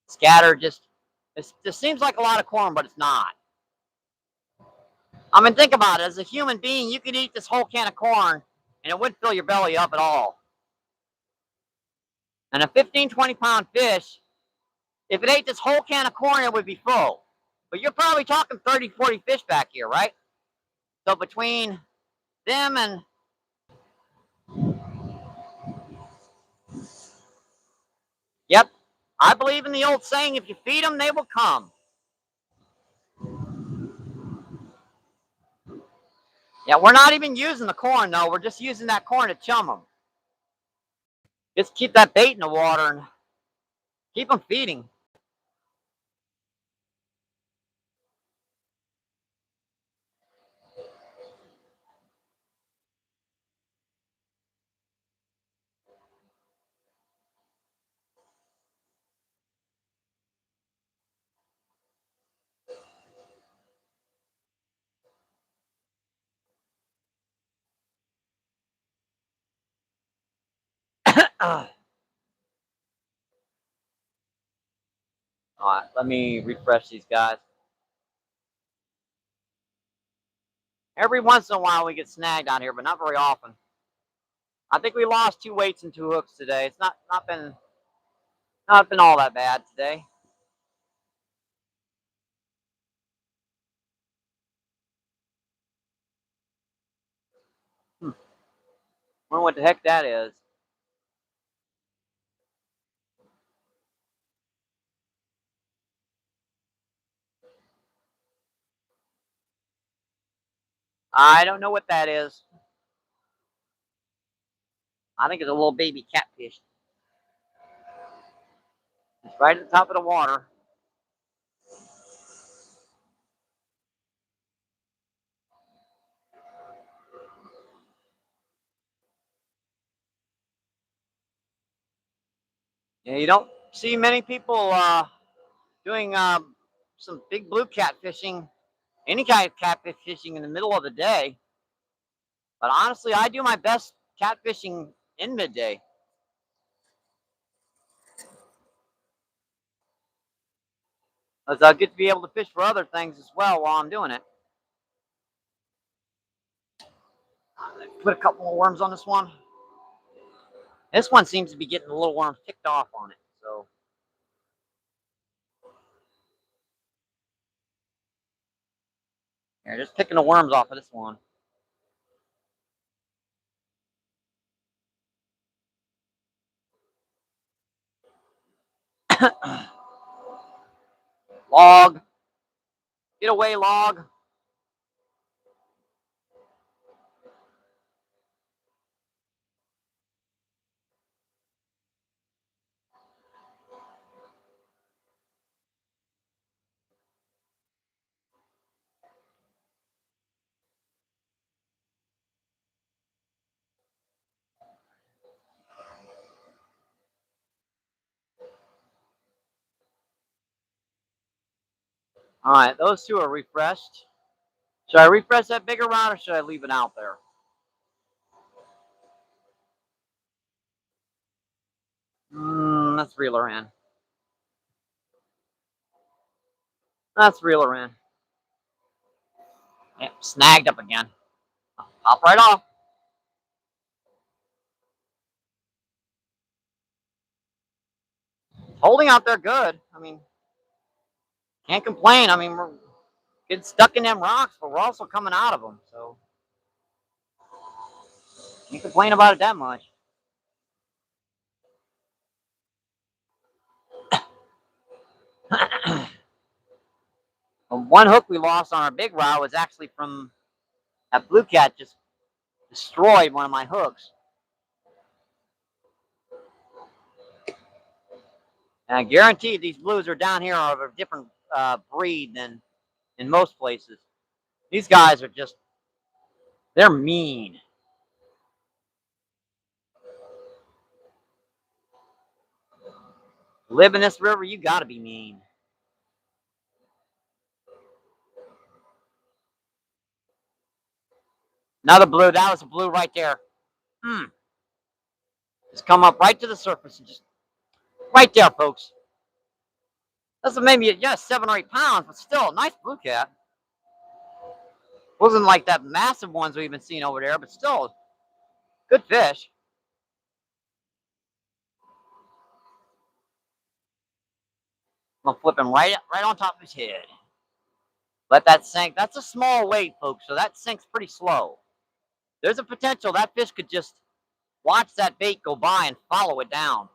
Scatter just, it seems like a lot of corn, but it's not. I mean, think about it. As a human being, you could eat this whole can of corn, and it wouldn't fill your belly up at all. And a 15, 20-pound fish, if it ate this whole can of corn, it would be full. But you're probably talking 30, 40 fish back here, right? So between them and... Yep. I believe in the old saying, if you feed them, they will come. Yeah, we're not even using the corn, though. We're just using that corn to chum them. Just keep that bait in the water and keep them feeding. All right, let me refresh these guys. Every once in a while we get snagged out here, but not very often. I think we lost 2 weights and 2 hooks today. It's not been all that bad today. Wonder what the heck that is. I don't know what that is. I think it's a little baby catfish. It's right at the top of the water. Yeah, you don't see many people doing some big blue cat fishing, any kind of catfish fishing in the middle of the day. But honestly, I do my best catfishing in midday. As I get to be able to fish for other things as well while I'm doing it. Put a couple more worms on this one. This one seems to be getting the little worms ticked off on it. So here, just picking the worms off of this one. Log. Get away, log. All right, those two are refreshed. Should I refresh that bigger rod or should I leave it out there? Let's reel her in. Let's reel her in. Yep, snagged up again. Pop right off. Holding out there good. I mean, can't complain. I mean, we're getting stuck in them rocks, but we're also coming out of them. So can't complain about it that much. One hook we lost on our big rod was actually from that blue cat just destroyed one of my hooks. And I guarantee these blues are down here are of a different breed than in most places. These guys are just, they're mean. Live in this river, you gotta be mean. Another blue, that was a blue right there. Just come up right to the surface and just, right there, folks. That's maybe, yeah, 7 or 8 pounds, but still, nice blue cat. Wasn't like that massive ones we've been seeing over there, but still, good fish. I'm gonna flip him right on top of his head. Let that sink. That's a small weight, folks, so that sinks pretty slow. There's a potential that fish could just watch that bait go by and follow it down.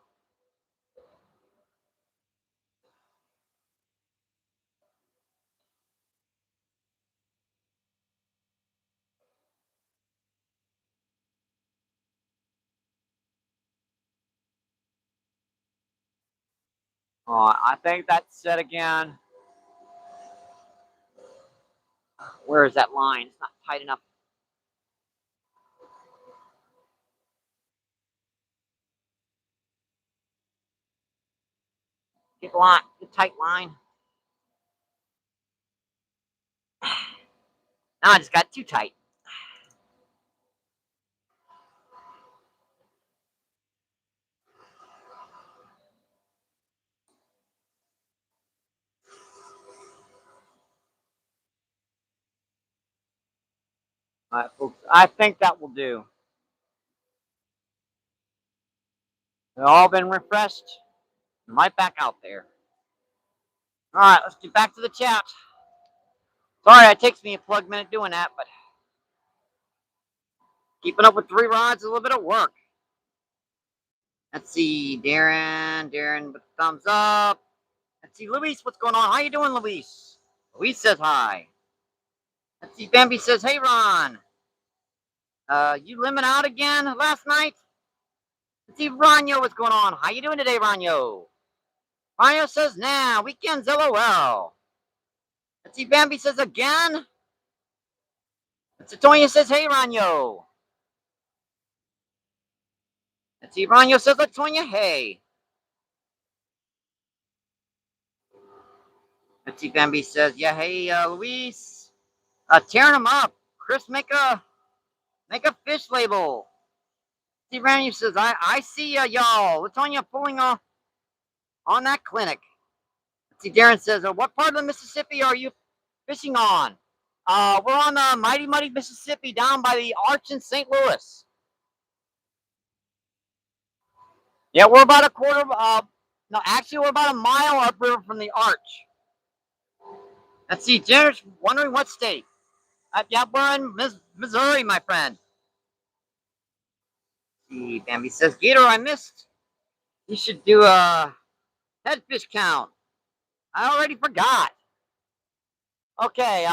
I think that's set again. Where is that line? It's not tight enough. Get the tight line. Now I just got too tight. All right, folks. I think that will do. They've all been refreshed. I'm right back out there. All right, let's get back to the chat. Sorry, it takes me a plug minute doing that, but keeping up with 3 rods is a little bit of work. Let's see, Darren with the thumbs up. Let's see, Luis, what's going on? How you doing, Luis? Luis says hi. Let's see, Bambi says, hey, Ron. You limit out again last night? Let's see, Ranyo, what's going on? How you doing today, Ranyo? Ranyo says, nah, weekends LOL. Let's see, Bambi says again. Let's see, Tonya says, hey, Ranyo. Let's see, Ranyo says, Tonya, hey. Let's see, Bambi says, yeah, hey, Luis. Tearing them up. Chris, make a fish label. See, Randy says, I see y'all. Latonya pulling on that clinic. See, Darren says, what part of the Mississippi are you fishing on? We're on the mighty muddy Mississippi down by the Arch in St. Louis. Yeah, we're about a quarter no, actually we're about a mile upriver from the Arch. Let's see, Jenner's wondering what state. Yeah, we're in Missouri, my friend. See, Bambi says, Gator, I missed. You should do a head fish count. I already forgot. Okay,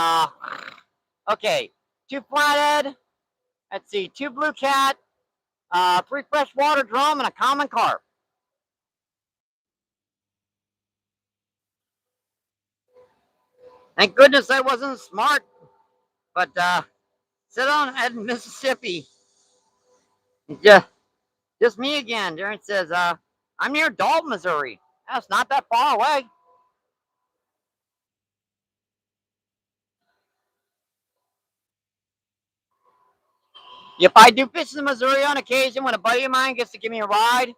okay. 2 flathead. Let's see, 2 blue cat, 3 freshwater drum, and a common carp. Thank goodness I wasn't smart, but sit on Ed, Mississippi. Just me again. Darren says, I'm near Dalton, Missouri. That's not that far away. If I do fish in Missouri on occasion when a buddy of mine gets to give me a ride,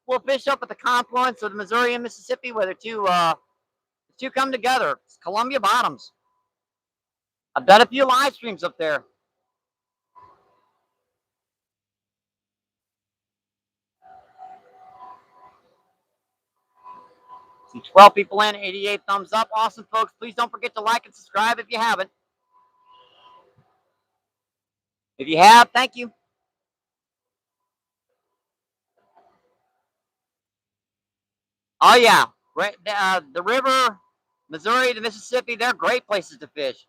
we'll fish up at the confluence of the Missouri and Mississippi where the two come together. It's Columbia Bottoms. I've done a few live streams up there. See 12 people in, 88 thumbs up. Awesome, folks. Please don't forget to like and subscribe if you haven't. If you have, thank you. Oh, yeah. Right, the river, Missouri to Mississippi, they're great places to fish.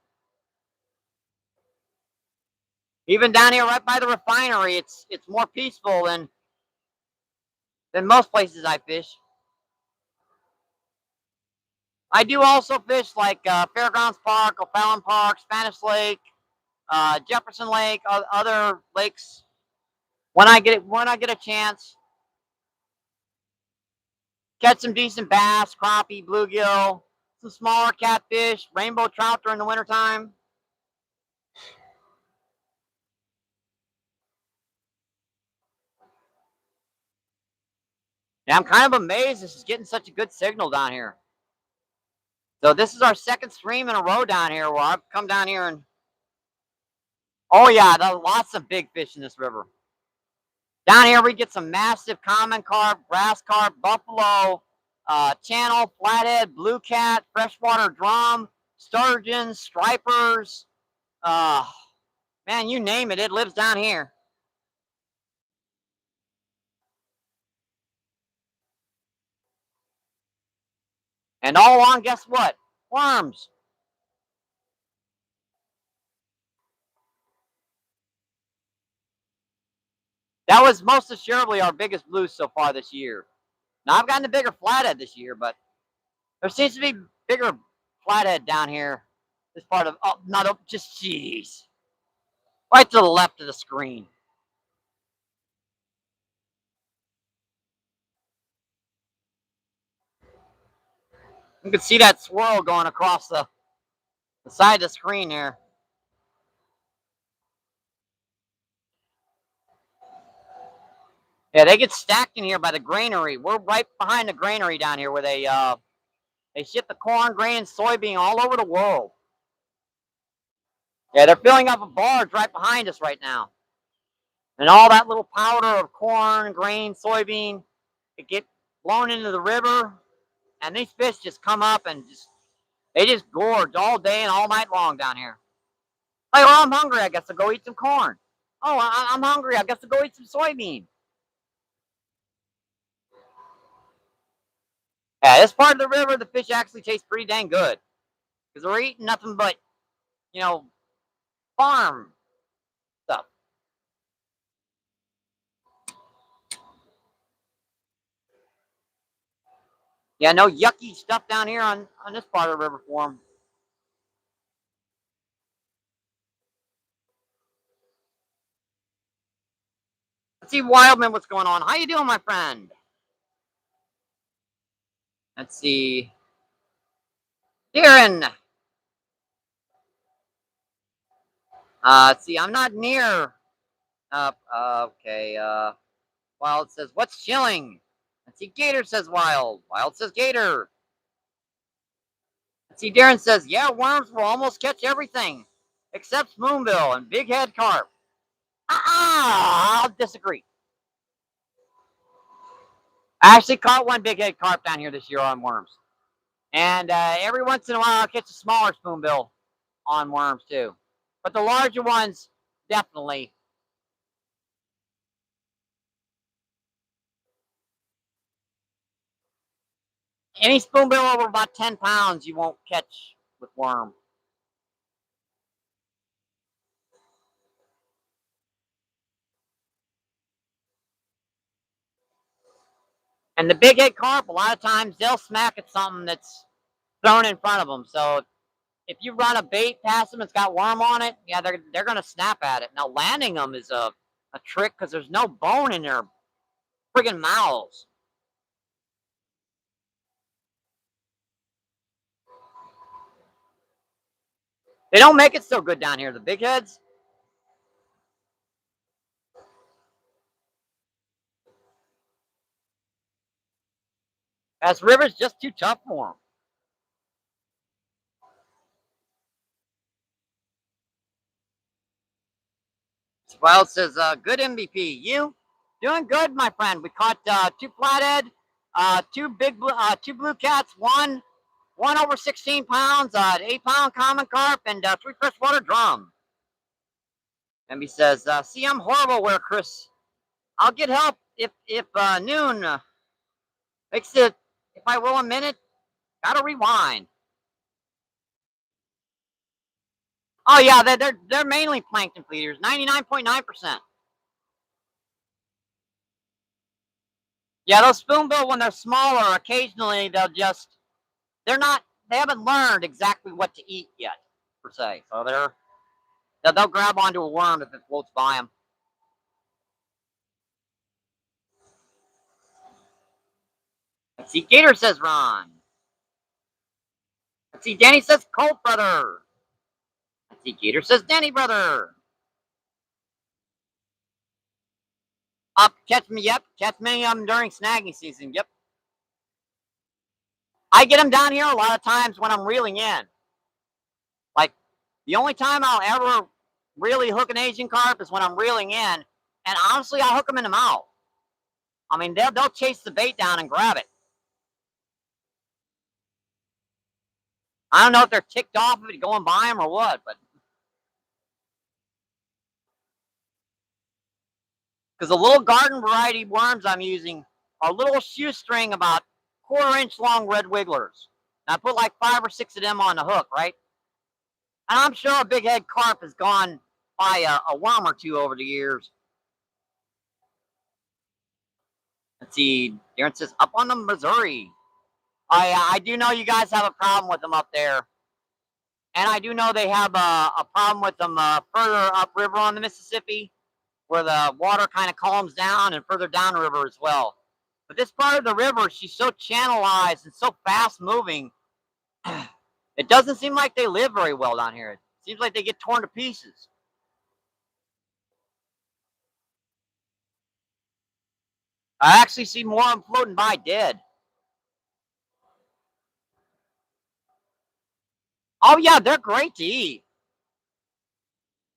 Even down here right by the refinery, it's more peaceful than most places I fish. I do also fish like Fairgrounds Park, O'Fallon Park, Spanish Lake, Jefferson Lake, other lakes when I get a chance. Catch some decent bass, crappie, bluegill, some smaller catfish, rainbow trout during the wintertime. Yeah, I'm kind of amazed this is getting such a good signal down here. So this is our second stream in a row down here where I've come down here and oh yeah, lots of big fish in this river. Down here we get some massive common carp, grass carp, buffalo, channel, flathead, blue cat, freshwater drum, sturgeons, stripers. Man, you name it, it lives down here. And all along, guess what? Worms. That was most assuredly our biggest blue so far this year. Now I've gotten a bigger flathead this year, but there seems to be bigger flathead down here. This part of not just jeez, right to the left of the screen. You can see that swirl going across the side of the screen here. Yeah, they get stacked in here by the granary. We're right behind the granary down here where they ship the corn, grain, and soybean all over the world. Yeah, they're filling up a barge right behind us right now. And all that little powder of corn, grain, soybean, it get blown into the river, and these fish just come up and they just gorge all day and all night long down here. Like, oh, I'm hungry. I guess I'll go eat some corn. Oh, I'm hungry. I guess I'll go eat some soybean. Yeah, this part of the river, the fish actually taste pretty dang good because we're eating nothing but, you know, farm stuff. Yeah, no yucky stuff down here on this part of the river for them. Let's see, Wildman, what's going on? How you doing, my friend? Let's see. Darren. Let's see, I'm not near. Okay. Wild says, what's chilling? Let's see, Gator says Wild. Wild says Gator. See, Darren says, yeah, worms will almost catch everything except spoonbill and big head carp. I'll disagree. I actually caught one big head carp down here this year on worms. And every once in a while, I'll catch a smaller spoonbill on worms too. But the larger ones, definitely. Any spoonbill over about 10 pounds, you won't catch with worm. And the big head carp, a lot of times, they'll smack at something that's thrown in front of them. So if you run a bait past them, it's got worm on it, yeah, they're going to snap at it. Now, landing them is a trick because there's no bone in their friggin' mouths. They don't make it so good down here, the big heads. As river's just too tough for them. Well, says, good MVP. You? Doing good, my friend. We caught two flathead, two blue cats, one over 16 pounds, 8-pound common carp, and three freshwater drum. And he says, see, I'm horrible where Chris. I'll get help if noon makes it. If I roll a minute, gotta rewind. Oh yeah, they're mainly plankton feeders, 99.9%. Yeah, those spoonbill when they're smaller, occasionally they're not they haven't learned exactly what to eat yet per se. So they'll grab onto a worm if it floats by them. Let's see, Gator says Ron. Let's see, Danny says Colt brother. Let's see, Gator says Danny brother. Up, catch me, yep, catch many of them during snagging season, yep. I get them down here a lot of times when I'm reeling in. Like, the only time I'll ever really hook an Asian carp is when I'm reeling in, and honestly, I'll hook them in the mouth. I mean, they'll chase the bait down and grab it. I don't know if they're ticked off of it going by them or what, but because the little garden variety worms I'm using are little shoestring, about quarter-inch long red wigglers. And I put like 5 or 6 of them on the hook, right? And I'm sure a big head carp has gone by a worm or two over the years. Let's see. Darren says, up on the Missouri. I do know you guys have a problem with them up there. And I do know they have a problem with them further upriver on the Mississippi, where the water kind of calms down, and further downriver as well. But this part of the river, she's so channelized and so fast moving, it doesn't seem like they live very well down here. It seems like they get torn to pieces. I actually see more of them floating by dead. Oh yeah, they're great to eat.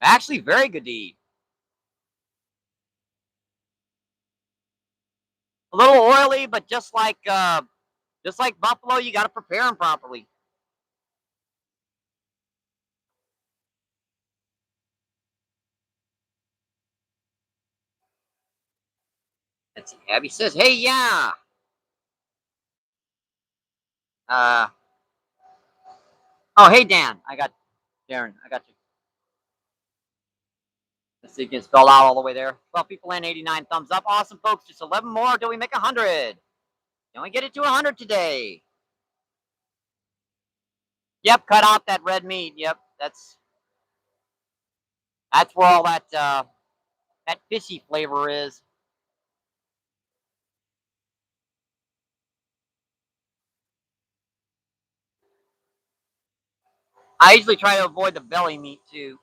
Actually, very good to eat. A little oily, but just like buffalo, you got to prepare them properly. Let's see. Abby says, "Hey, yeah." Uh, oh, hey, Dan. I got Darren. I got you. Let's see if you can spell out all the way there. 12 people in, 89 thumbs up. Awesome, folks. Just 11 more till we make 100. Can we get it to 100 today? Yep, cut out that red meat. Yep, that's where all that fishy flavor is. I usually try to avoid the belly meat too.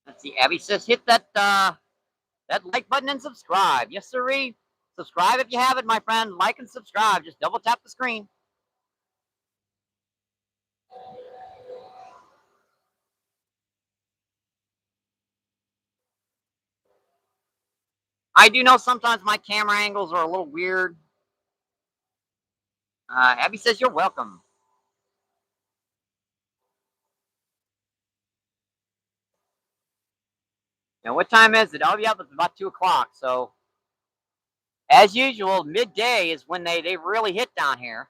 Let's see. Abby says, hit that like button and subscribe. Yes, sirree. Subscribe if you haven't, my friend. Like and subscribe. Just double tap the screen. I do know sometimes my camera angles are a little weird. Abby says you're welcome. Now, what time is it? Oh, yeah, it's about 2 o'clock. So, as usual, midday is when they really hit down here.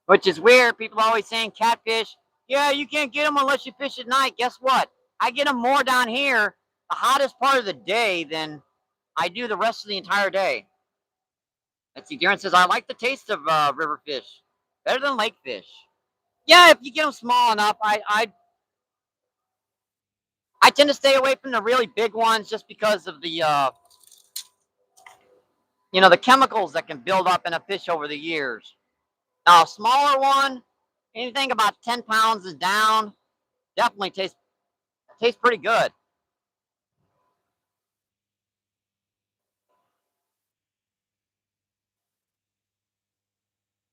Which is weird. People are always saying catfish. Yeah, you can't get them unless you fish at night. Guess what? I get them more down here, the hottest part of the day, than I do the rest of the entire day. Let's see. Darren says, I like the taste of river fish. Better than lake fish. Yeah, if you get them small enough, I tend to stay away from the really big ones just because of the the chemicals that can build up in a fish over the years. Now, a smaller one, anything about 10 pounds and down, definitely tastes pretty good.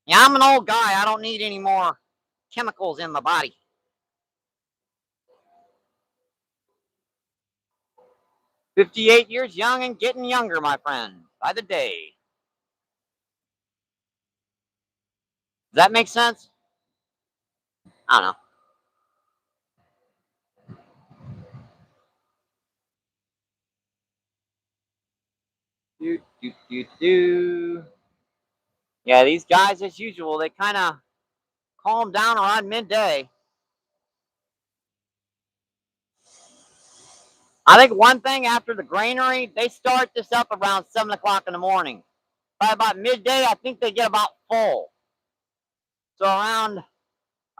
Yeah, I'm an old guy. I don't need any more chemicals in my body. 58 years young and getting younger, my friend, by the day. Does that make sense? I don't know. Do, do, do, do. Yeah, these guys, as usual, they kind of calm down around midday. I think one thing after the granary, they start this up around 7 o'clock in the morning. By about midday, I think they get about full. So around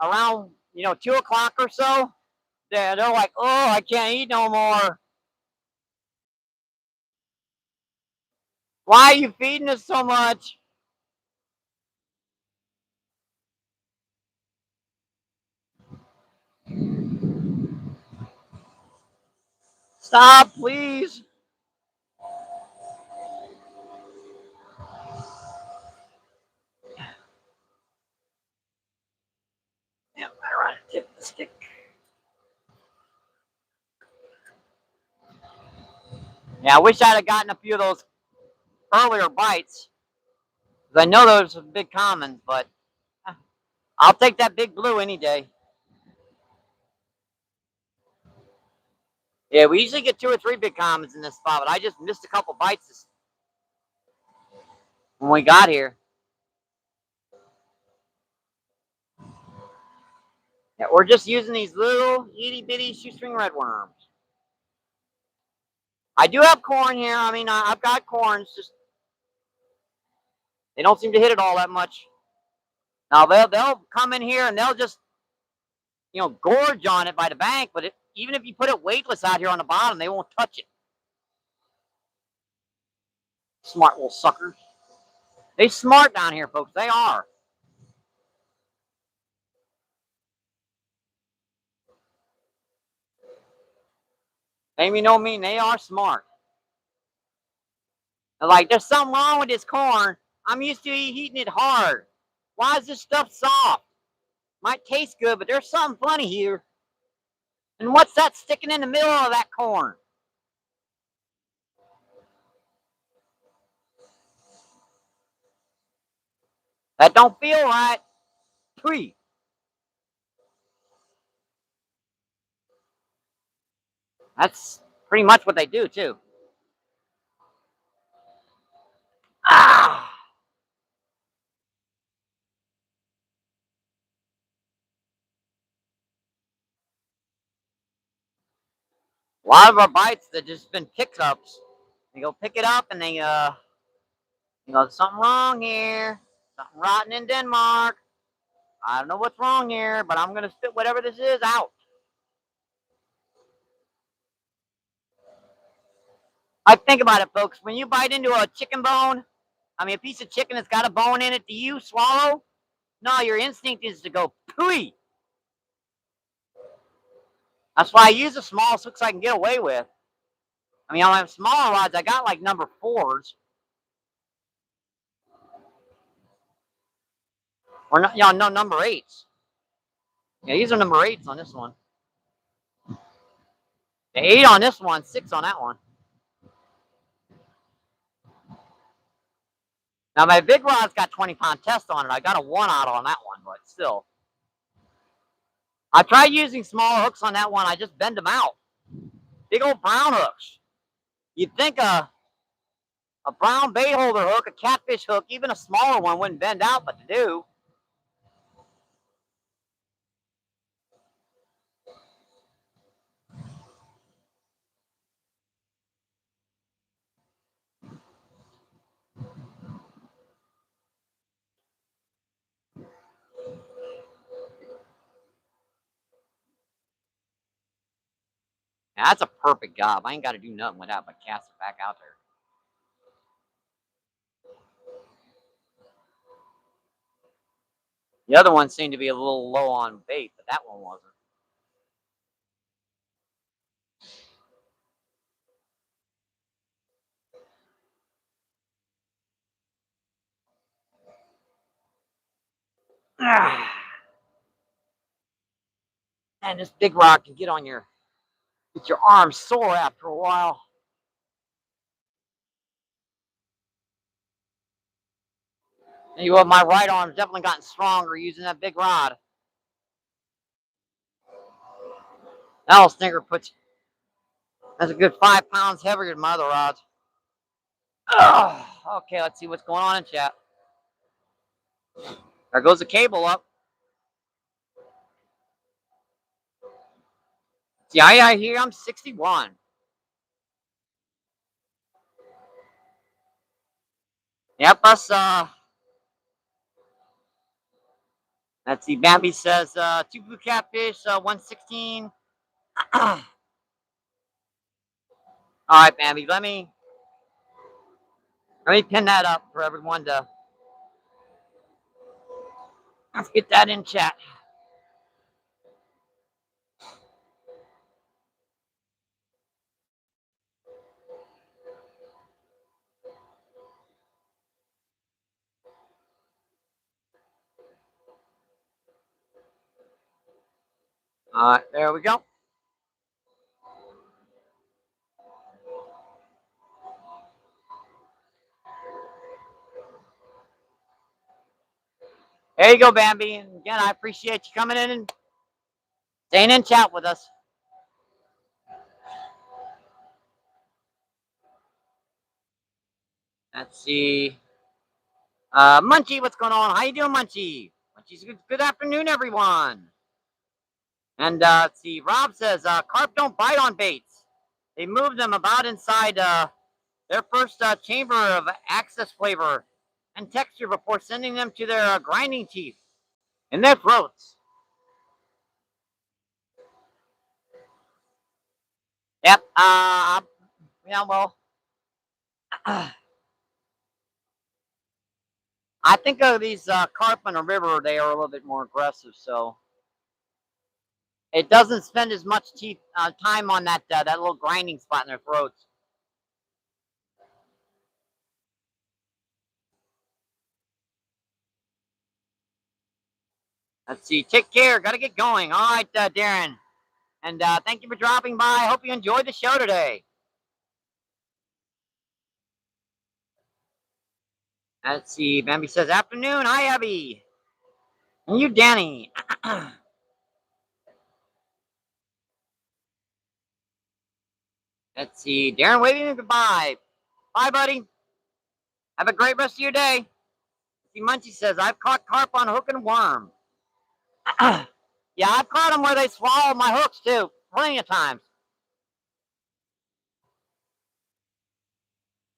2 o'clock or so, they're like, oh, I can't eat no more. Why are you feeding us so much? Stop, please. Yeah, I want to tip the stick. Yeah, I wish I'd have gotten a few of those earlier bites. Because I know those are big commons, but I'll take that big blue any day. Yeah, we usually get 2 or 3 big commons in this spot, but I just missed a couple bites when we got here. Yeah, we're just using these little itty bitty shoestring redworms. I do have corn here. I mean, I've got corns. Just they don't seem to hit it all that much. Now they'll come in here and they'll just gorge on it by the bank. But even if you put it weightless out here on the bottom, they won't touch it. Smart little suckers. They smart down here, folks. They are. Amy know me. They are smart. They're like, there's something wrong with this corn. I'm used to eating it hard. Why is this stuff soft? Might taste good, but there's something funny here. And what's that sticking in the middle of that corn? That don't feel right. Tweet. That's pretty much what they do, too. Ah! A lot of our bites that just been pickups. They go pick it up and they something wrong here. Something rotten in Denmark. I don't know what's wrong here, but I'm gonna spit whatever this is out. I think about it, folks. When you bite into a chicken bone, I mean a piece of chicken that's got a bone in it, do you swallow? No, your instinct is to go pooey. That's why I use the smallest hooks I can get away with. I mean, on my smaller rods, I got like number 4s. Or not, yeah, no, number 8s. Yeah, these are number 8s on this one. The 8 on this one, 6 on that one. Now my big rod's got 20-pound test on it. I got a 1-aught on that one, but still. I tried using smaller hooks on that one. I just bend them out. Big old brown hooks. You'd think a brown bait holder hook, a catfish hook, even a smaller one wouldn't bend out, but they do. Now, that's a perfect gob. I ain't got to do nothing with that but cast it back out there. The other one seemed to be a little low on bait, but that one wasn't. And this big rock can get your arms sore after a while. And you know, my right arm's definitely gotten stronger using that big rod. That little stinker that's a good 5 pounds heavier than my other rods. Ugh. Okay, let's see what's going on in chat. There goes the cable up. See, I hear I'm 61. Yep, us, let's see, Bambi says, 2 blue catfish, 116. All right, Bambi, let me pin that up for everyone to, let's get that in chat. All right, there we go. There you go, Bambi. And again, I appreciate you coming in and staying in chat with us. Let's see. Munchie, what's going on? How you doing, Munchie? Munchie's good afternoon, everyone. And let's see. Rob says, carp don't bite on baits. They move them about inside their first chamber of access flavor and texture before sending them to their grinding teeth in their throats. Yep. Yeah, well, I think of these carp in a river, they are a little bit more aggressive, so it doesn't spend as much time on that little grinding spot in their throats. Let's see. Take care. Got to get going. All right, Darren. And thank you for dropping by. I hope you enjoyed the show today. Let's see. Bambi says, afternoon. Hi, Abby. And you, Danny. Let's see. Darren waving goodbye. Bye, buddy. Have a great rest of your day. See, Munchie says, I've caught carp on hook and worm. Yeah, I've caught them where they swallow my hooks, too. Plenty of times.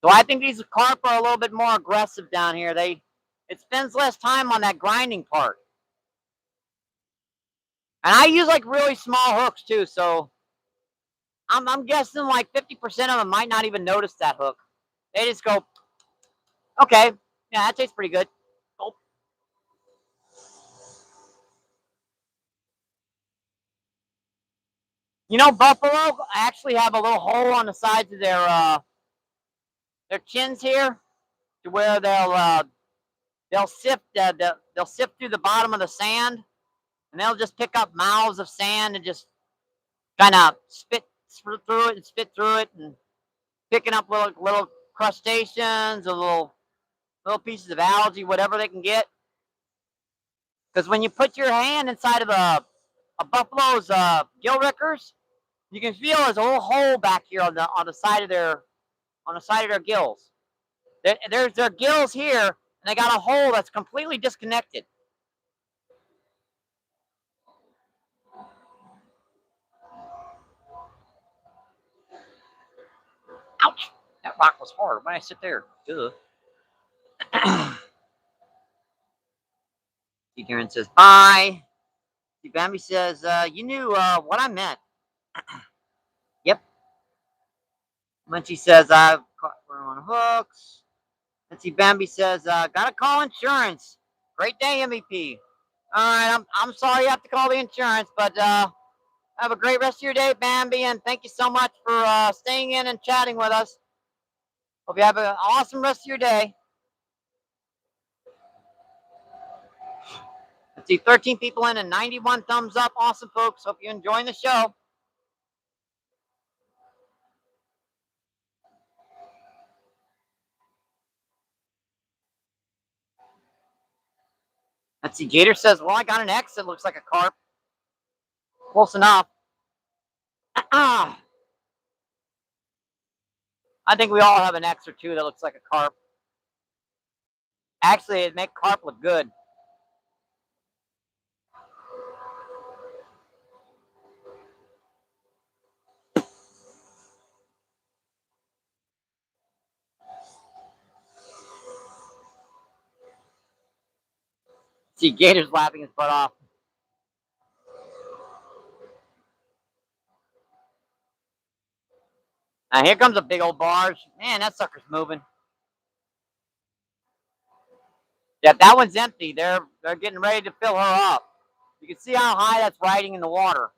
So I think these carp are a little bit more aggressive down here. It spends less time on that grinding part. And I use like really small hooks too, so I'm guessing like 50% of them might not even notice that hook. They just go, okay, yeah, that tastes pretty good. Oh. You know, buffalo actually have a little hole on the sides of their chins here, to where they'll sift through the bottom of the sand, and they'll just pick up mouths of sand and just kind of spit through it and spit through it, and picking up little crustaceans or little pieces of algae, whatever they can get. Because when you put your hand inside of a buffalo's gill rickers, you can feel there's a little hole back here on the side of their gills. There's their gills here, and they got a hole that's completely disconnected. Ouch! That rock was hard. Why did I sit there? Ugh. See, Darren says bye. See, Bambi says, you knew what I meant. Yep. Munchie says, I've caught her on hooks. And see, Bambi says, gotta call insurance. Great day, MVP. All right, I'm sorry you have to call the insurance, but have a great rest of your day, Bambi, and thank you so much for staying in and chatting with us. Hope you have an awesome rest of your day. Let's see, 13 people in and 91 thumbs up. Awesome, folks. Hope you're enjoying the show. Let's see, Gator says, well, I got an X that looks like a carp. Close enough. I think we all have an X or two that looks like a carp. Actually, it'd make carp look good. See, Gator's laughing his butt off. Now, here comes a big old barge. Man, that sucker's moving. Yeah, that one's empty. They're getting ready to fill her up. You can see how high that's riding in the water.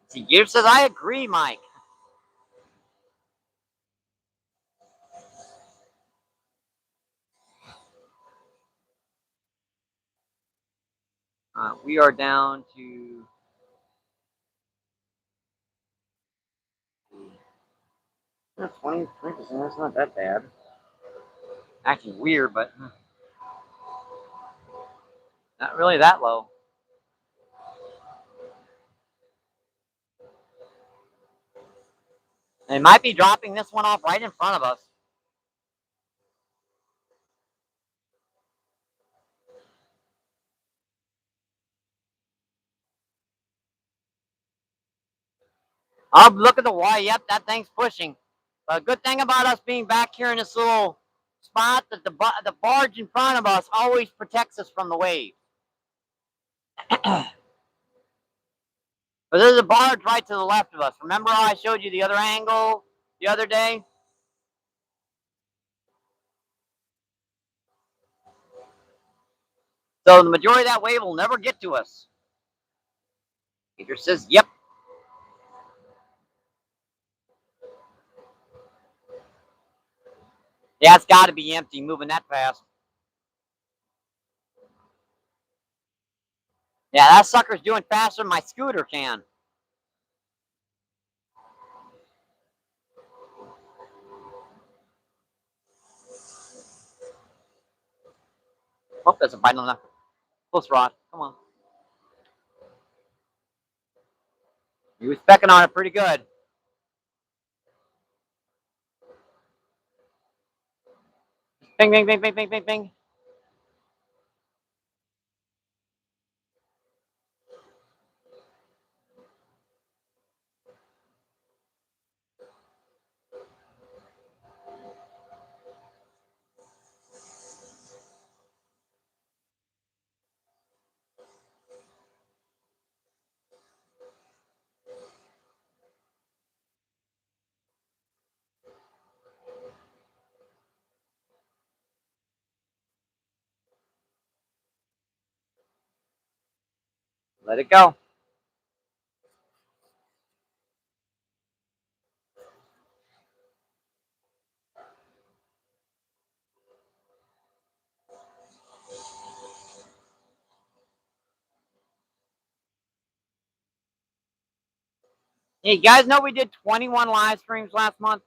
See, Gator says, I agree, Mike. We are down to 20%. That's not that bad. Acting weird, but not really that low. They might be dropping this one off right in front of us. Oh, look at the wire. Yep, that thing's pushing. But a good thing about us being back here in this little spot that the barge in front of us always protects us from the wave. But there's a barge right to the left of us. Remember how I showed you the other angle the other day? So the majority of that wave will never get to us. Peter says, yep. Yeah, it's got to be empty moving that fast. Yeah, that sucker's doing faster than my scooter can. Oh, that's a bite on the close rod. Come on. He was specking on it pretty good. Bing, bing, bing, bing, bing, bing, bing. Let it go. Hey, you guys know we did 21 live streams last month?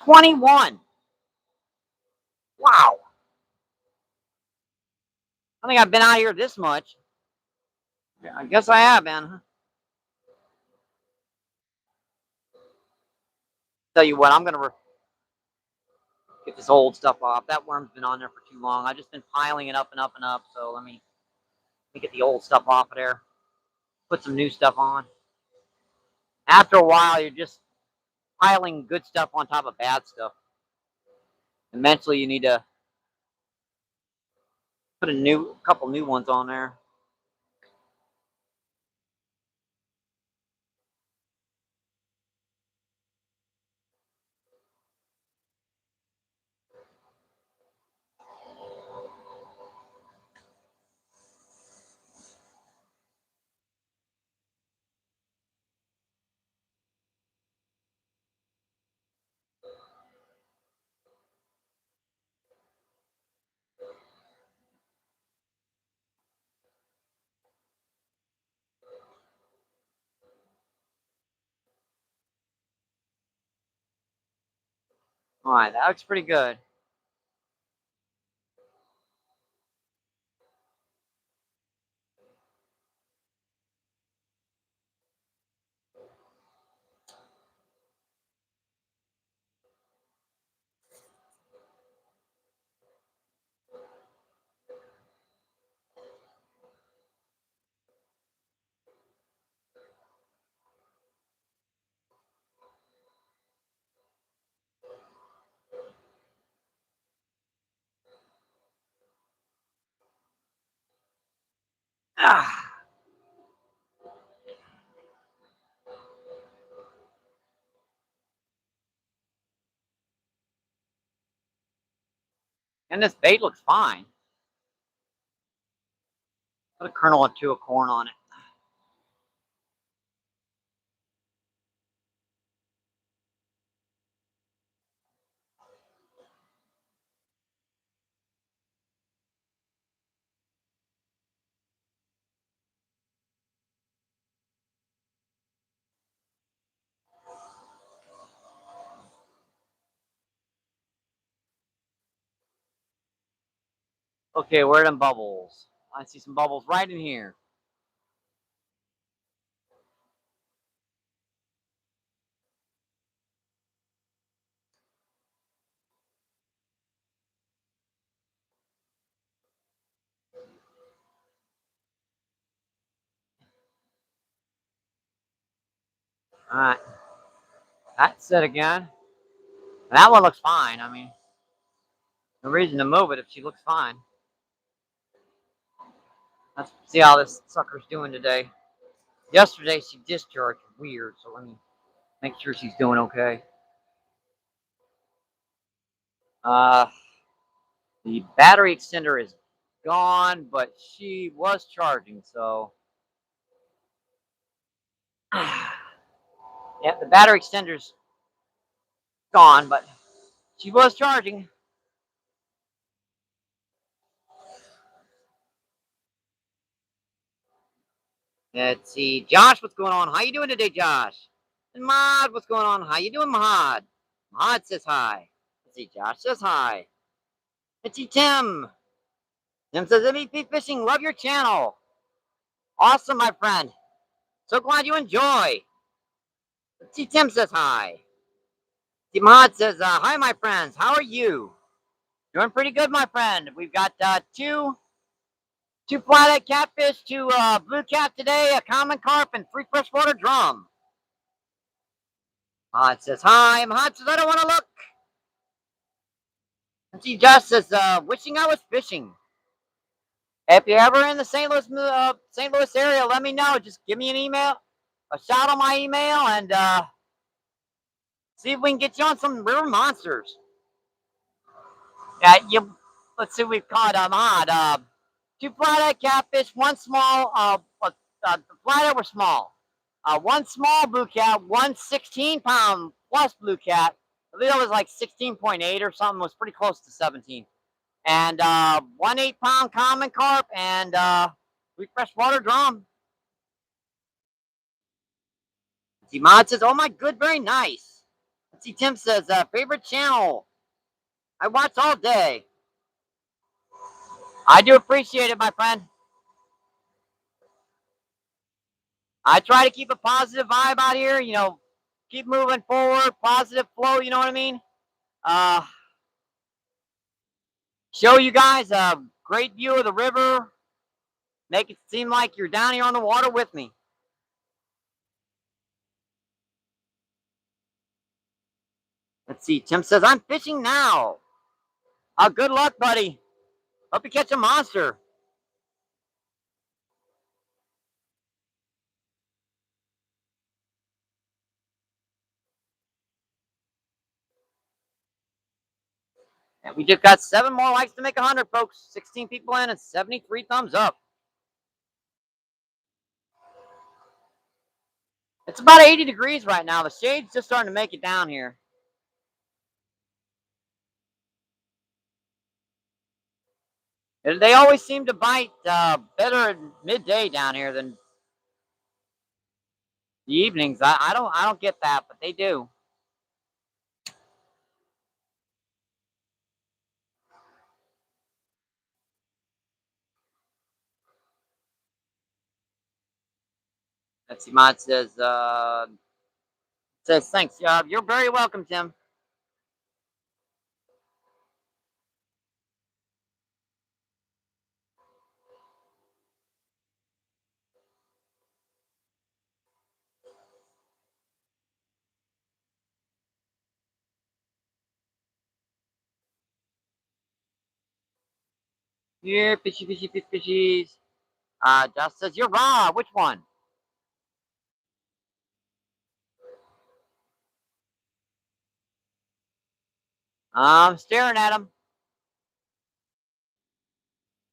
21. Wow. I think I've been out here this much. Yeah, I guess I have been. Tell you what, I'm going to get this old stuff off. That worm's been on there for too long. I've just been piling it up and up and up. So let me get the old stuff off of there. Put some new stuff on. After a while, you're just piling good stuff on top of bad stuff. Eventually, you need to put a couple new ones on there. All right, that looks pretty good. Ah. And this bait looks fine. Put a kernel or two of corn on it. Okay, where are them bubbles? I see some bubbles right in here. All right, that's it again. That one looks fine. I mean, no reason to move it if she looks fine. Let's see how this sucker's doing today. Yesterday she discharged weird, so let me make sure she's doing okay. The battery extender is gone, but she was charging, so yeah, the battery extender's gone, but she was charging. Let's see, Josh, what's going on? How you doing today, Josh? And Mahad, what's going on? How you doing, Mahad? Mahad says hi. Let's see, Josh says hi. Let's see, Tim. Tim says, MVP Fishing, love your channel. Awesome, my friend. So glad you enjoy. Let's see, Tim says hi. See, Mahad says, hi, my friends. How are you? Doing pretty good, my friend. We've got two flathead catfish, two blue cat today, a common carp, and 3 freshwater drum. Mahad says hi. Mahad says, I don't want to look. And see, Josh says, wishing I was fishing. If you're ever in the St. Louis area, let me know. Just give me an email, a shout on my email, and see if we can get you on some river monsters. Yeah, let's see, we've caught Mahad. 2 flathead catfish, 1 small. The flathead were small. 1 small blue cat, 1 16-pound plus blue cat. I believe that was like 16.8 or something. It was pretty close to 17. And 1 8-pound common carp and 3 freshwater drum. See, Mod says, oh my good, very nice. Let's see, Tim says, favorite channel. I watch all day. I do appreciate it, my friend. I try to keep a positive vibe out here, you know, keep moving forward, positive flow, you know what I mean? Uh, show you guys a great view of the river, make it seem like you're down here on the water with me. Let's see, Tim says, I'm fishing now. Good luck, buddy. Hope you catch a monster. And we just got 7 more likes to make 100, folks. 16 people in and 73 thumbs up. It's about 80 degrees right now. The shade's just starting to make it down here. They always seem to bite better at midday down here than the evenings. I don't get that, but they do. Let's see, Mod says thanks. You're very welcome, Tim. Here, fishy, fishy, fish, fishies. Josh says you're raw. Which one? I'm staring at him.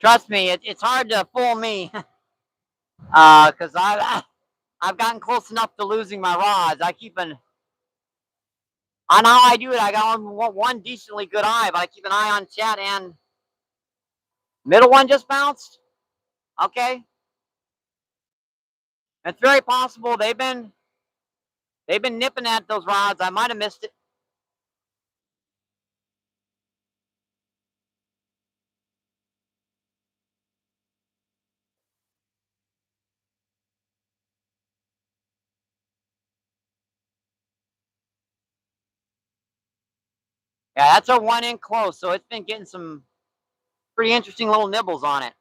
Trust me, it's hard to fool me. Because I've gotten close enough to losing my rods. I know how I do it. I got one decently good eye, but I keep an eye on chat, and middle one just bounced. Okay, it's very possible they've been nipping at those rods. I might have missed it. Yeah, that's a 1 in close, so it's been getting some pretty interesting little nibbles on it.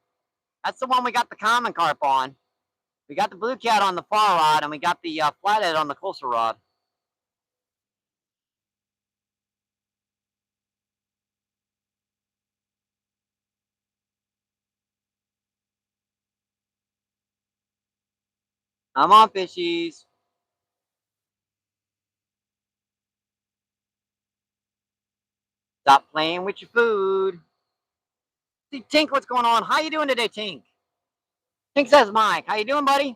That's the one we got the common carp on. We got the blue cat on the far rod, and we got the flathead on the closer rod. Come on, fishies. Stop playing with your food. See, Tink, what's going on? How you doing today, Tink? Tink says, Mike, how you doing, buddy?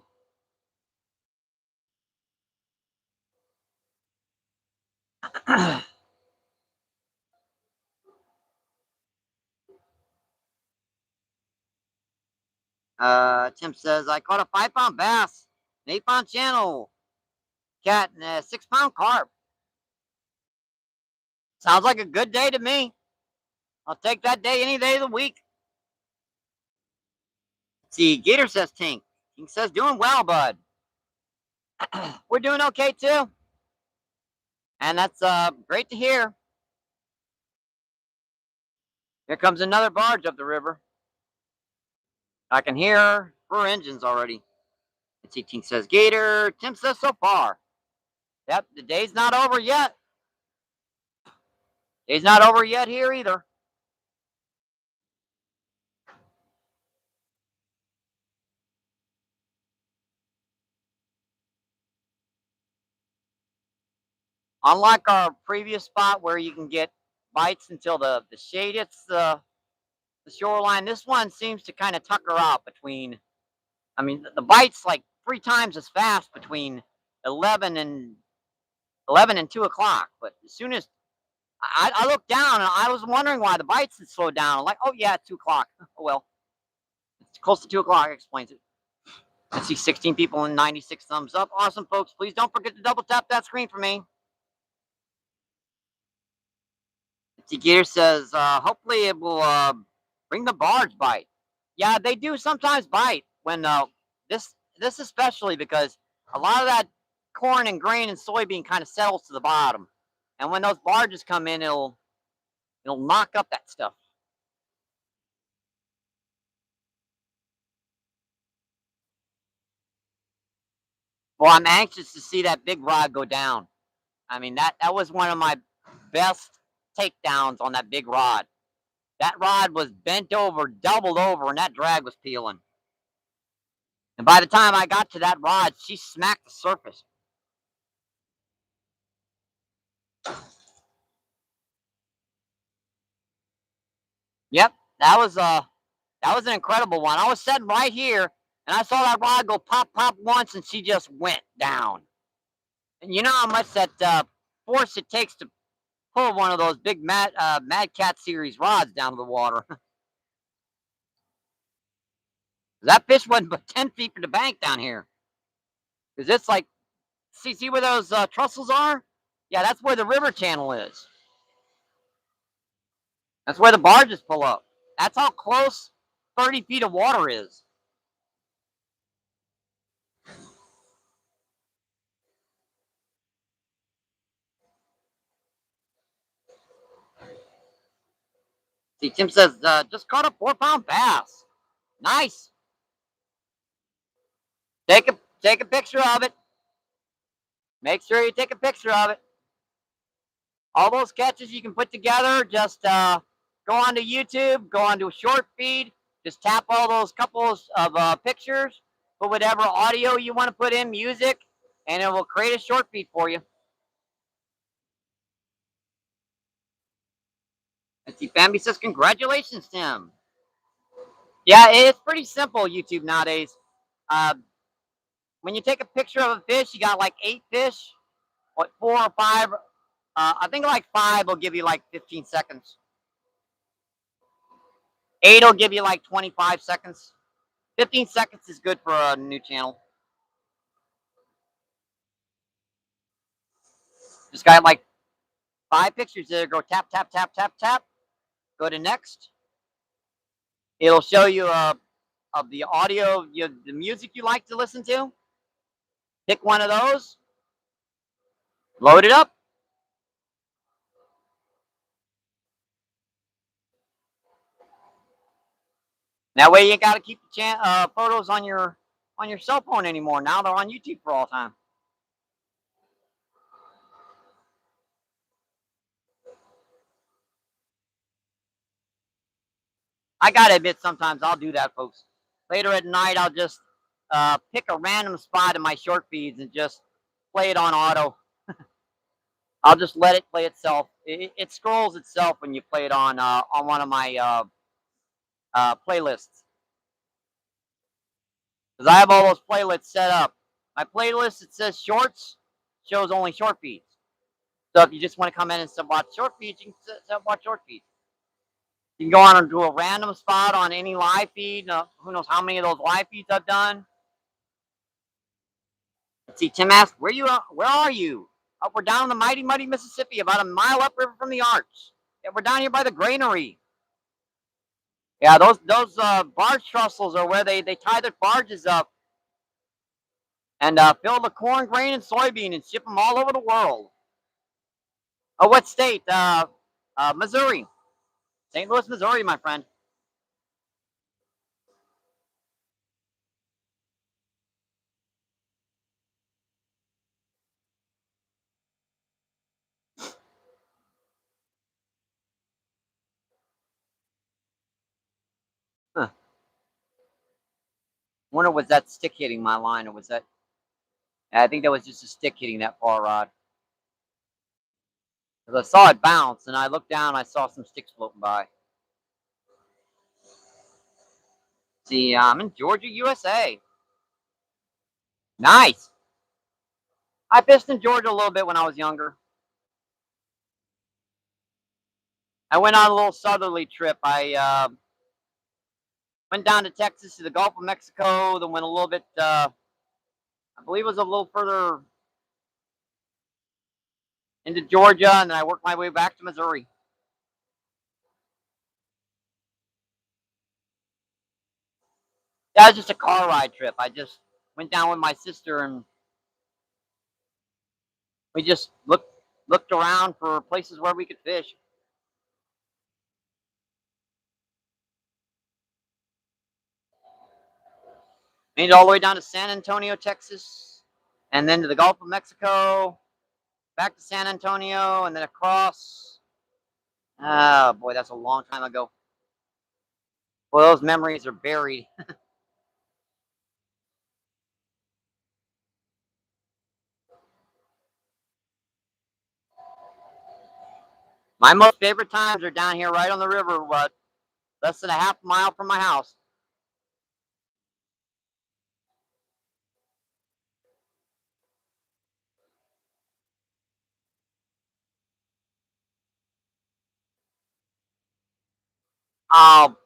Tim says, I caught a 5-pound bass, an 8-pound channel cat, and a 6-pound carp. Sounds like a good day to me. I'll take that day any day of the week. See, Gator says, Tink. Tink says, doing well, bud. We're doing okay, too. And that's great to hear. Here comes another barge up the river. I can hear her engines already. Let's see, Tink says, Gator. Tim says, so far. Yep, the day's not over yet. Day's not over yet here either. Unlike our previous spot where you can get bites until the shade hits the shoreline, this one seems to kind of tucker out between. I mean, the bites like 3 times as fast between 11 and 2 o'clock. But as soon as I looked down, and I was wondering why the bites had slowed down. I'm like, oh yeah, 2 o'clock. Oh well, it's close to 2 o'clock. Explains it. I see 16 people and 96 thumbs up. Awesome, folks. Please don't forget to double tap that screen for me. Gear says, hopefully it will bring the barge bite. Yeah, they do sometimes bite when this especially because a lot of that corn and grain and soybean kind of settles to the bottom, and when those barges come in, it'll knock up that stuff. Well, I'm anxious to see that big rod go down. I mean, that was one of my best takedowns on that big rod. That rod was bent over, doubled over, and that drag was peeling. And by the time I got to that rod, she smacked the surface. Yep, that was an incredible one. I was sitting right here, and I saw that rod go pop, pop once, and she just went down. And you know how much that force it takes to pull one of those big Mad Cat series rods down to the water. That fish wasn't but 10 feet from the bank down here. Because it's like, see where those trussels are? Yeah, that's where the river channel is. That's where the barges pull up. That's how close 30 feet of water is. See, Tim says, just caught a 4-pound bass. Nice. Take a picture of it. Make sure you take a picture of it. All those catches you can put together, just go onto YouTube, go onto a short feed, just tap all those couples of pictures, put whatever audio you want to put in, music, and it will create a short feed for you. And see, Bambi says, congratulations, Tim. Yeah, it's pretty simple, YouTube nowadays. Uh, when you take a picture of a fish, you got like 8 fish, what, 4 or 5. I think like 5 will give you like 15 seconds. 8 will give you like 25 seconds. 15 seconds is good for a new channel. Just got like 5 pictures there. Go tap, tap, tap, tap, tap. Go to next. It'll show you of the audio, the music you like to listen to. Pick one of those. Load it up. That way you got to keep the photos on your cell phone anymore. Now they're on YouTube for all time. I gotta admit, sometimes I'll do that, folks. Later at night, I'll just pick a random spot in my short feeds and just play it on auto. I'll just let it play itself. It scrolls itself when you play it on one of my playlists. Because I have all those playlists set up. My playlist, it says shorts, shows only short feeds. So if you just want to come in and watch short feeds, you can watch short feeds. You can go on and do a random spot on any live feed. Who knows how many of those live feeds I've done. Let's see, Tim asked, where are you? Oh, we're down in the mighty, muddy Mississippi, about a mile upriver from the arch. Yeah, we're down here by the granary. Yeah, those barge trussels are where they tie their barges up and fill the corn, grain, and soybean and ship them all over the world. Oh, what state? Missouri. St. Louis, Missouri, my friend. Huh. Wonder, was that stick hitting my line, or was that? I think that was just a stick hitting that far rod. Because I saw it bounce, and I looked down, and I saw some sticks floating by. See, I'm in Georgia, USA. Nice. I fished in Georgia a little bit when I was younger. I went on a little southerly trip. Went down to Texas to the Gulf of Mexico. Then went a little bit. I believe it was a little further into Georgia, and then I worked my way back to Missouri. That was just a car ride trip. I just went down with my sister, and we just looked around for places where we could fish. Made it all the way down to San Antonio, Texas, and then to the Gulf of Mexico, back to San Antonio, and then across. Oh boy, that's a long time ago. Well, those memories are buried. My most favorite times are down here right on the river, what, less than a half mile from my house. Oh,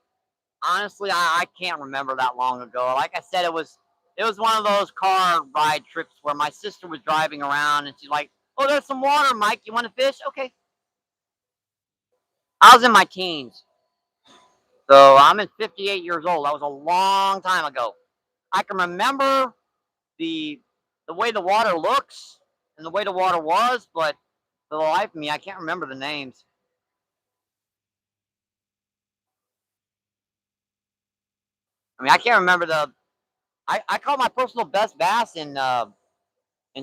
honestly, I can't remember that long ago. Like I said, it was one of those car ride trips where my sister was driving around and she's like, "Oh, there's some water, Mike. You want to fish? Okay." I was in my teens, so I'm at 58 years old. That was a long time ago. I can remember the the way the water looks and the way the water was, but for the life of me, I can't remember the names. I mean, I can't remember the. I caught my personal best bass in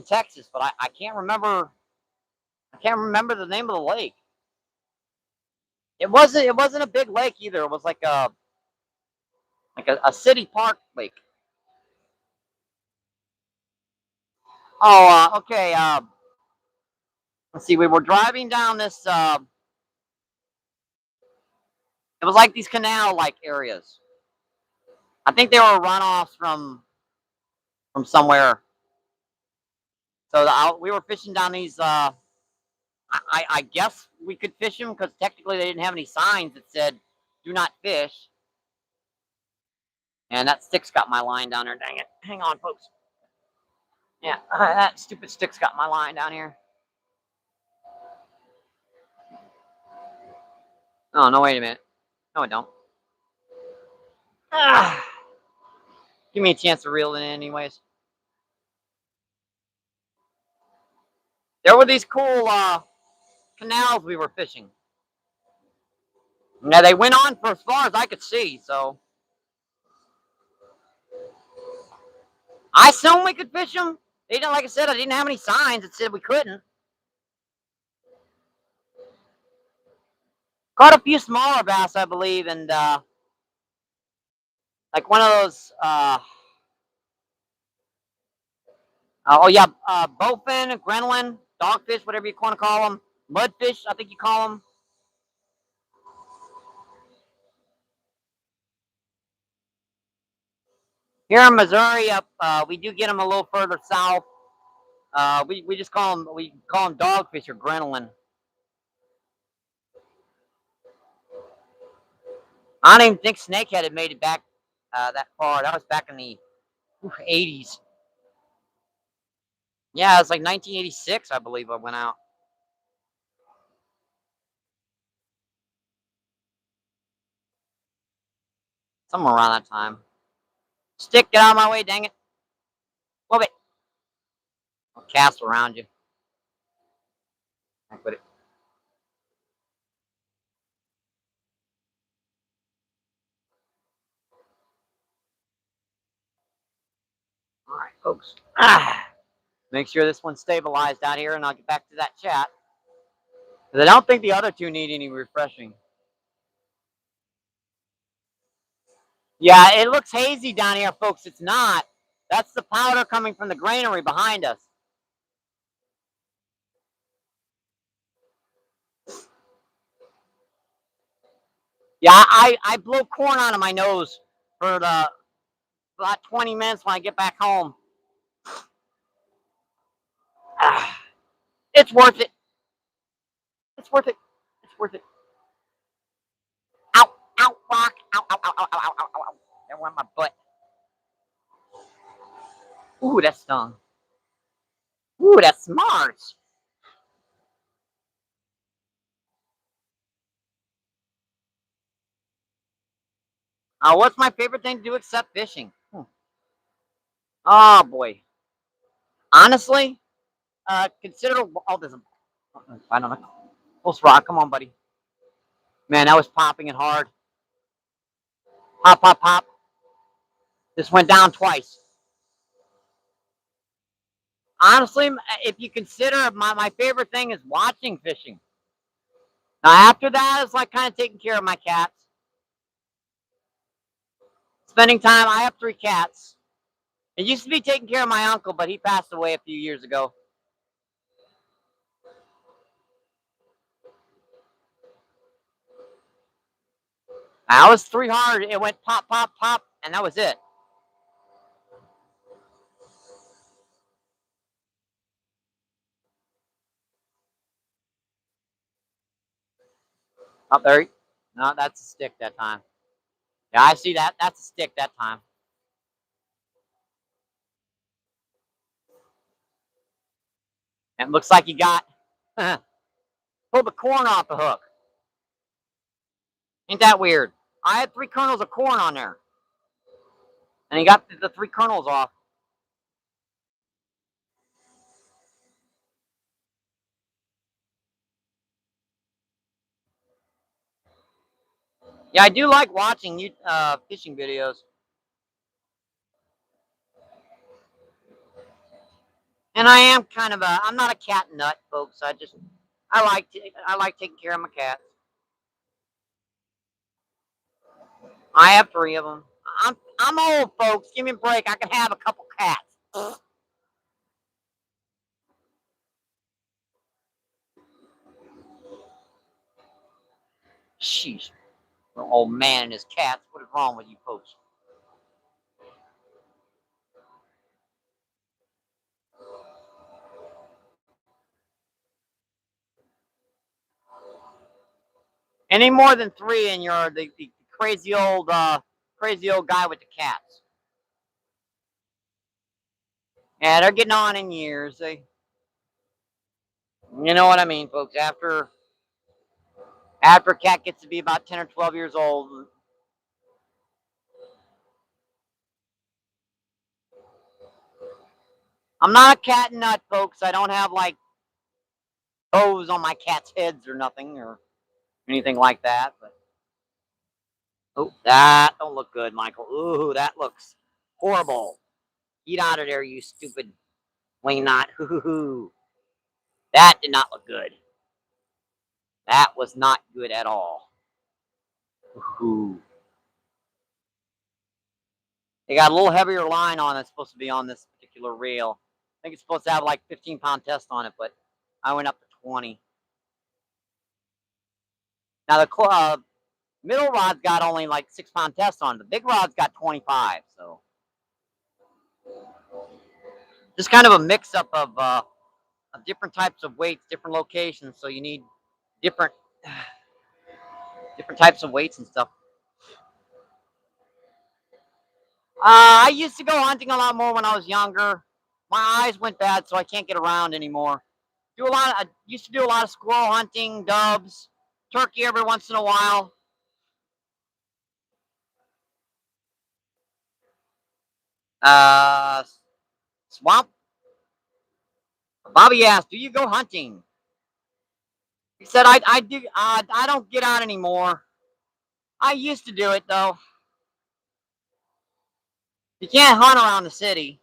Texas, but I can't remember. I can't remember the name of the lake. It wasn't a big lake either. It was like a city park lake. Oh, okay. Let's see. We were driving down this. It was like these canal like areas. I think they were runoffs from somewhere. So we were fishing down these. I guess we could fish them because technically they didn't have any signs that said "Do not fish." And that stick's got my line down there. Dang it! Hang on, folks. Yeah, that stupid stick's got my line down here. Oh no! Wait a minute. No, I don't. Ah, give me a chance to reel it in, anyways. There were these cool canals we were fishing. Now they went on for as far as I could see, so I assumed we could fish them. They didn't, like I said, I didn't have any signs that said we couldn't. Caught a few smaller bass, I believe, and like one of those. Oh yeah, bowfin, grenelin, dogfish, whatever you want to call them, mudfish, I think you call them. Here in Missouri, up we do get them a little further south. We just call them dogfish or grenelin. I don't even think snakehead had made it back that far. That was back in the 80s. Yeah, it was like 1986, I believe I went out. Somewhere around that time. Stick, get out of my way, dang it. Move it. I'll cast around you. Heck with it. All right, folks. Make sure this one's stabilized out here, and I'll get back to that chat. Because I don't think the other two need any refreshing. Yeah, it looks hazy down here, folks. It's not. That's the powder coming from the granary behind us. Yeah, I blow corn out of my nose for about 20 minutes when I get back home. It's worth it. It's worth it. It's worth it. Ow, ow, rock. Ow, ow, ow, ow, ow, ow, ow, ow. my butt. Ooh, that stung. Ooh, that's smart. What's my favorite thing to do except fishing? Oh boy. Honestly, consider all this. I don't know. Close rock. Come on, buddy. Man, that was popping it hard. Pop, pop, pop. This went down twice. Honestly, if you consider my favorite thing is watching fishing. Now after that, it's like kind of taking care of my cats. Spending time. I have 3 cats. It used to be taking care of my uncle, but he passed away a few years ago. I was 3 hard. It went pop, pop, pop, and that was it. Up there. No, that's a stick that time. Yeah, I see that. That's a stick that time. And it looks like you got pulled the corn off the hook. Ain't that weird? I had 3 kernels of corn on there, and he got the 3 kernels off. Yeah, I do like watching you fishing videos, and I am kind of a. I'm not a cat nut, folks. I like taking care of my cats. I have 3 of them. I'm old, folks. Give me a break. I can have a couple cats. Sheesh, old man and his cats. What is wrong with you folks? Any more than 3, and you're the crazy old guy with the cats. Yeah, they're getting on in years. You know what I mean, folks. After a cat gets to be about 10 or 12 years old, I'm not a cat nut, folks. I don't have like toes on my cat's heads or nothing or anything like that. But oh, that don't look good, Michael. Ooh, that looks horrible. Get out of there, you stupid wing knot. Hoo. That did not look good. That was not good at all. Ooh. They got a little heavier line on it. It's supposed to be on this particular reel. I think it's supposed to have like 15-pound test on it, but I went up to 20. Now the middle rod's got only like 6-pound test on it. The big rod's got 25. So just kind of a mix up of different types of weights, different locations. So you need different different types of weights and stuff. I used to go hunting a lot more when I was younger. My eyes went bad, so I can't get around anymore. I used to do a lot of squirrel hunting, doves, turkey every once in a while. Uh, Swamp. Bobby asked, "Do you go hunting?" He said, "I do. I don't get out anymore. I used to do it though. You can't hunt around the city.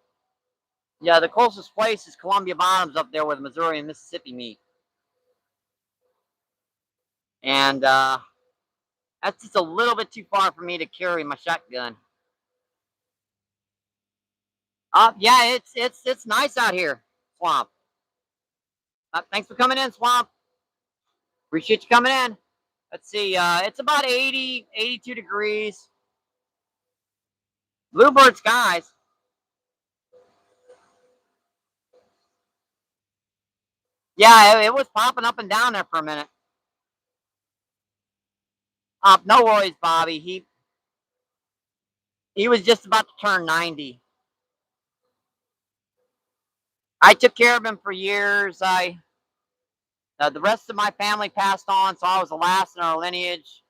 Yeah, the closest place is Columbia Bottoms up there where the Missouri and Mississippi meet, and that's just a little bit too far for me to carry my shotgun. Yeah, it's nice out here, Swamp. Thanks for coming in, Swamp. Appreciate you coming in. Let's see. It's about 80, 82 degrees. Bluebird skies. Yeah, it was popping up and down there for a minute. No worries, Bobby. He was just about to turn 90. I took care of him for years. The rest of my family passed on, so I was the last in our lineage.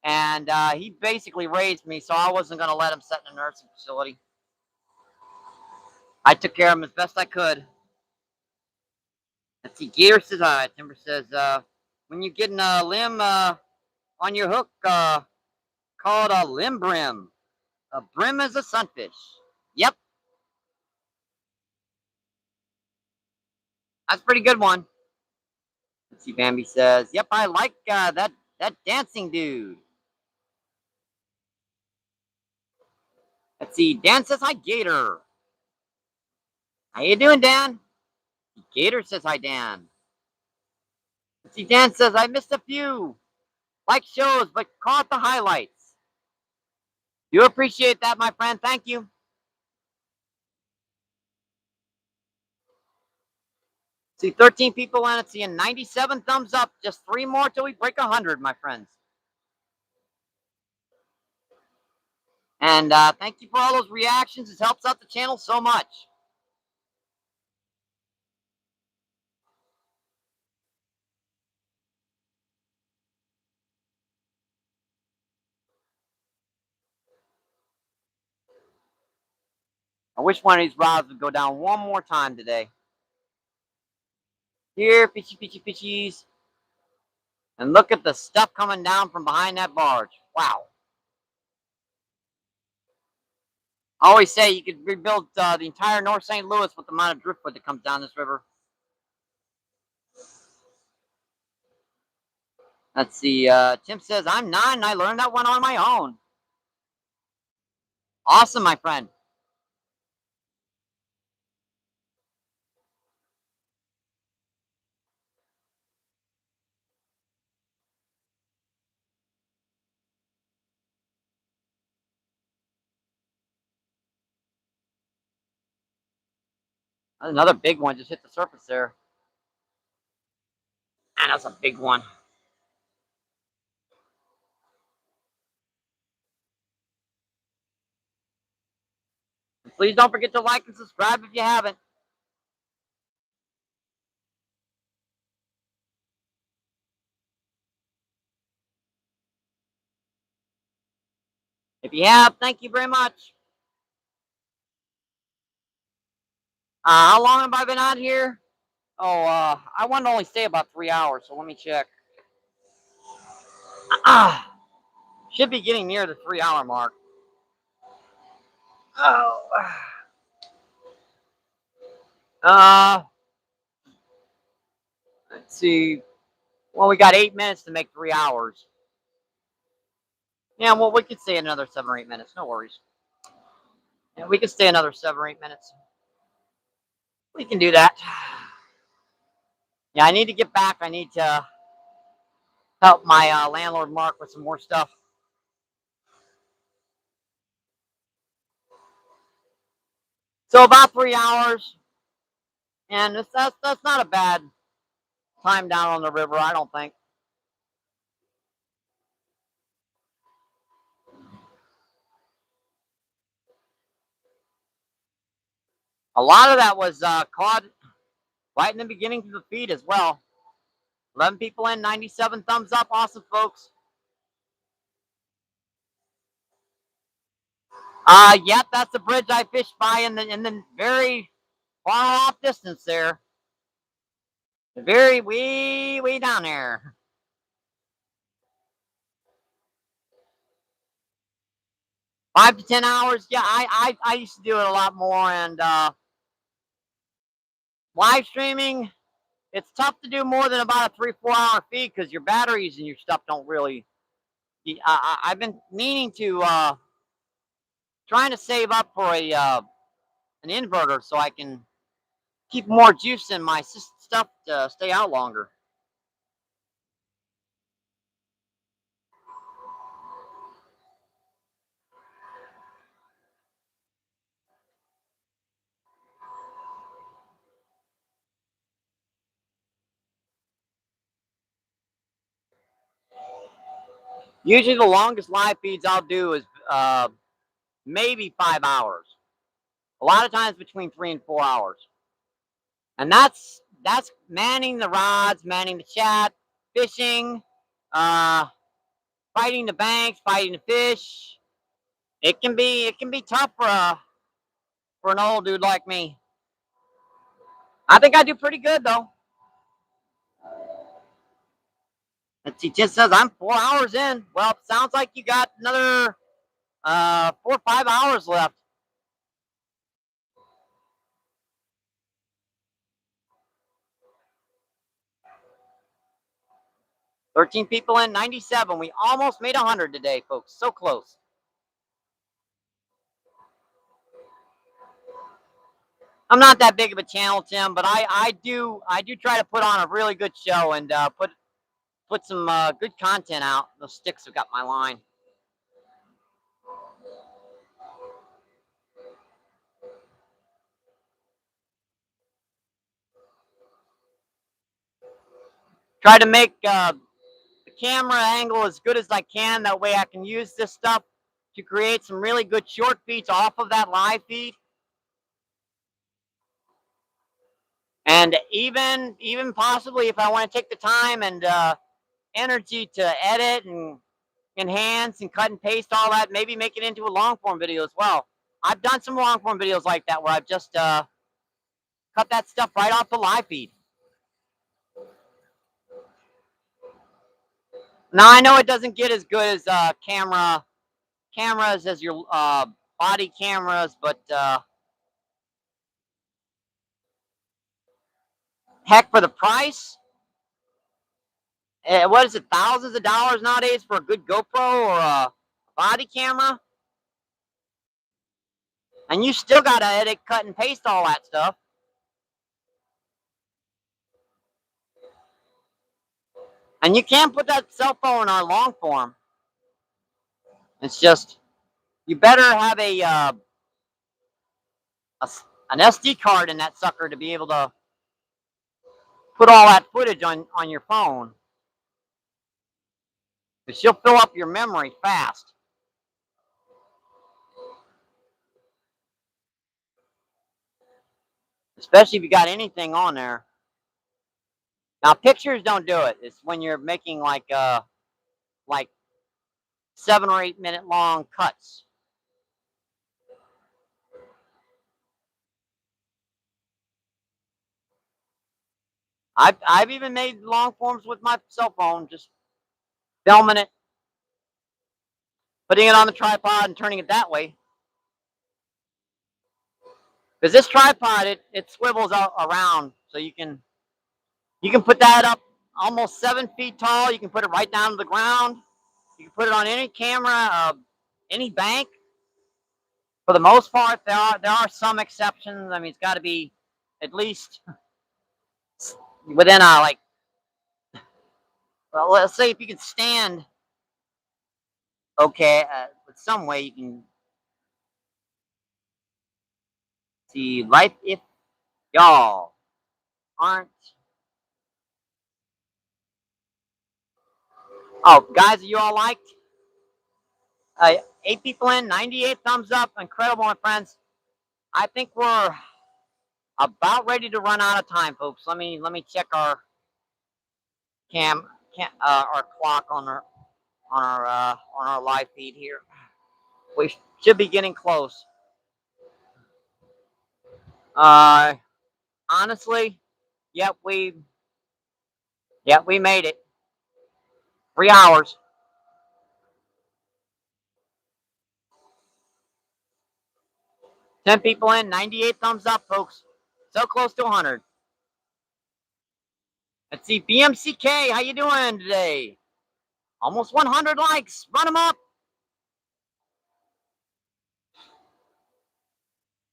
And he basically raised me, so I wasn't going to let him sit in a nursing facility. I took care of him as best I could. Let's see. Gator says hi. Timber says, when you get a limb on your hook, call it a limb brim. A brim is a sunfish. Yep, that's a pretty good one. Let's see. Bambi says, yep, I like that dancing dude. Let's see. Dan says hi, Gator. How you doing, Dan? Gator says hi, Dan. Let's see. Dan says I missed a few like shows, but caught the highlights. You appreciate that, my friend. Thank you. See, 13 people on it, seeing 97 thumbs up. Just 3 more till we break 100, my friends. And thank you for all those reactions. It helps out the channel so much. I wish one of these rods would go down one more time today. Here, fishy, fishy, fishies. And look at the stuff coming down from behind that barge. Wow. I always say you could rebuild the entire North St. Louis with the amount of driftwood that comes down this river. Let's see. Tim says, I'm 9 and I learned that one on my own. Awesome, my friend. Another big one just hit the surface there. And that's a big one. And please don't forget to like and subscribe if you haven't. If you have, thank you very much. How long have I been out here? Oh, I want to only stay about 3 hours, so let me check. Should be getting near the 3-hour mark. Oh. Let's see. Well, we got 8 minutes to make 3 hours. Yeah, well, we could stay another 7 or 8 minutes. No worries. Yeah, we could stay another 7 or 8 minutes. We can do that. Yeah, I need to get back. I need to help my landlord Mark with some more stuff. So about 3 hours, and that's not a bad time down on the river, I don't think. A lot of that was caught right in the beginning of the feed as well. 11 people in, 97 thumbs up. Awesome, folks. Yep, that's the bridge I fished by in the very far off distance there. Very way down there. 5 to 10 hours. Yeah, I used to do it a lot more, and live streaming, it's tough to do more than about a 3-4 hour feed because your batteries and your stuff don't really. I've been meaning to trying to save up for a an inverter so I can keep more juice in my stuff to stay out longer. Usually, the longest live feeds I'll do is maybe 5 hours. A lot of times between 3 and 4 hours. And that's manning the rods, manning the chat, fishing, uh, fighting the banks, fighting the fish. It can be tough for an old dude like me. I think I do pretty good though. Let's see, just says I'm 4 hours in. Well, it sounds like you got another 4 or 5 hours left. $13 people in, 97. We almost made 100 today, folks. So close. I'm not that big of a channel, Tim, but I do try to put on a really good show and put some good content out. Those sticks have got my line. Try to make the camera angle as good as I can. That way I can use this stuff to create some really good short feeds off of that live feed. And even possibly if I want to take the time and energy to edit and enhance and cut and paste all that, maybe make it into a long form video as well. I've done some long form videos like that where I've just cut that stuff right off the live feed. Now I know it doesn't get as good as cameras as your body cameras, but heck, for the price, what is it, thousands of dollars nowadays for a good GoPro or a body camera? And you still got to edit, cut, and paste all that stuff. And you can't put that cell phone on long form. It's just, you better have an SD card in that sucker to be able to put all that footage on your phone. Because she'll fill up your memory fast. Especially if you got anything on there. Now pictures don't do it. It's when you're making like 7 or 8 minute long cuts. I've even made long forms with my cell phone, just filming it, putting it on the tripod and turning it that way. Because this tripod, it swivels out around, so you can put that up almost 7 feet tall. You can put it right down to the ground. You can put it on any camera, any bank. For the most part, there are some exceptions. I mean, it's got to be at least within well, let's say if you can stand, okay, with some way you can see life if y'all aren't. Oh, guys, are you all liked? 8 people in, 98 thumbs up. Incredible, my friends. I think we're about ready to run out of time, folks. Let me check our our clock on our live feed here. We should be getting close. Honestly, yep, we made it. 3 hours. 10 people in, 98 thumbs up, folks. So close to 100. Let's see, BMCK, how you doing today? Almost 100 likes. Run them up.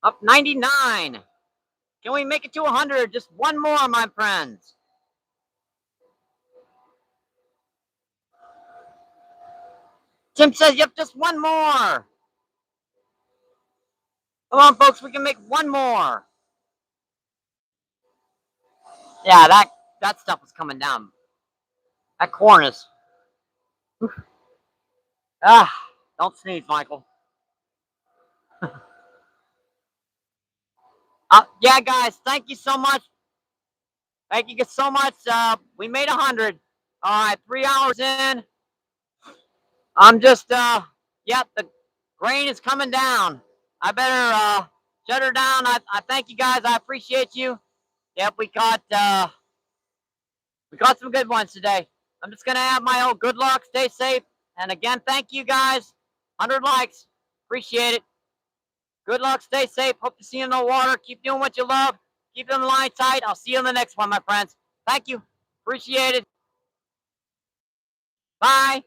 Up 99. Can we make it to 100? Just one more, my friends. Tim says, yep, just one more. Come on, folks, we can make one more. Yeah, that stuff was coming down. That cornice. Don't sneeze, Michael. Yeah, guys, thank you so much. Thank you so much. We made 100. All right, 3 hours in. I'm just, yep, the grain is coming down. I better shut her down. I thank you guys. I appreciate you. Yep, we caught some good ones today. I'm just gonna have my own good luck. Stay safe. And again, thank you guys. 100 likes. Appreciate it. Good luck. Stay safe. Hope to see you in the water. Keep doing what you love. Keep the line tight. I'll see you in the next one, my friends. Thank you. Appreciate it. Bye.